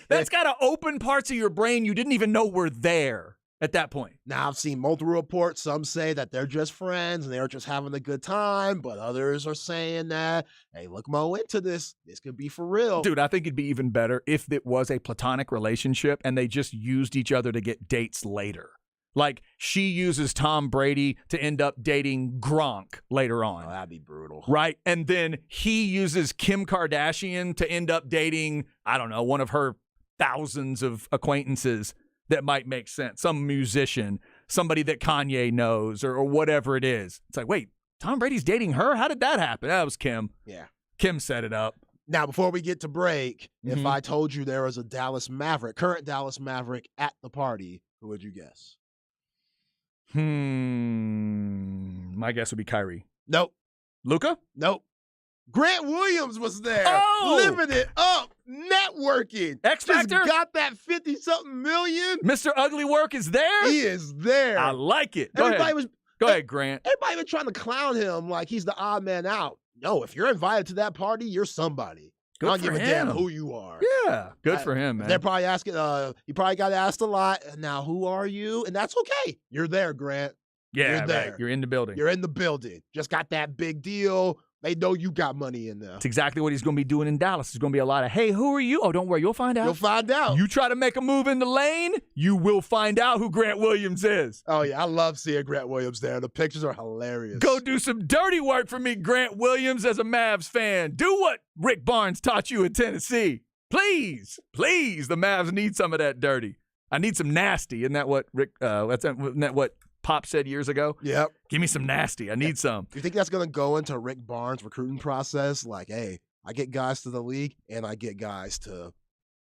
that's got to open parts of your brain you didn't even know were there at that point. Now, I've seen multiple reports. Some say that they're just friends and they're just having a good time, but others are saying that, hey, look more into this. This could be for real. Dude, I think it'd be even better if it was a platonic relationship and they just used each other to get dates later. Like she uses Tom Brady to end up dating Gronk later on. Oh, that'd be brutal. Right? And then he uses Kim Kardashian to end up dating, I don't know, one of her thousands of acquaintances that might make sense. Some musician, somebody that Kanye knows or whatever it is. It's like, wait, Tom Brady's dating her? How did that happen? That was Kim. Yeah. Kim set it up. Now, before we get to break, if Mhm. I told you there was a current Dallas Maverick at the party, who would you guess? My guess would be Kyrie. Nope. Luka? Nope. Grant Williams was there, Oh! living it up, networking. X Just Factor? got that 50-something million. Mr. Ugly Work is there? He is there. I like it. Go Everybody ahead. Go ahead, Grant. Everybody was trying to clown him like he's the odd man out. No, if you're invited to that party, you're somebody. Good I don't for give a damn him. who you are. Yeah. Good for him, man. They're probably asking, you probably got asked a lot. Now, who are you? And that's okay. You're there, Grant. Yeah, You're there. right. You're in the building. You're in the building. Just got that big deal. They know you got money in there. That's exactly what he's going to be doing in Dallas. There's going to be a lot of, hey, who are you? Oh, don't worry. You'll find out. You'll find out. You try to make a move in the lane, you will find out who Grant Williams is. Oh, yeah. I love seeing Grant Williams there. The pictures are hilarious. Go do some dirty work for me, Grant Williams, as a Mavs fan. Do what Rick Barnes taught you in Tennessee. Please, please, the Mavs need some of that dirty. I need some nasty. Isn't that what isn't that what Pop said years ago? Yep. Give me some nasty. I need some. Do you think that's going to go into Rick Barnes' recruiting process? Like, hey, I get guys to the league and I get guys to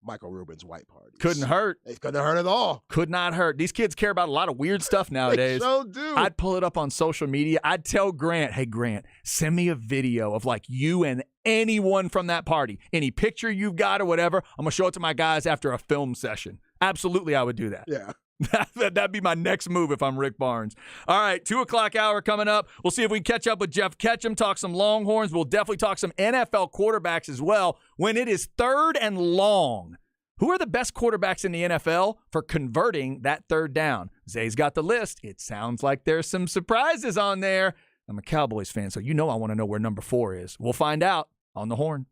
Michael Rubin's white parties. Couldn't hurt. It couldn't hurt at all. Could not hurt. These kids care about a lot of weird stuff nowadays. They so do. I'd pull it up on social media. I'd tell Grant, hey, Grant, send me a video of like you and anyone from that party. Any picture you've got or whatever. I'm going to show it to my guys after a film session. Absolutely, I would do that. Yeah. That'd be my next move if I'm Rick Barnes. All right, 2 o'clock hour coming up. We'll see if we can catch up with Jeff Ketchum, talk some Longhorns. We'll definitely talk some NFL quarterbacks as well when it is 3rd and long. Who are the best quarterbacks in the NFL for converting that 3rd down? Zay's got the list. It sounds like there's some surprises on there. I'm a Cowboys fan, so you know I want to know where number 4 is. We'll find out on the Horn.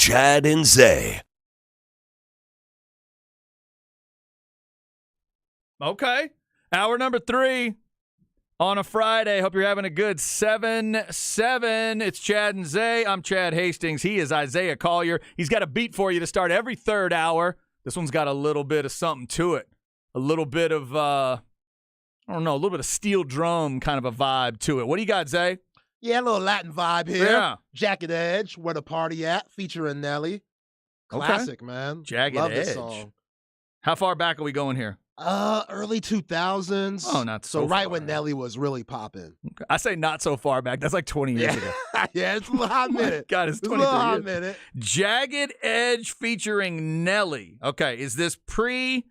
Chad and Zay. Okay. Hour number 3 on a Friday. Hope you're having a good 7-7. It's Chad and Zay. I'm Chad Hastings. He is Isaiah Collier. He's got a beat for you to start every third hour. This one's got a little bit of something to it. A little bit of, a little bit of steel drum kind of a vibe to it. What do you got, Zay? Yeah, a little Latin vibe here. Yeah. Jagged Edge, Where the Party At, featuring Nelly. Classic, man. Jagged Love Edge. this song. How far back are we going here? Early 2000s. Oh, not so right far. when Nelly was really popping. Okay. I say not so far back. That's like 20 years ago. Yeah, it's a little hot minute. God, it's It's a 23 little hot years. minute. Jagged Edge featuring Nelly. Okay, is this pre,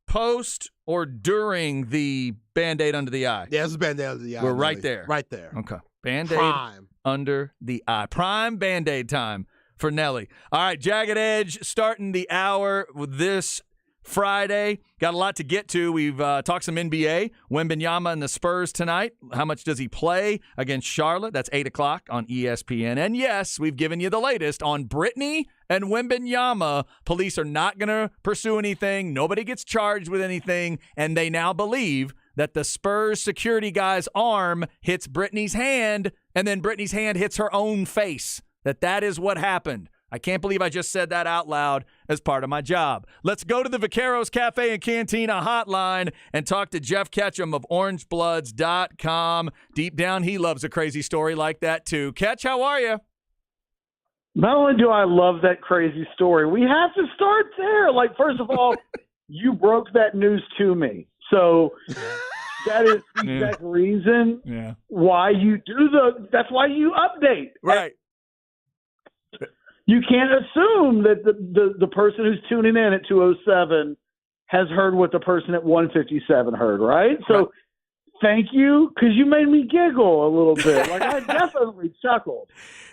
post, or during the Band-Aid under the eye? Yeah, it's Band-Aid under the eye. We're right Nelly. there. Right there. Okay. Band-Aid Prime. under the eye. Prime Band-Aid time for Nelly. All right, Jagged Edge starting the hour with this Friday. Got a lot to get to. We've talked some NBA. Wembanyama and the Spurs tonight. How much does he play against Charlotte? That's 8 o'clock on ESPN. And yes, we've given you the latest on Brittany and Wembanyama. Police are not going to pursue anything. Nobody gets charged with anything. And they now believe that the Spurs security guy's arm hits Brittany's hand, and then Brittany's hand hits her own face. That is what happened. I can't believe I just said that out loud as part of my job. Let's go to the Vaqueros Cafe and Cantina hotline and talk to Jeff Ketchum of OrangeBloods.com. Deep down, he loves a crazy story like that, too. Ketch, how are you? Not only do I love that crazy story, we have to start there. Like, first of all, you broke that news to me. So that is the exact reason why you do that's why you update. Right. You can't assume that the person who's tuning in at 2:07 has heard what the person at 1:57 heard, right? So thank you, because you made me giggle a little bit. Like, I definitely chuckled.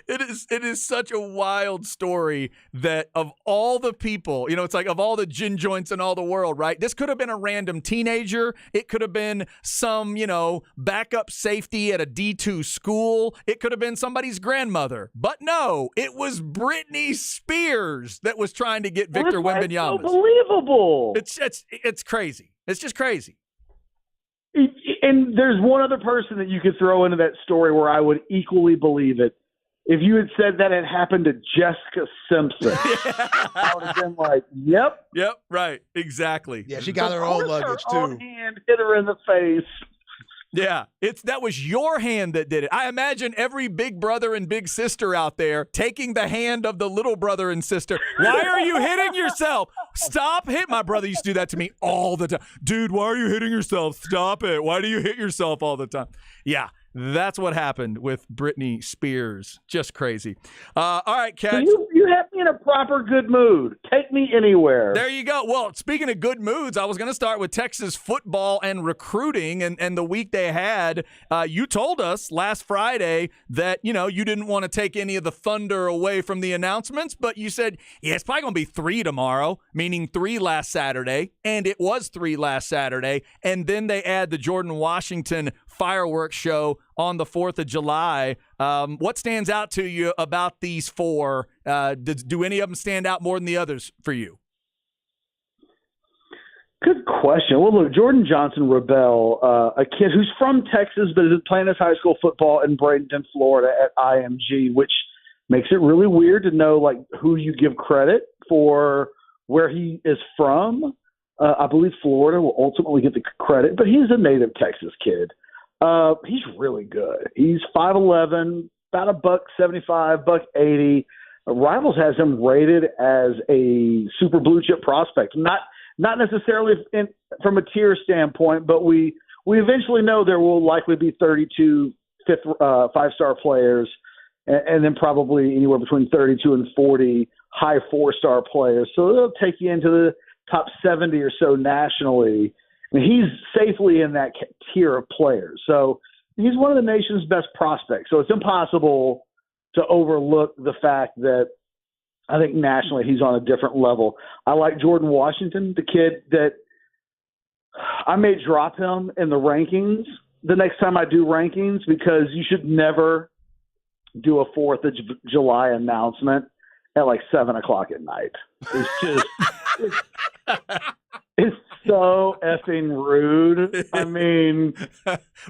It is such a wild story that of all the people, it's like of all the gin joints in all the world, right? This could have been a random teenager. It could have been some, backup safety at a D2 school. It could have been somebody's grandmother. But no, it was Britney Spears that was trying to get Victor Wembanyama. It's unbelievable. It's crazy. It's just crazy. And there's one other person that you could throw into that story where I would equally believe it. If you had said that it happened to Jessica Simpson, I would have been like, yep. Yep, right. Exactly. Yeah, she got her own luggage, too. Her own hand hit her in the face. Yeah, that was your hand that did it. I imagine every big brother and big sister out there taking the hand of the little brother and sister. Why are you hitting yourself? Stop hitting. My brother used to do that to me all the time. Dude, why are you hitting yourself? Stop it. Why do you hit yourself all the time? Yeah, that's what happened with Britney Spears. Just crazy. All right, Kat. So you have me in a proper good mood. Take me anywhere. There you go. Well, speaking of good moods, I was going to start with Texas football and recruiting and the week they had. You told us last Friday that, you didn't want to take any of the thunder away from the announcements, but you said, yeah, it's probably going to be 3 tomorrow, meaning 3 last Saturday, and it was 3 last Saturday, and then they add the Jordan Washington fireworks show on the 4th of July. What stands out to you about these 4? Do any of them stand out more than the others for you? Good question. Well, look, Jordan Johnson Rebel, a kid who's from Texas but is playing his high school football in Bradenton, Florida at IMG, which makes it really weird to know like who you give credit for where he is from. I believe Florida will ultimately get the credit, but he's a native Texas kid. He's really good. He's 5'11", about $175, $180. Rivals has him rated as a super blue chip prospect. Not necessarily from a tier standpoint, but we eventually know there will likely be 32 5-star players, and then probably anywhere between 32 and 40 high 4-star players. So they'll take you into the top 70 or so nationally. I mean, he's safely in that tier of players. So he's one of the nation's best prospects. So it's impossible to overlook the fact that I think nationally he's on a different level. I like Jordan Washington, the kid that I may drop him in the rankings the next time I do rankings, because you should never do a 4th of July announcement at like 7 o'clock at night. It's just, it's so effing rude. I mean,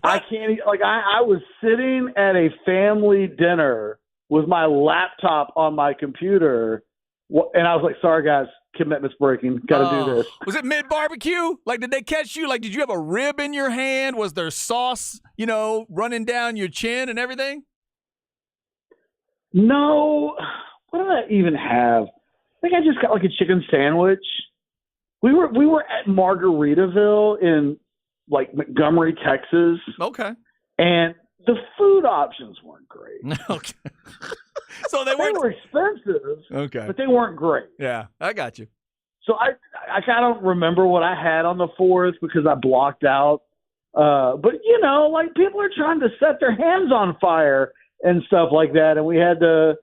I can't, like, I was sitting at a family dinner with my laptop on my computer, and I was like, sorry, guys, commitment's breaking. Got to do this. Was it mid-barbecue? Like, did they catch you? Like, did you have a rib in your hand? Was there sauce, running down your chin and everything? No. What did I even have? I think I just got like a chicken sandwich. We were at Margaritaville in like Montgomery, Texas. Okay. And the food options weren't great. Okay. So they were expensive. Okay. But they weren't great. Yeah, I got you. So I kind of remember what I had on the 4th because I blocked out. But like people are trying to set their hands on fire and stuff like that, and we had to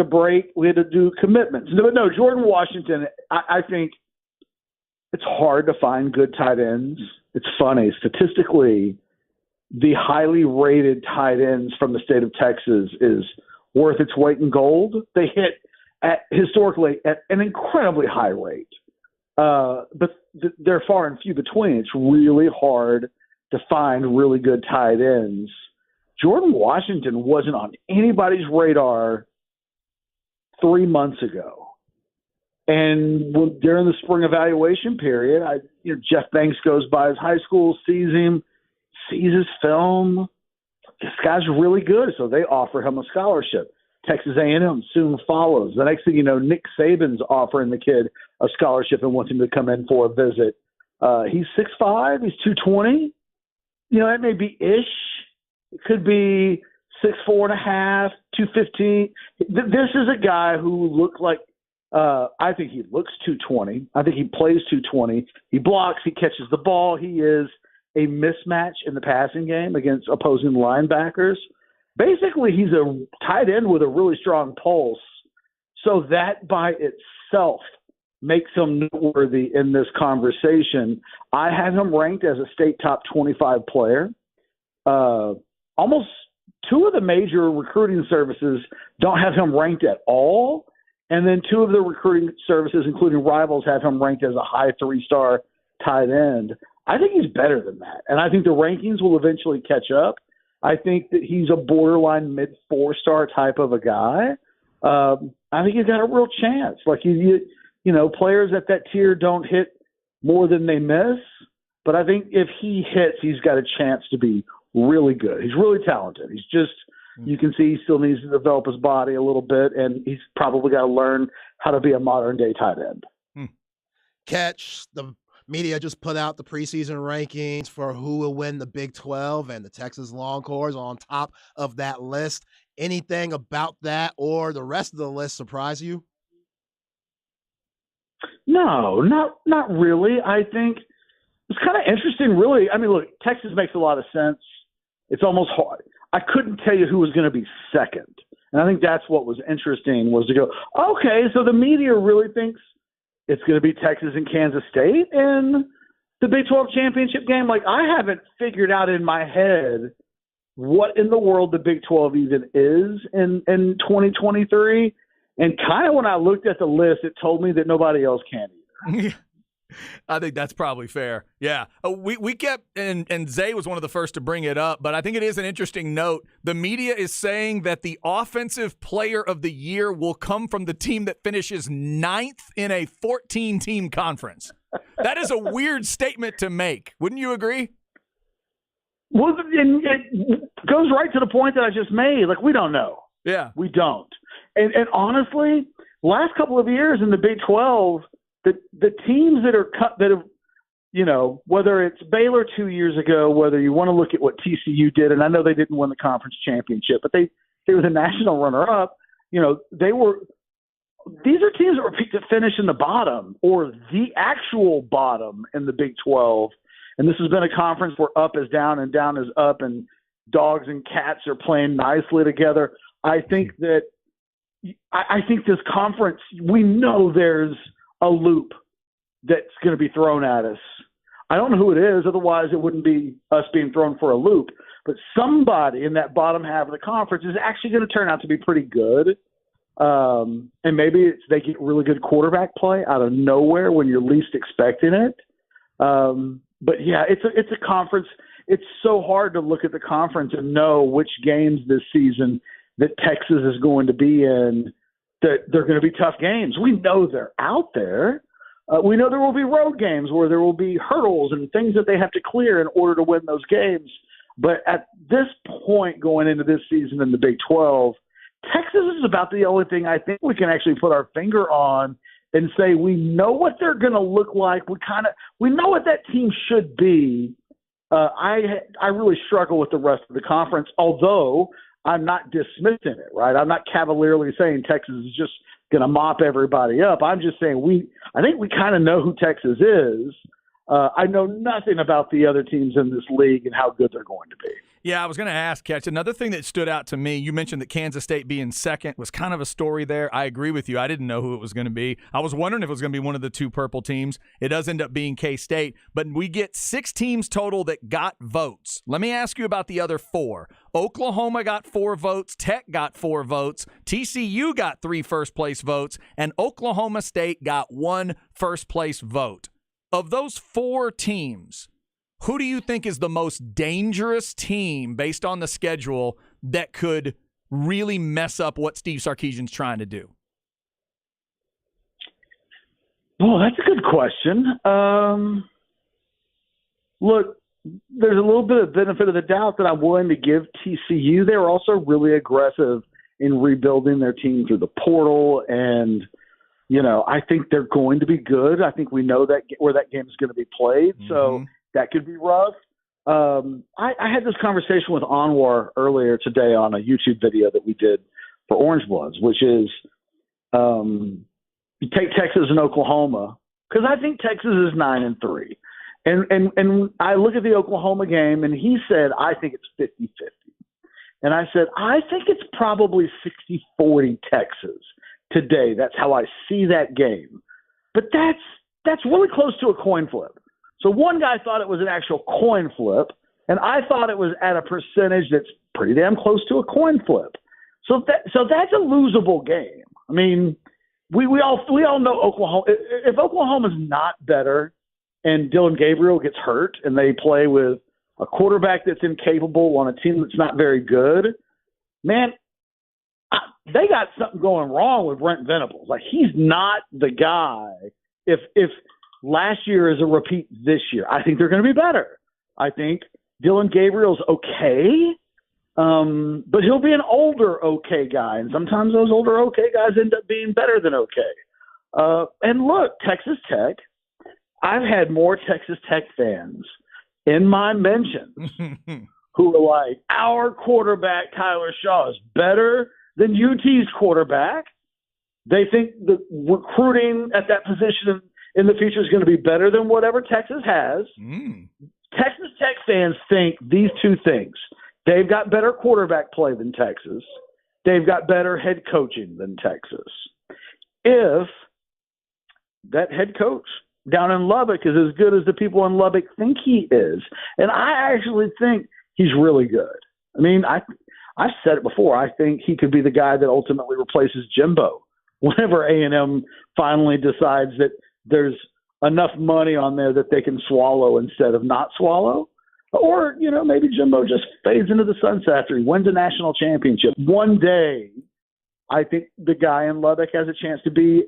break. We had to do commitments. No, Jordan Washington. I think it's hard to find good tight ends. It's funny statistically. The highly rated tight ends from the state of Texas is worth its weight in gold. They hit historically at an incredibly high rate, but they're far and few between. It's really hard to find really good tight ends. Jordan Washington wasn't on anybody's radar 3 months ago, and during the spring evaluation period, Jeff Banks goes by his high school, sees him. Sees his film. This guy's really good, so they offer him a scholarship. Texas A&M soon follows. The next thing you know, Nick Saban's offering the kid a scholarship and wants him to come in for a visit. He's 6'5", he's 220. That may be ish. It could be 6'4.5", 215. This is a guy who looked like. I think he looks 220. I think he plays 220. He blocks. He catches the ball. He is a mismatch in the passing game against opposing linebackers. Basically, he's a tight end with a really strong pulse. So that by itself makes him noteworthy in this conversation. I have him ranked as a state top 25 player. Almost 2 of the major recruiting services don't have him ranked at all. And then 2 of the recruiting services, including Rivals, have him ranked as a high 3-star tight end. I think he's better than that. And I think the rankings will eventually catch up. I think that he's a borderline mid 4-star type of a guy. I think he's got a real chance. Like, players at that tier don't hit more than they miss. But I think if he hits, he's got a chance to be really good. He's really talented. He's just, you can see he still needs to develop his body a little bit, and he's probably got to learn how to be a modern-day tight end. Catch, the media just put out the preseason rankings for who will win the Big 12, and the Texas Longhorns on top of that list. Anything about that or the rest of the list surprise you? No, not really. I think it's kind of interesting, really. I mean, look, Texas makes a lot of sense. It's almost hard. I couldn't tell you who was going to be second. And I think that's what was interesting, was to go, okay, so the media really thinks it's going to be Texas and Kansas State in the Big 12 championship game. Like, I haven't figured out in my head what in the world the Big 12 even is in 2023. And kind of when I looked at the list, it told me that nobody else can either. I think that's probably fair. Yeah. We kept, and Zay was one of the first to bring it up, but I think it is an interesting note. The media is saying that the offensive player of the year will come from the team that finishes 9th in a 14-team conference. That is a weird statement to make. Wouldn't you agree? Well, it goes right to the point that I just made. Like, we don't know. Yeah. We don't. And honestly, last couple of years in the Big 12, the teams that have, whether it's Baylor 2 years ago, whether you want to look at what TCU did, and I know they didn't win the conference championship, but they were the national runner-up. These are teams that were picked to finish in the bottom or the actual bottom in the Big 12. And this has been a conference where up is down and down is up, and dogs and cats are playing nicely together. I think this conference, we know there's a loop that's going to be thrown at us. I don't know who it is, otherwise it wouldn't be us being thrown for a loop. But somebody in that bottom half of the conference is actually going to turn out to be pretty good. And maybe they get really good quarterback play out of nowhere when you're least expecting it. But yeah, it's a conference. It's so hard to look at the conference and know which games this season that Texas is going to be in, that they're going to be tough games. We know they're out there. We know there will be road games where there will be hurdles and things that they have to clear in order to win those games. But at this point going into this season in the Big 12, Texas is about the only thing I think we can actually put our finger on and say we know what they're going to look like. We know what that team should be. I really struggle with the rest of the conference, although I'm not dismissing it, right? I'm not cavalierly saying Texas is just going to mop everybody up. I'm just saying I think we kind of know who Texas is. I know nothing about the other teams in this league and how good they're going to be. Yeah, I was going to ask, Catch. Another thing that stood out to me, you mentioned that Kansas State being second was kind of a story there. I agree with you. I didn't know who it was going to be. I was wondering if it was going to be one of the two purple teams. It does end up being K-State, but we get 6 teams total that got votes. Let me ask you about the other 4. Oklahoma got 4 votes. Tech got 4 votes. TCU got 3 first-place votes, and Oklahoma State got 1 first-place vote. Of those 4 teams, who do you think is the most dangerous team based on the schedule that could really mess up what Steve Sarkisian's trying to do? Well, that's a good question. Look, there's a little bit of benefit of the doubt that I'm willing to give TCU. They were also really aggressive in rebuilding their team through the portal, and I think they're going to be good. I think we know that where that game is going to be played, so that could be rough. I had this conversation with Anwar earlier today on a YouTube video that we did for Orange Bloods, which is you take Texas and Oklahoma, because I think Texas is 9-3. And I look at the Oklahoma game, and he said, I think it's 50-50. And I said, I think it's probably 60-40 Texas today. That's how I see that game. But that's really close to a coin flip. So one guy thought it was an actual coin flip, and I thought it was at a percentage that's pretty damn close to a coin flip. So that's a losable game. I mean, we all know Oklahoma. If Oklahoma's not better and Dylan Gabriel gets hurt and they play with a quarterback that's incapable on a team that's not very good, man, they got something going wrong with Brent Venables. Like, he's not the guy. If last year is a repeat this year, I think they're going to be better. I think Dylan Gabriel's okay, but he'll be an older okay guy, and sometimes those older okay guys end up being better than okay. And look, Texas Tech, I've had more Texas Tech fans in my mentions who are like, our quarterback, Tyler Shaw, is better than UT's quarterback. They think the recruiting at that position in the future is going to be better than whatever Texas has. Texas Tech fans think these two things. They've got better quarterback play than Texas. They've got better head coaching than Texas. If that head coach down in Lubbock is as good as the people in Lubbock think he is, and I actually think he's really good. I mean, I've said it before. I think he could be the guy that ultimately replaces Jimbo whenever A&M finally decides that there's enough money on there that they can swallow instead of not swallow. Or, maybe Jimbo just fades into the sunset after he wins a national championship. One day, I think the guy in Lubbock has a chance to be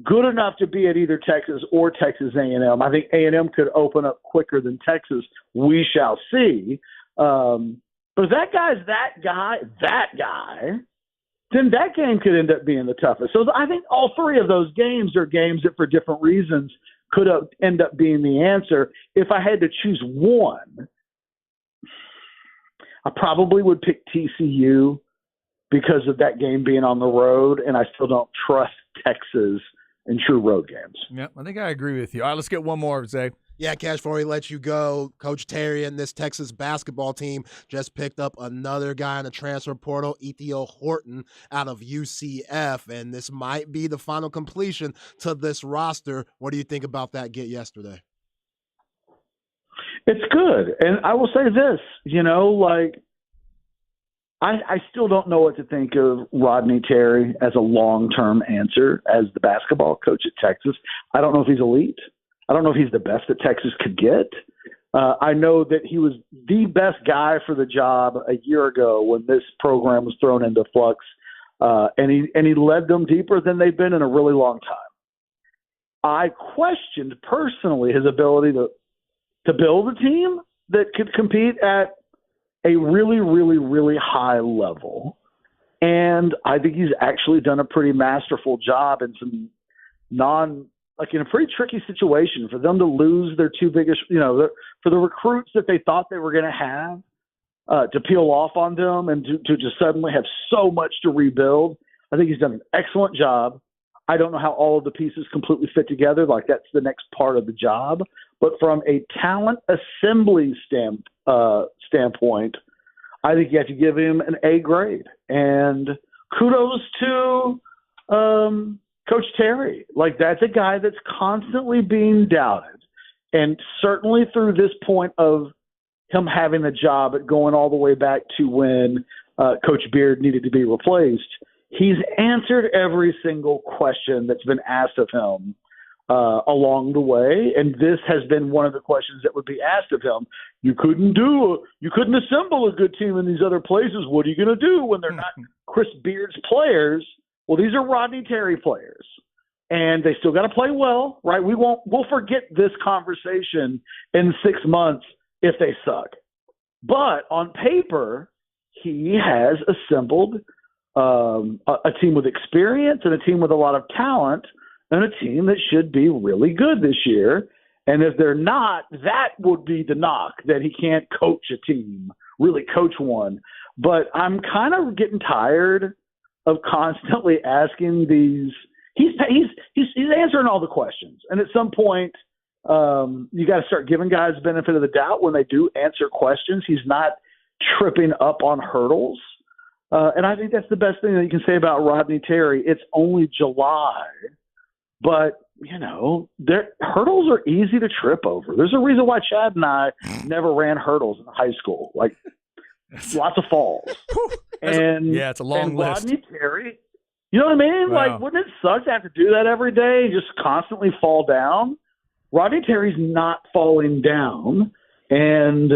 good enough to be at either Texas or Texas A&M. I think A&M could open up quicker than Texas. We shall see. But if that guy's that guy, then that game could end up being the toughest. So I think all 3 of those games are games that for different reasons could end up being the answer. If I had to choose one, I probably would pick TCU because of that game being on the road, and I still don't trust Texas in true road games. Yeah, I think I agree with you. All right, let's get one more, Zay. Yeah, Cash, before he lets you go, Coach Terry and this Texas basketball team just picked up another guy in the transfer portal, Ethiel Horton, out of UCF, and this might be the final completion to this roster. What do you think about that get yesterday? It's good. And I will say this, I still don't know what to think of Rodney Terry as a long-term answer as the basketball coach at Texas. I don't know if he's elite. I don't know if he's the best that Texas could get. I know that he was the best guy for the job a year ago when this program was thrown into flux, and he led them deeper than they've been in a really long time. I questioned personally his ability to build a team that could compete at a really, really, really high level. And I think he's actually done a pretty masterful job in some in a pretty tricky situation for them to lose their two biggest, for the recruits that they thought they were going to have, to peel off on them and to just suddenly have so much to rebuild. I think he's done an excellent job. I don't know how all of the pieces completely fit together. Like, that's the next part of the job. But from a talent assembly standpoint, I think you have to give him an A grade. And kudos to Coach Terry. Like, that's a guy that's constantly being doubted. And certainly through this point of him having the job, at going all the way back to when Coach Beard needed to be replaced, he's answered every single question that's been asked of him along the way, and this has been one of the questions that would be asked of him. You couldn't assemble a good team in these other places. What are you going to do when they're not Chris Beard's players? Well, these are Rodney Terry players, and they still got to play well, right? We'll forget this conversation in 6 months if they suck. But on paper, he has assembled a team with experience and a team with a lot of talent, and a team that should be really good this year. And if they're not, that would be the knock, that he can't coach a team, really coach one. But I'm kind of getting tired of constantly asking these. He's answering all the questions, and at some point, you got to start giving guys the benefit of the doubt when they do answer questions. He's not tripping up on hurdles. And I think that's the best thing that you can say about Rodney Terry. It's only July, but, hurdles are easy to trip over. There's a reason why Chad and I never ran hurdles in high school. Like, lots of falls. It's a long list. Rodney Terry, you know what I mean? Wow. Like, wouldn't it suck to have to do that every day, just constantly fall down? Rodney Terry's not falling down, and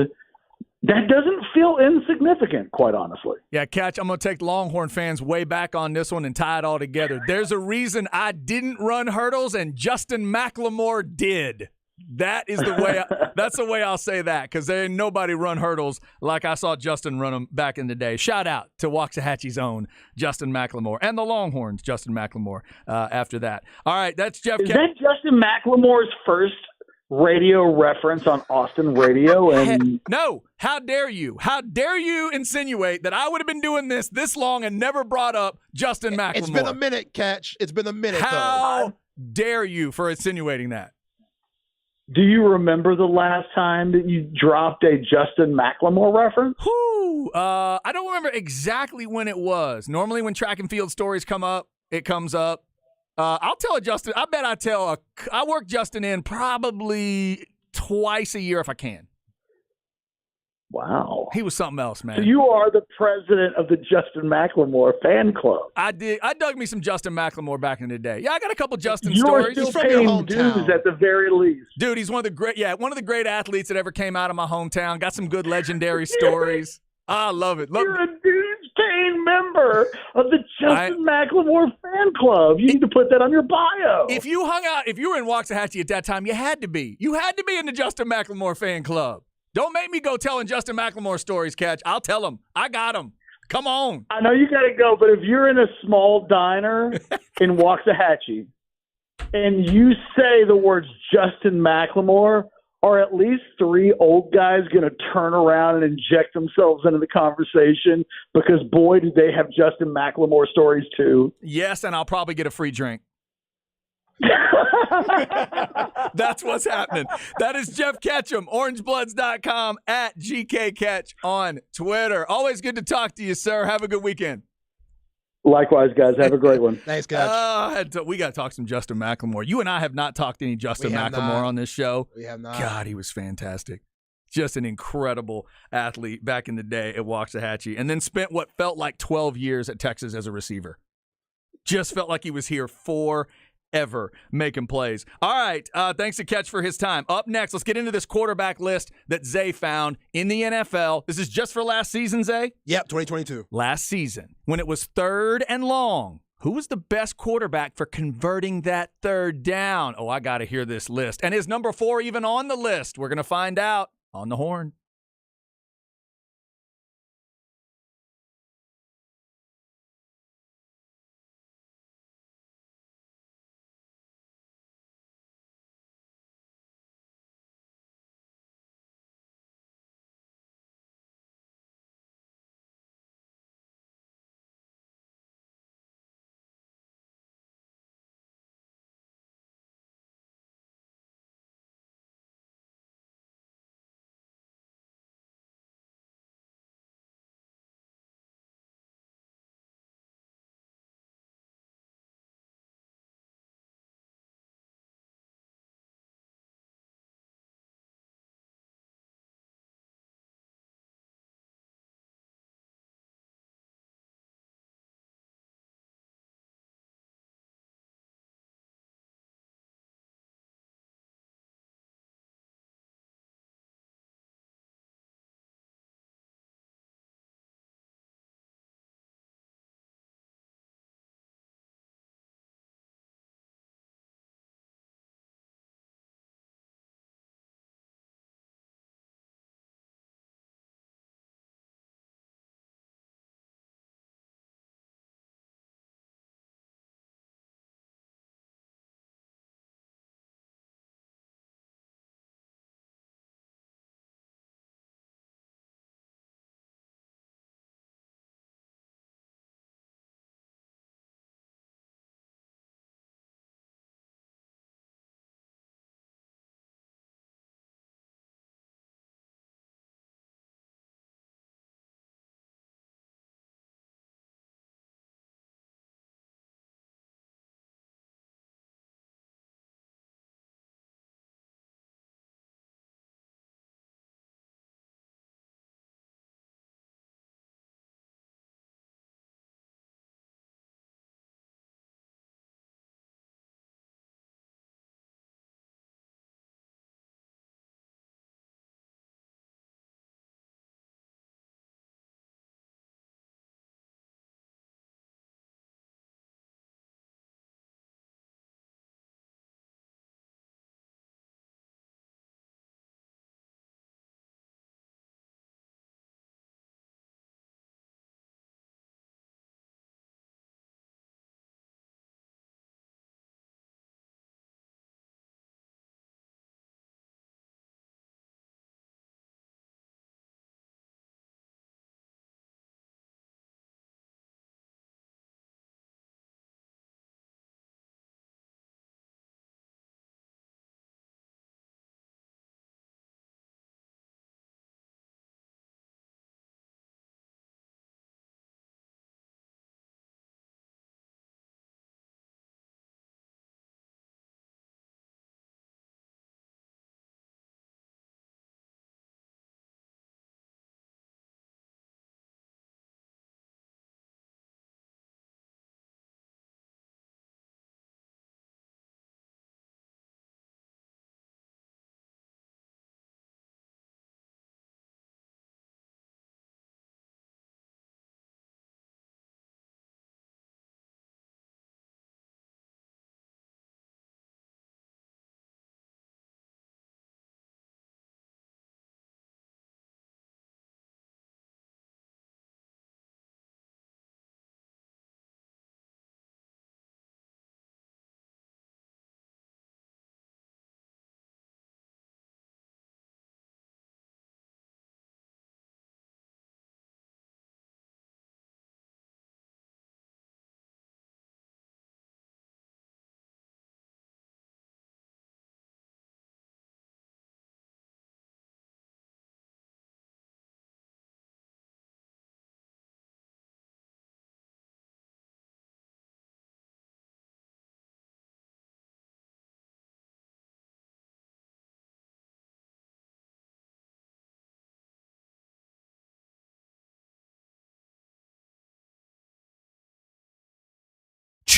that doesn't feel insignificant, quite honestly. Yeah, Catch, I'm going to take Longhorn fans way back on this one and tie it all together. There's a reason I didn't run hurdles and Justin McLemore did. That is the way. That's the way I'll say that, because there ain't nobody run hurdles like I saw Justin run them back in the day. Shout out to Waxahachie's own Justin McLemore and the Longhorns' Justin McLemore. After that, all right, that's Jeff. Is that Justin McLemore's first radio reference on Austin radio? And no, how dare you? How dare you insinuate that I would have been doing this long and never brought up Justin McLemore? It's been a minute, Catch. It's been a minute. How dare you for insinuating that? Do you remember the last time that you dropped a Justin McLemore reference? I don't remember exactly when it was. Normally when track and field stories come up, it comes up. I'll tell it, Justin. I bet I work Justin in probably twice a year if I can. Wow. He was something else, man. So you are the president of the Justin McLemore fan club. I did. I dug me some Justin McLemore back in the day. Yeah, I got a couple Justin You're stories. Still He's from your paying hometown. dues at the very least. Dude, he's one of the great athletes that ever came out of my hometown. Got some good legendary stories. I love it. You're a dues paying member of the Justin McLemore fan club. You need to put that on your bio. If you were in Waxahachie at that time, you had to be. You had to be in the Justin McLemore fan club. Don't make me go telling Justin McLemore stories, Catch. I'll tell them. I got them. Come on. I know you got to go, but if you're in a small diner in Waxahachie and you say the words Justin McLemore, are at least three old guys going to turn around and inject themselves into the conversation? Because, boy, do they have Justin McLemore stories, too. Yes, and I'll probably get a free drink. That's what's happening. That is Jeff Ketchum, orangebloods.com, at GKCatch on Twitter. Always good to talk to you, sir. Have a good weekend. Likewise, guys. Have a great one. Thanks, Catch. We got to talk some Justin McLemore. You and I have not talked any Justin McLemore on this show. We have not. God, he was fantastic. Just an incredible athlete back in the day at Waxahachie, and then spent what felt like 12 years at Texas as a receiver. Just felt like he was here forever making plays. All right, thanks to Catch for his time. Up next, let's get into this quarterback list that Zay found in the NFL. This is just for last season, Zay? Yep, 2022. Last season, when it was 3rd and long, who was the best quarterback for converting that 3rd down? Oh, I got to hear this list. And is number 4 even on the list? We're going to find out on the Horn.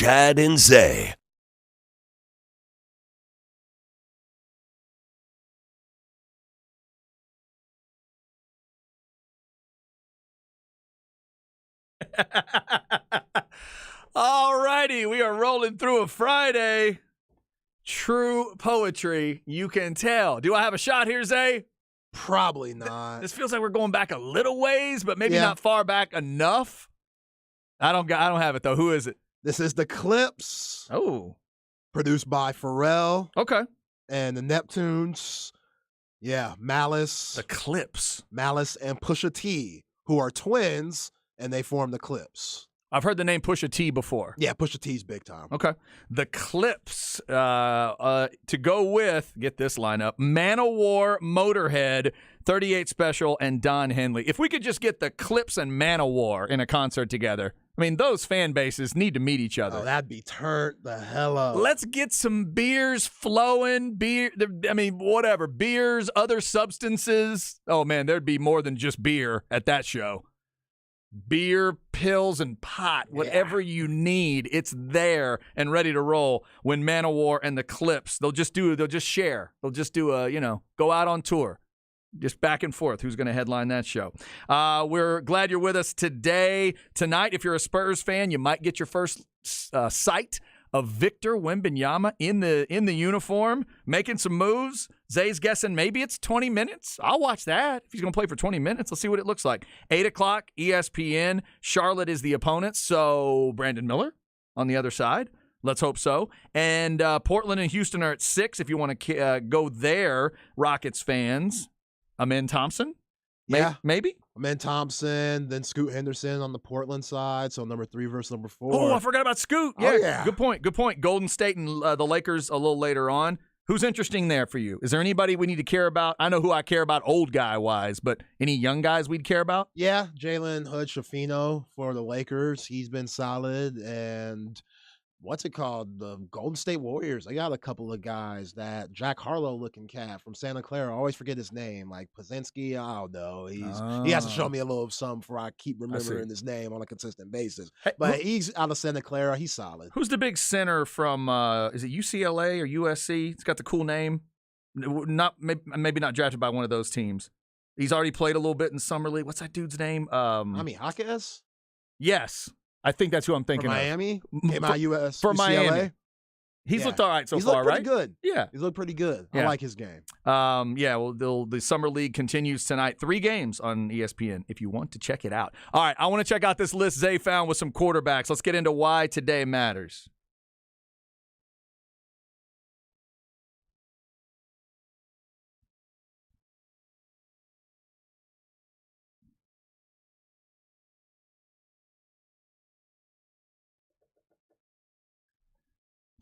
Chad and Zay. All righty, we are rolling through a Friday. True poetry, you can tell. Do I have a shot here, Zay? Probably not. This feels like we're going back a little ways, but maybe Yeah. not far back enough. I don't have it though. Who is it? This is the Clips, Oh, produced by Pharrell okay. and the Neptunes. Yeah, Malice, The Clips. Malice and Pusha T, who are twins, and they form the Clips. I've heard the name Pusha T before. Yeah, Pusha T's big time. Okay. The Clips to go with, get this lineup, Manowar, Motorhead, 38 Special, and Don Henley. If we could just get the Clips and Manowar in a concert together, I mean, those fan bases need to meet each other. Oh, that'd be turned the hell up. Let's get some beers flowing, whatever, beers, other substances. Oh, man, there'd be more than just beer at that show. Beer, pills, and pot, whatever you need, it's there and ready to roll when Manowar and the Clips, they'll just share. They'll just do go out on tour. Just back and forth. Who's going to headline that show? We're glad you're with us today. Tonight, if you're a Spurs fan, you might get your first sight of Victor Wembanyama in the uniform, making some moves. Zay's guessing maybe it's 20 minutes. I'll watch that. If he's going to play for 20 minutes, let's see what it looks like. 8 o'clock, ESPN. Charlotte is the opponent, so Brandon Miller on the other side. Let's hope so. And Portland and Houston are at 6 if you want to go there, Rockets fans. Amen Thompson? Yeah. Maybe? Amen Thompson, then Scoot Henderson on the Portland side, so number 3 versus number 4. Oh, I forgot about Scoot. Oh, yeah. Good point. Golden State and the Lakers a little later on. Who's interesting there for you? Is there anybody we need to care about? I know who I care about old guy-wise, but any young guys we'd care about? Yeah, Jalen Hood-Schifino for the Lakers. He's been solid. And what's it called? The Golden State Warriors. They got a couple of guys, that Jack Harlow-looking cat from Santa Clara. I always forget his name. Like Pazinski, I don't know. He has to show me a little something before I keep remembering his name on a consistent basis. Hey, but he's out of Santa Clara. He's solid. Who's the big center from, is it UCLA or USC? It's got the cool name. Maybe not drafted by one of those teams. He's already played a little bit in Summer League. What's that dude's name? Jaime Jaquez? Yes. I think that's who I'm thinking From of. Miami? Came out US, For UCLA? Miami. He's looked all right so far, right? He's looked pretty good. Yeah. He's looked pretty good. Yeah. I like his game. The Summer League continues tonight. 3 games on ESPN if you want to check it out. All right, I want to check out this list Zay found with some quarterbacks. Let's get into why today matters.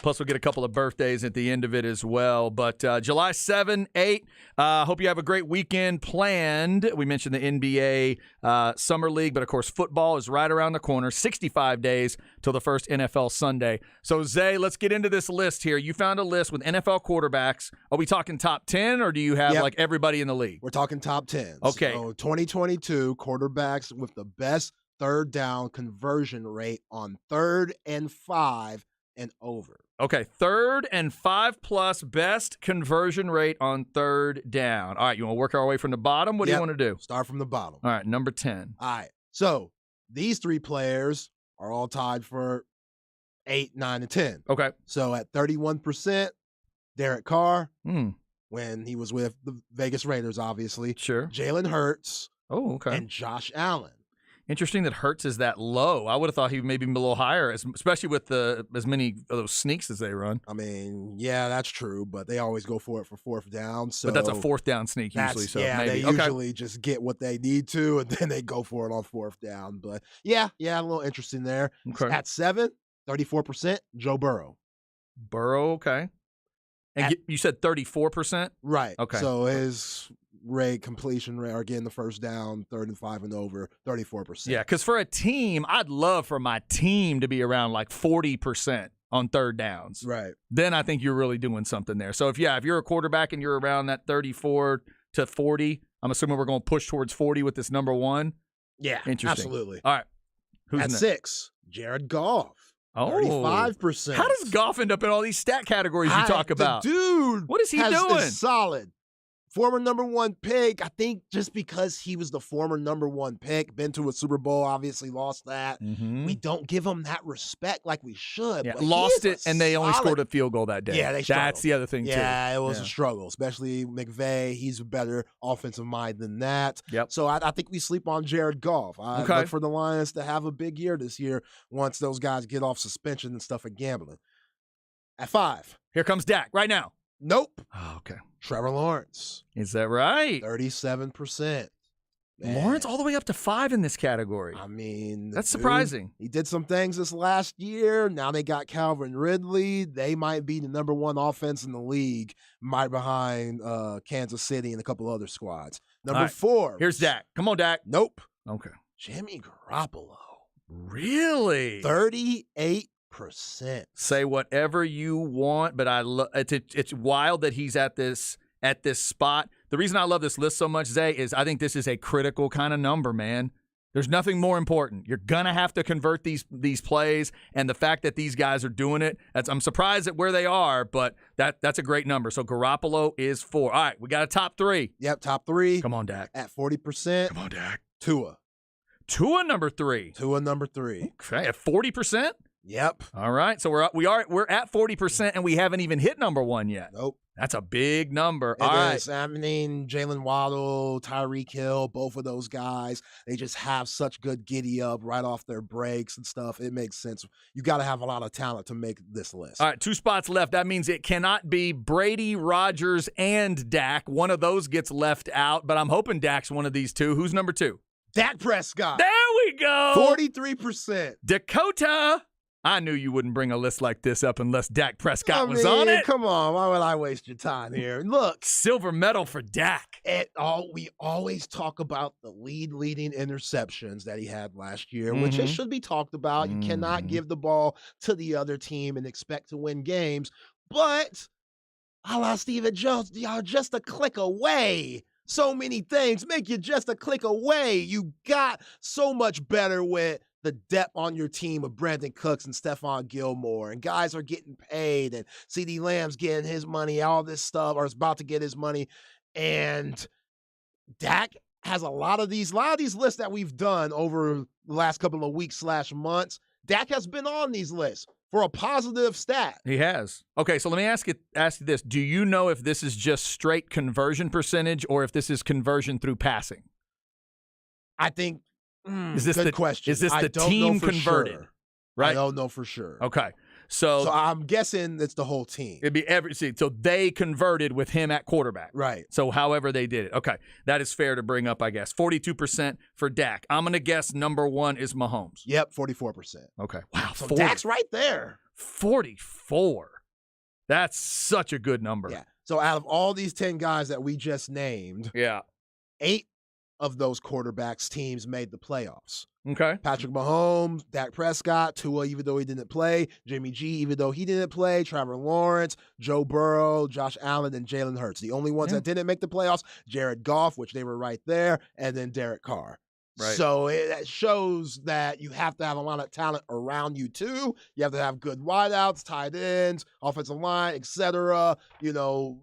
Plus, we'll get a couple of birthdays at the end of it as well. But July 7, 8, hope you have a great weekend planned. We mentioned the NBA Summer League, but, of course, football is right around the corner. 65 days till the first NFL Sunday. So, Zay, let's get into this list here. You found a list with NFL quarterbacks. Are we talking top 10, or do you have, like, everybody in the league? We're talking top 10. Okay. So 2022 quarterbacks with the best third down conversion rate on 3rd and 5 and over. Okay, 3rd and 5+ best conversion rate on 3rd down. All right, you want to work our way from the bottom? What do you want to do? Start from the bottom. All right, number 10. All right. So these 3 players are all tied for 8, 9, and 10. Okay. So at 31%, Derek Carr, Hmm. when he was with the Vegas Raiders, obviously. Sure. Jalen Hurts. Oh, okay. And Josh Allen. Interesting that Hurts is that low. I would have thought he maybe be a little higher, especially with as many of those sneaks as they run. I mean, yeah, that's true, but they always go for it for 4th down. So but that's a 4th down sneak usually. So yeah, maybe. they usually just get what they need to, and then they go for it on 4th down. But yeah, a little interesting there. Okay. At 7, 34%, Joe Burrow. Burrow, okay. And you said 34%? Right. Okay. So his completion rate, or getting the first down, 3rd and 5 and over, 34%. Yeah, because for a team, I'd love for my team to be around like 40% on 3rd downs. Right. Then I think you're really doing something there. So if you're a quarterback and you're around that 34 to 40, I'm assuming we're going to push towards 40 with this number 1. Yeah, Interesting. absolutely. All right. Who's at next? 6, Jared Goff. Oh, 35%. How does Goff end up in all these stat categories you talk about? The dude, what is he doing? Is solid. Former number one pick. I think just because he was the former number one pick, been to a Super Bowl, obviously lost that. Mm-hmm. We don't give him that respect like we should. Yeah, but lost it, and they only scored a field goal that day. Yeah, they struggled. That's the other thing, too. Yeah, it was a struggle, especially McVay. He's a better offensive mind than that. Yep. So I think we sleep on Jared Goff. I look for the Lions to have a big year this year once those guys get off suspension and stuff at gambling. At 5. Here comes Dak right now. Nope. Oh, okay. Trevor Lawrence. Is that right? 37%. Man. Lawrence all the way up to 5 in this category. I mean, that's surprising. He did some things this last year. Now they got Calvin Ridley. They might be the number one offense in the league, right behind Kansas City and a couple other squads. Number 4. Here's Dak. Come on, Dak. Nope. Okay. Jimmy Garoppolo. Really? 38%. Say whatever you want, but it's wild that he's at this spot. The reason I love this list so much, Zay, is I think this is a critical kind of number, man. There's nothing more important. You're gonna have to convert these plays, and the fact that these guys are doing it, I'm surprised at where they are, but that's a great number. So Garoppolo is 4. All right, we got a top 3. Yep, top 3. Come on, Dak. At 40%. Come on, Dak. Tua number 3. Tua number 3. Okay, at 40%. Yep. All right, so we're at 40%, and we haven't even hit number 1 yet. Nope. That's a big number. It All is. right. I mean, Jalen Waddle, Tyreek Hill, both of those guys, they just have such good giddy up right off their breaks and stuff. It makes sense. You got to have a lot of talent to make this list. All right, 2 spots left. That means it cannot be Brady, Rodgers, and Dak. One of those gets left out, but I'm hoping Dak's one of these 2. Who's number 2? Dak Prescott. There we go. 43%. Dakota. I knew you wouldn't bring a list like this up unless Dak Prescott was on it. Come on, why would I waste your time here? Look, silver medal for Dak. We always talk about the leading interceptions that he had last year, which it should be talked about. You cannot give the ball to the other team and expect to win games. But a la Steven Jones, y'all just a click away. So many things make you just a click away. You got so much better with the depth on your team of Brandon Cooks and Stephon Gilmore, and guys are getting paid, and CeeDee Lamb's getting his money, all this stuff, or is about to get his money. And Dak has a lot of these lists that we've done over the last couple of weeks / months. Dak has been on these lists for a positive stat. He has. Okay, so let me ask you this. Do you know if this is just straight conversion percentage or if this is conversion through passing? I think is this good question. Is this the team converted? Sure. Right? I don't know for sure. Okay. So I'm guessing it's the whole team. It'd be so they converted with him at quarterback. Right. So however they did it. Okay. That is fair to bring up, I guess. 42% for Dak. I'm going to guess number 1 is Mahomes. Yep, 44%. Okay. Wow. So Dak's right there. 44. That's such a good number. Yeah. So out of all these 10 guys that we just named, 8 of those quarterbacks teams made the playoffs. Okay. Patrick Mahomes, Dak Prescott, Tua, even though he didn't play, Jimmy G, even though he didn't play, Trevor Lawrence, Joe Burrow, Josh Allen, and Jalen Hurts. The only ones that didn't make the playoffs, Jared Goff, which they were right there, and then Derek Carr. Right. So it shows that you have to have a lot of talent around you too. You have to have good wideouts, tight ends, offensive line, etc. You know,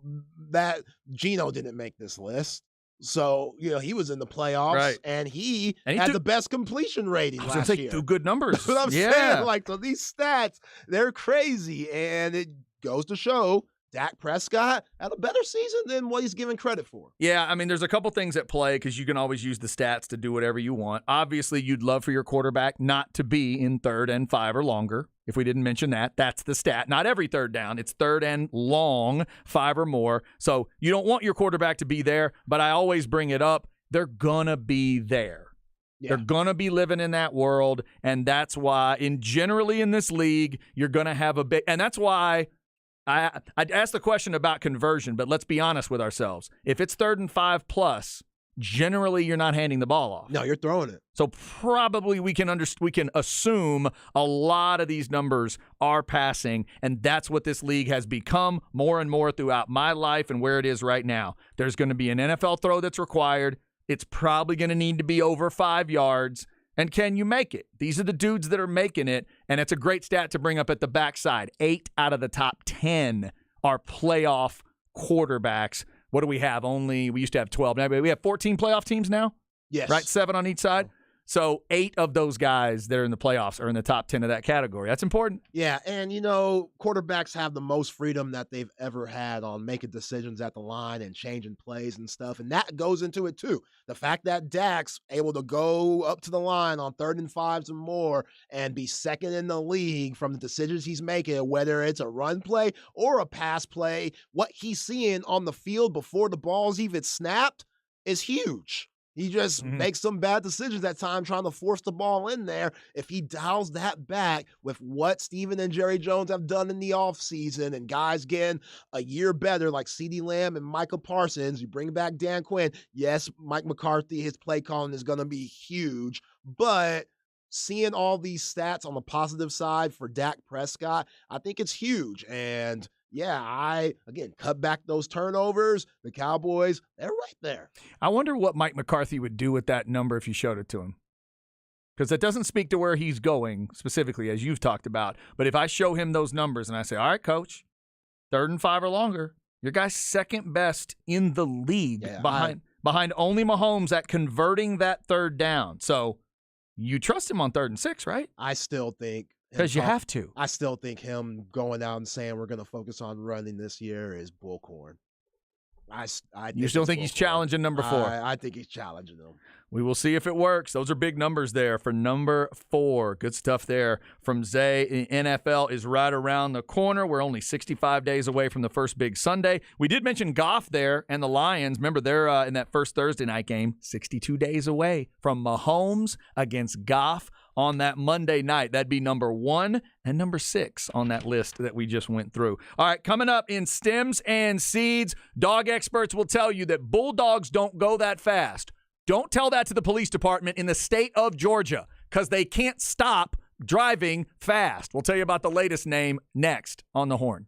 that Geno didn't make this list. So, you know, he was in the playoffs, and he had the best completion rating last year. Two good numbers. That's what I'm saying. Like, so these stats, they're crazy, and it goes to show Dak Prescott had a better season than what he's given credit for. Yeah, I mean, there's a couple things at play because you can always use the stats to do whatever you want. Obviously, you'd love for your quarterback not to be in 3rd and 5 or longer. If we didn't mention that, that's the stat. Not every 3rd down. It's 3rd and long, 5 or more. So you don't want your quarterback to be there, but I always bring it up. They're going to be there. Yeah. They're going to be living in that world, and that's why, generally in this league, you're going to have a big – and that's why – I'd ask the question about conversion, but let's be honest with ourselves. If it's 3rd and 5 plus, generally you're not handing the ball off. No, you're throwing it. So probably we can assume a lot of these numbers are passing, and that's what this league has become more and more throughout my life and where it is right now. There's going to be an NFL throw that's required. It's probably going to need to be over 5 yards. And can you make it? These are the dudes that are making it, and it's a great stat to bring up at the backside. 8 out of the top 10 are playoff quarterbacks. What do we have? We used to have 12. Now we have 14 playoff teams now? Yes. Right? 7 on each side? So 8 of those guys that are in the playoffs are in the top 10 of that category. That's important. Yeah, and quarterbacks have the most freedom that they've ever had on making decisions at the line and changing plays and stuff, and that goes into it too. The fact that Dak's able to go up to the line on 3rd and 5s and more and be second in the league from the decisions he's making, whether it's a run play or a pass play, what he's seeing on the field before the ball's even snapped is huge. He just makes some bad decisions at times trying to force the ball in there. If he dials that back with what Steven and Jerry Jones have done in the offseason and guys getting a year better like CeeDee Lamb and Micah Parsons, you bring back Dan Quinn. Yes, Mike McCarthy, his play calling is going to be huge, but seeing all these stats on the positive side for Dak Prescott, I think it's huge. And yeah, cut back those turnovers. The Cowboys, they're right there. I wonder what Mike McCarthy would do with that number if you showed it to him. Because that doesn't speak to where he's going specifically, as you've talked about. But if I show him those numbers and I say, all right, coach, 3rd and 5 or longer, your guy's second best in the league behind only Mahomes at converting that 3rd down. So you trust him on 3rd and 6, right? I still think. Because you have to. I still think him going out and saying we're going to focus on running this year is bullcorn. You still think he's challenging number 4? I think he's challenging them. We will see if it works. Those are big numbers there for number 4. Good stuff there from Zay. NFL is right around the corner. We're only 65 days away from the first big Sunday. We did mention Goff there and the Lions. Remember, they're in that first Thursday night game, 62 days away from Mahomes against Goff on that Monday night. That'd be number 1 and number 6 on that list that we just went through. All right, coming up in Stems and Seeds, dog experts will tell you that bulldogs don't go that fast. Don't tell that to the police department in the state of Georgia because they can't stop driving fast. We'll tell you about the latest name next on The Horn.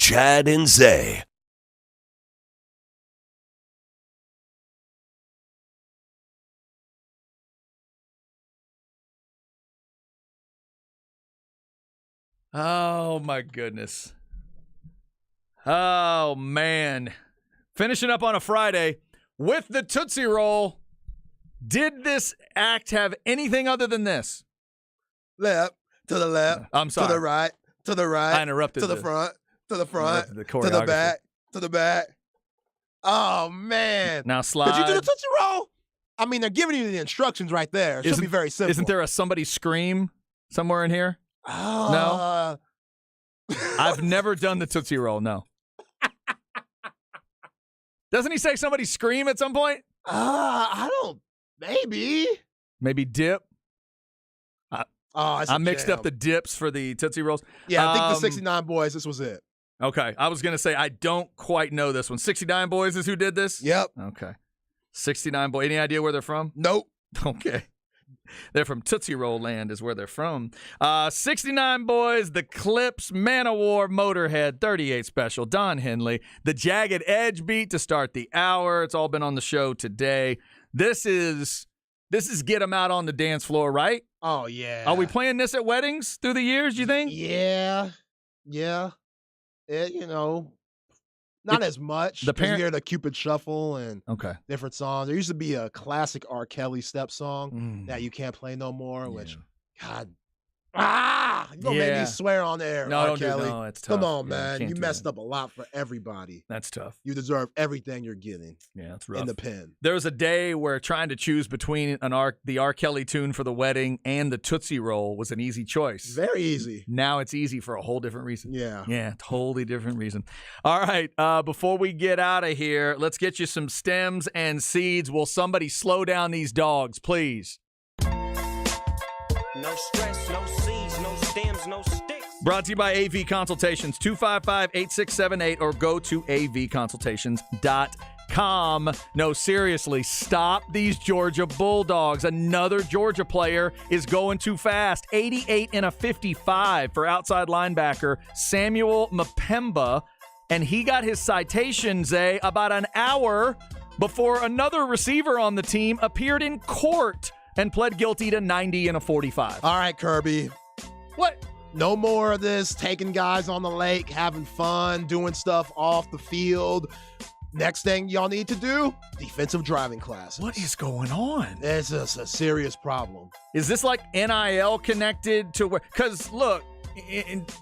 Chad and Zay. Oh, my goodness. Oh, man. Finishing up on a Friday with the Tootsie Roll. Did this act have anything other than this? Left, to the left, I'm sorry. to the right, I interrupted to the front, to the front, the to the choreography. back, to the back. Oh, man. Now slide. Did you do the Tootsie Roll? I mean, they're giving you the instructions right there. It should be very simple. Isn't there a somebody scream somewhere in here? No? I've never done the Tootsie Roll, no. Doesn't he say somebody scream at some point? I don't. Maybe. Maybe dip. I mixed up the dips for the Tootsie Rolls. Yeah, I think the 69 Boys, this was it. Okay. I was going to say, I don't quite know this one. 69 Boys is who did this? Yep. Okay. 69 Boys. Any idea where they're from? Nope. Okay. They're from Tootsie Roll Land is where they're from. 69 Boys, The Clips, Manowar, Motorhead, 38 Special, Don Henley, the Jagged Edge beat to start the hour. It's all been on the show today. This is Get 'Em Out on the Dance Floor, right? Oh, yeah. Are we playing this at weddings through the years, you think? Yeah. Not as much. The parent- You hear the Cupid Shuffle and Okay. different songs. There used to be a classic R. Kelly step song that you can't play no more, which, God, you gonna make me swear on air, No, R. don't do it. Kelly. No, it's tough. Come on, Yeah, man. can't You do messed that. up a lot for everybody. That's tough. You deserve everything you're getting Yeah, that's rough. in the pen. There was a day where trying to choose between the R. Kelly tune for the wedding and the Tootsie Roll was an easy choice. Very easy. Now it's easy for a whole different reason. Yeah. Yeah, totally different reason. All right, before we get out of here, let's get you some stems and seeds. Will somebody slow down these dogs, please? No stress, no seeds, no stems, no sticks. Brought to you by AV Consultations, 255-8678, or go to avconsultations.com. No, seriously, stop these Georgia Bulldogs. Another Georgia player is going too fast. 88 and a 55 for outside linebacker Samuel Mpemba, and he got his citations about an hour before another receiver on the team appeared in court and pled guilty to 90 and a 45. All right, Kirby. What? No more of this taking guys on the lake, having fun, doing stuff off the field. Next thing y'all need to do, defensive driving classes. What is going on? It's a serious problem. Is this like NIL connected to where? Because look,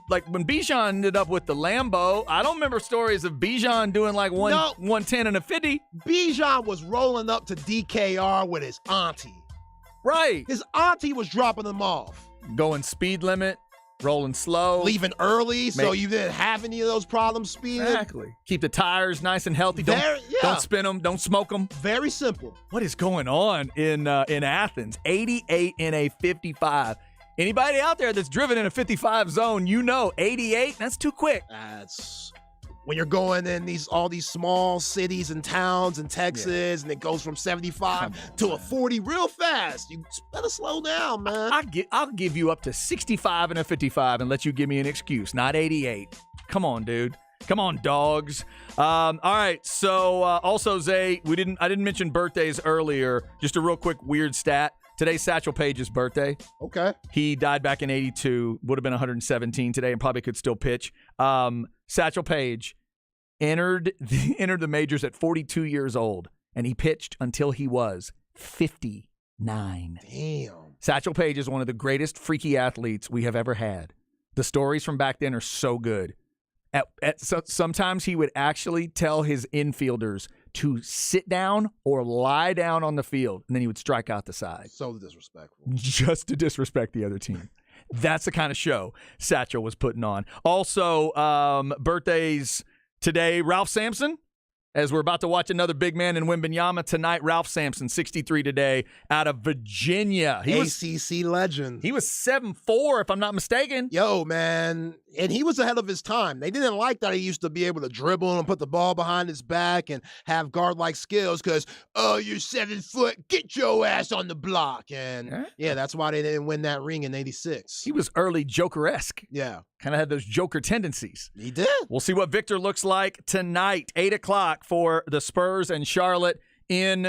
like when Bijan ended up with the Lambo, I don't remember stories of Bijan doing like 110 and a 50. Bijan was rolling up to DKR with his auntie. Right. His auntie was dropping them off. Going speed limit, rolling slow. Leaving early so you didn't have any of those problems speeding. Exactly. Keep the tires nice and healthy. Don't spin them. Don't smoke them. Very simple. What is going on in Athens? 88 in a 55. Anybody out there that's driven in a 55 zone, 88, that's too quick. That's when you're going in all these small cities and towns in Texas, and it goes from 75 to a 40 real fast. You better slow down, man. I'll give you up to 65 and a 55 and let you give me an excuse, not 88. Come on, dude. Come on, dogs. All right. So also, Zay, I didn't mention birthdays earlier. Just a real quick weird stat. Today's Satchel Paige's birthday. Okay. He died back in 82. Would have been 117 today and probably could still pitch. Satchel Paige entered the majors at 42 years old, and he pitched until he was 59. Damn. Satchel Paige is one of the greatest freaky athletes we have ever had. The stories from back then are so good. Sometimes he would actually tell his infielders to sit down or lie down on the field, and then he would strike out the side. So disrespectful. Just to disrespect the other team. That's the kind of show Satchel was putting on. Also, birthdays today, Ralph Sampson, as we're about to watch another big man in Wembanyama tonight. Ralph Sampson, 63 today, out of Virginia. ACC legend. He was 7'4", if I'm not mistaken. Yo, man. And he was ahead of his time. They didn't like that he used to be able to dribble and put the ball behind his back and have guard-like skills because, oh, you're 7 foot, get your ass on the block. And, yeah, that's why they didn't win that ring in 86. He was early Joker-esque. Yeah. Kind of had those Joker tendencies. He did. We'll see what Victor looks like tonight, 8 o'clock for the Spurs and Charlotte in